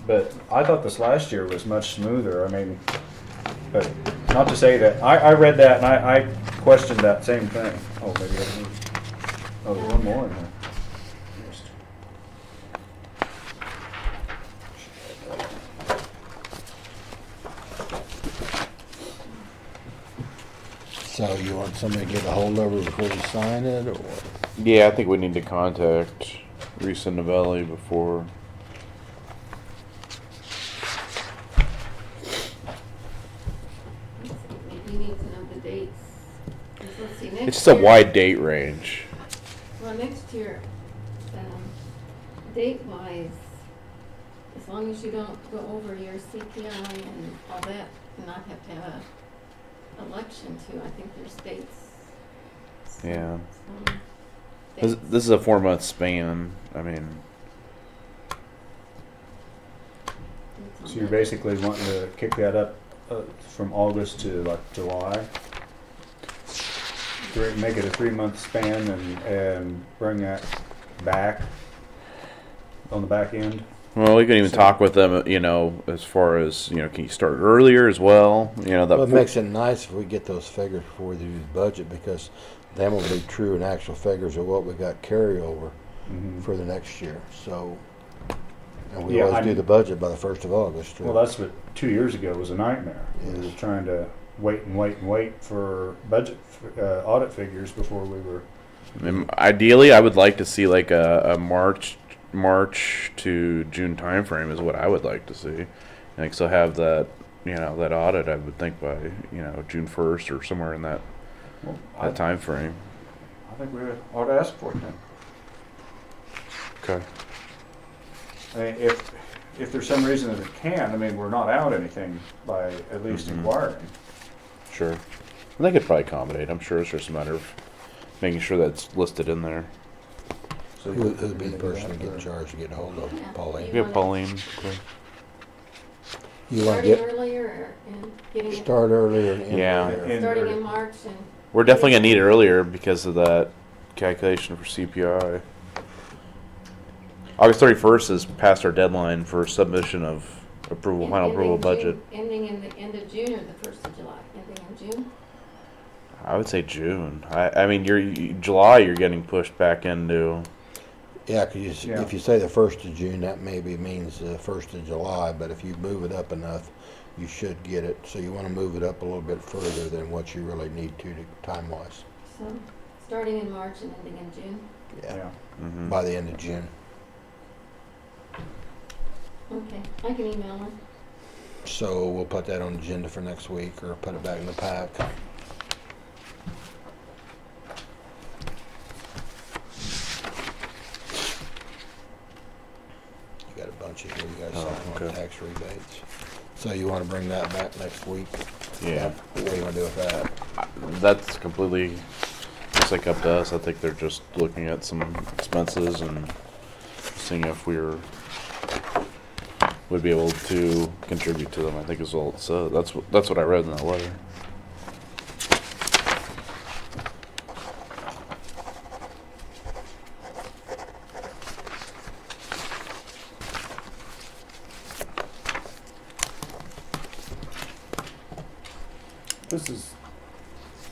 But I thought this last year was much smoother, I mean, but not to say that, I read that and I questioned that same thing. Oh, maybe I didn't. Oh, there's one more in there. so you want somebody to get a hold of her before you sign it, or? Yeah, I think we need to contact Risa Novelli before. Maybe you need to know the dates. 'Cause let's see, next It's just a year- wide date range. Well, next year, date-wise, as long as you don't go over your CPI and all that, and not have to have a election too, I think there's dates. Yeah. some This, dates. this is a 4-month span. I mean, Dates on So you're that. basically wanting to kick that up from August to like July? Make it a 3-month span and bring that back on the back end? well, we can even So- talk with them, as far as, can you start earlier as well? Well, it makes it nice if we get those figures before we do the budget, because then will be true and actual figures of what we got carryover for the next year, so. And we Yeah, always do I'm- the budget by the 1st of August. Well, that's what 2 years ago was a nightmare. We were Yes. trying to wait and wait and wait for budget, audit figures before we were. Ideally, I would like to see like a March to June timeframe is what I would like to see. Like, so have that, that audit, I would think by, June 1st or somewhere in that I time frame. think we ought to ask for it then. Okay. I mean, if there's some reason that it can, I mean, we're not out anything by at least Mhm. inquiring. Sure. And they could probably accommodate. I'm sure it's just a matter of making sure that's listed in there. So Who'd be the person to get in charge to get a hold of, Yeah. Pauline? We have Pauline. Okay. You want to Starting get, earlier and getting it, start earlier and end Yeah. earlier. starting in March and. We're definitely gonna need it earlier because of that calculation for CPI. August 31st is past our deadline for submission of approval, and final approval ending budget. June- Ending in the end of June or the 1st of July, ending in June? I would say June. I mean, July, you're getting pushed back into. Yeah, 'cause Yeah. if you say the 1st of June, that maybe means the 1st of July, but if you move it up enough, you should get it. So you want to move it up a little bit further than what you really need to time-wise. So, starting in March and ending in June. Yeah, Mhm. by the end of June. Okay, I can email them. So we'll put that on the agenda for next week, or put it back in the pack. You got a bunch of here, you got Oh, something on okay. tax rebates. So you want to bring that back next week? Yeah. What do you want to do with that? That's completely just like up to us. I think they're just looking at some expenses and seeing if would be able to contribute to them. I think is all it said. That's what I read in that letter. This is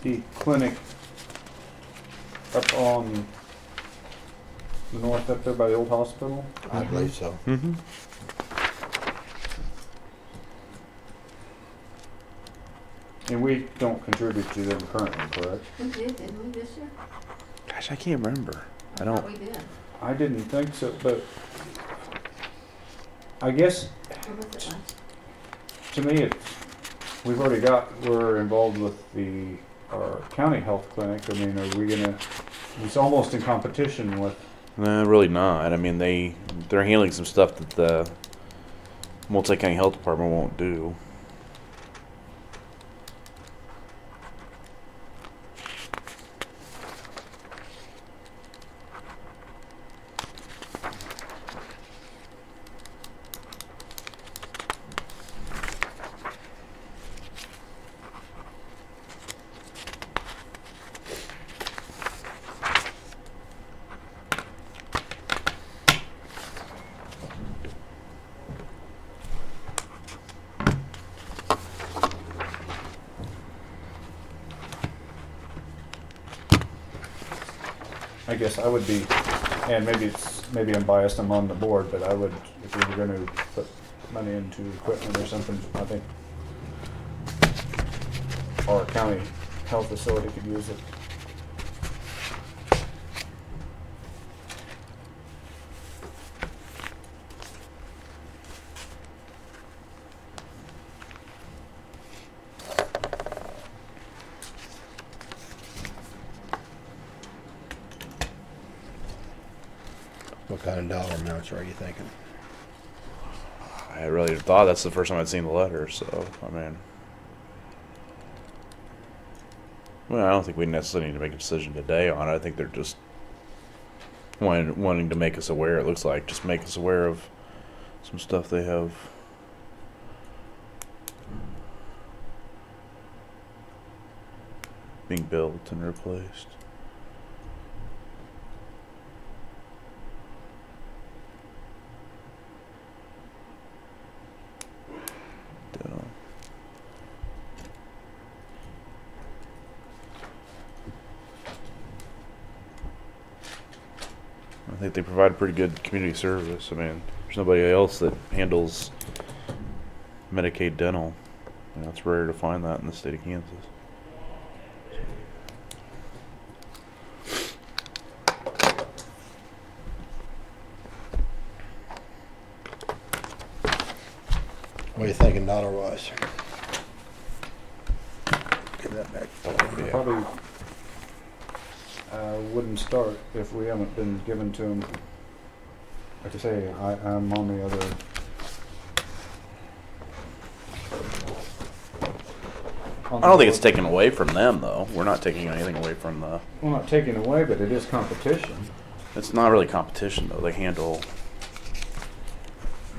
the clinic up on the north up there by the old hospital. I believe so. Mm-hmm. And we don't contribute to them currently, correct? We did, didn't we, this year? Gosh, I can't remember. I thought don't. we did. I didn't think so, but I guess Or was it last? to me, we're involved with our county health clinic. I mean, are we gonna, it's almost in competition with, No, really not. I mean, they're handling some stuff that the multi-county health department won't do. I guess I would be, and maybe I'm biased, I'm on the board, but I would, if we were gonna put money into equipment or something, I think our county health facility could use it. What kind of dollar amounts are you thinking? I really thought that's the first time I'd seen the letter. So I mean, well, I don't think we necessarily need to make a decision today on it. I think they're just wanting to make us aware. It looks like just make us aware of some stuff they have. Being built and replaced. Duh. I think they provide pretty good community service. I mean, there's nobody else that handles Medicaid dental. You know, it's rare to find that in the state of Kansas. What are you thinking dollar-wise? Give that back. I probably wouldn't start if we haven't been given to them. Like I say, I'm on the other. I don't think it's taken away from them, though. We're not taking anything away from the. Well, not taking away, but it is competition. It's not really competition, though. They handle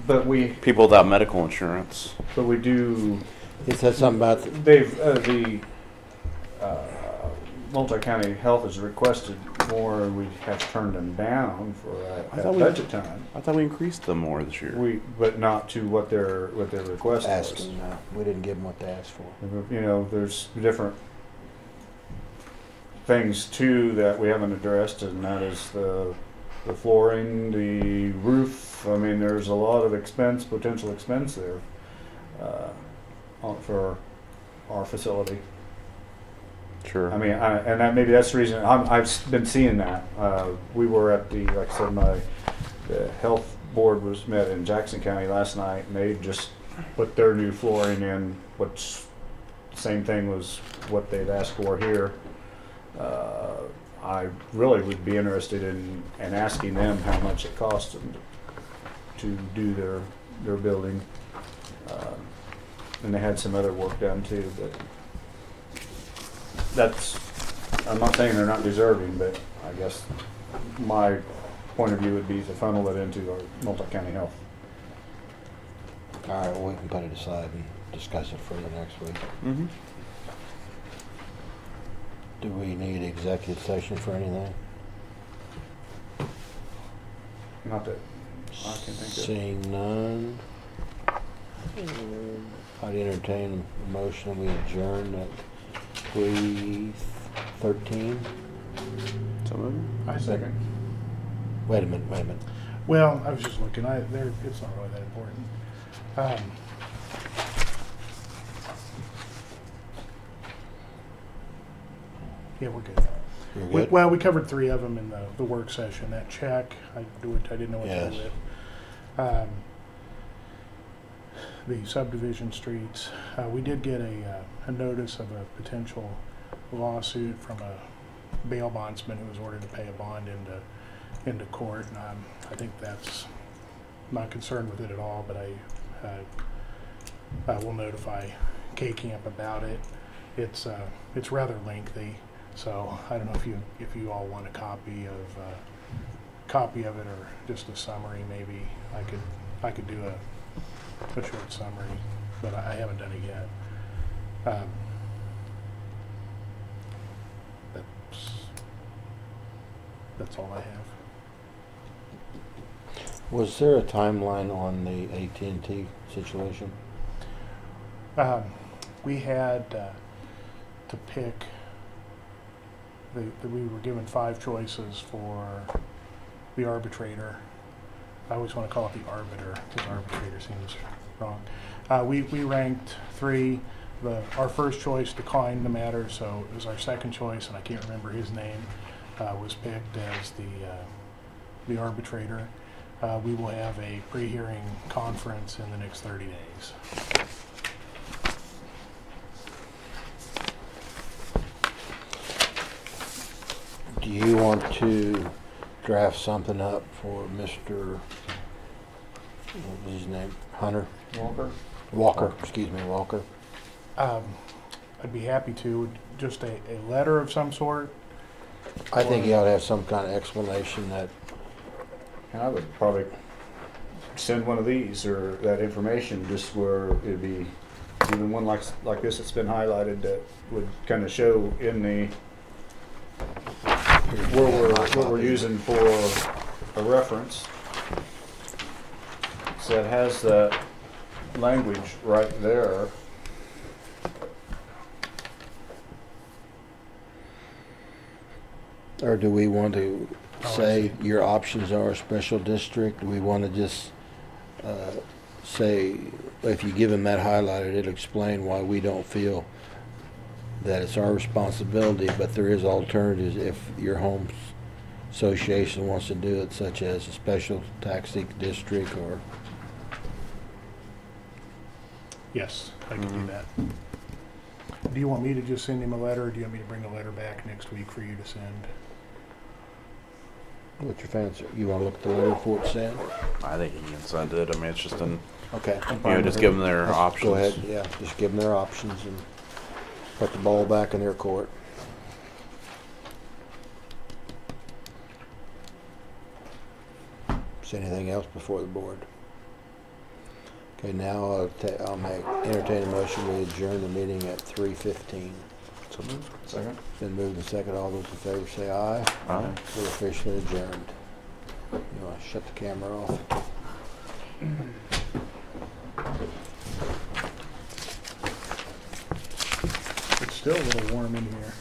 But we people without medical insurance. do. He said something about, They've the multi-county health has requested more. We have turned them down for I at thought we- budget time. I thought we increased them more this year. But not to what their request was. asking, we didn't give them what they asked for. You know, there's different things too that we haven't addressed, and that is the the flooring, the roof. I mean, there's a lot of expense, potential expense there for our facility. Sure. I mean, and maybe that's the reason I've been seeing that. We were at like I said, the health board was met in Jackson County last night, and they just put their new flooring in, which same thing was what they'd asked for here. I really would be interested in asking them how much it costs them to do their building. And they had some other work done too, but I'm not saying they're not deserving, but I guess my point of view would be to funnel it into our multi-county health. All right, well, we can put it aside and discuss it further next week. Mm-hmm. Do we need executive session for anything? Not that I can think of. Seeing none, I'd entertain a motion, we adjourn at 3:13. So moved. I second. Wait a minute. Well, I was just looking. It's not really that important. Yeah, we're good. You're good? Well, we covered 3 of them in the work session. That check, I didn't know what to do Yes. with. The subdivision streets, we did get a notice of a potential lawsuit from a bail bondsman who was ordered to pay a bond into court. And I think that's not concerned with it at all, but I will notify K-Camp about it. It's rather lengthy. So I don't know if you all want a copy of it or just a summary. Maybe I could do a short summary, but I haven't done it yet. That's all I have. Was there a timeline on the AT&T situation? We had to pick. We were given 5 choices for the arbitrator. I always want to call it the arbiter because arbitrator seems wrong. We ranked 3. Our first choice declined the matter, so it was our second choice, and I can't remember his name, was picked as the arbitrator. We will have a pre-hearing conference in the next 30 days. Do you want to draft something up for Mr. what was his name? Hunter? Walker, excuse me, Walker. I'd be happy to. Just a letter of some sort. I think he ought to have some kind of explanation that, And I would probably send one of these or that information just where it'd be even one like this that's been highlighted that would kind of show in the what we're using for a reference. So it has that language right there. or do we want to Oh, I say your options are special district? Do we want to just say, if you give him that highlighted, it'll explain why we don't feel that it's our responsibility, but there is alternatives if your home association wants to do it, such as a special tax district or... Yes, I can do that. Do you want me to just send him a letter, or do you want me to bring a letter back next week for you to send? What's your fancy? You want to look at the letter before it's sent? I think you can send it. I mean, it's just Okay. just give them their Let's options. Go ahead, yeah, just give them their options and put the ball back in their court. Is anything else before the board? Okay, now I'll entertain a motion to adjourn the meeting at 3:15. So moved. Second. Been moved and second. All those in favor say aye. Aye. We're officially adjourned. You want to shut the camera off? It's still a little warm in here.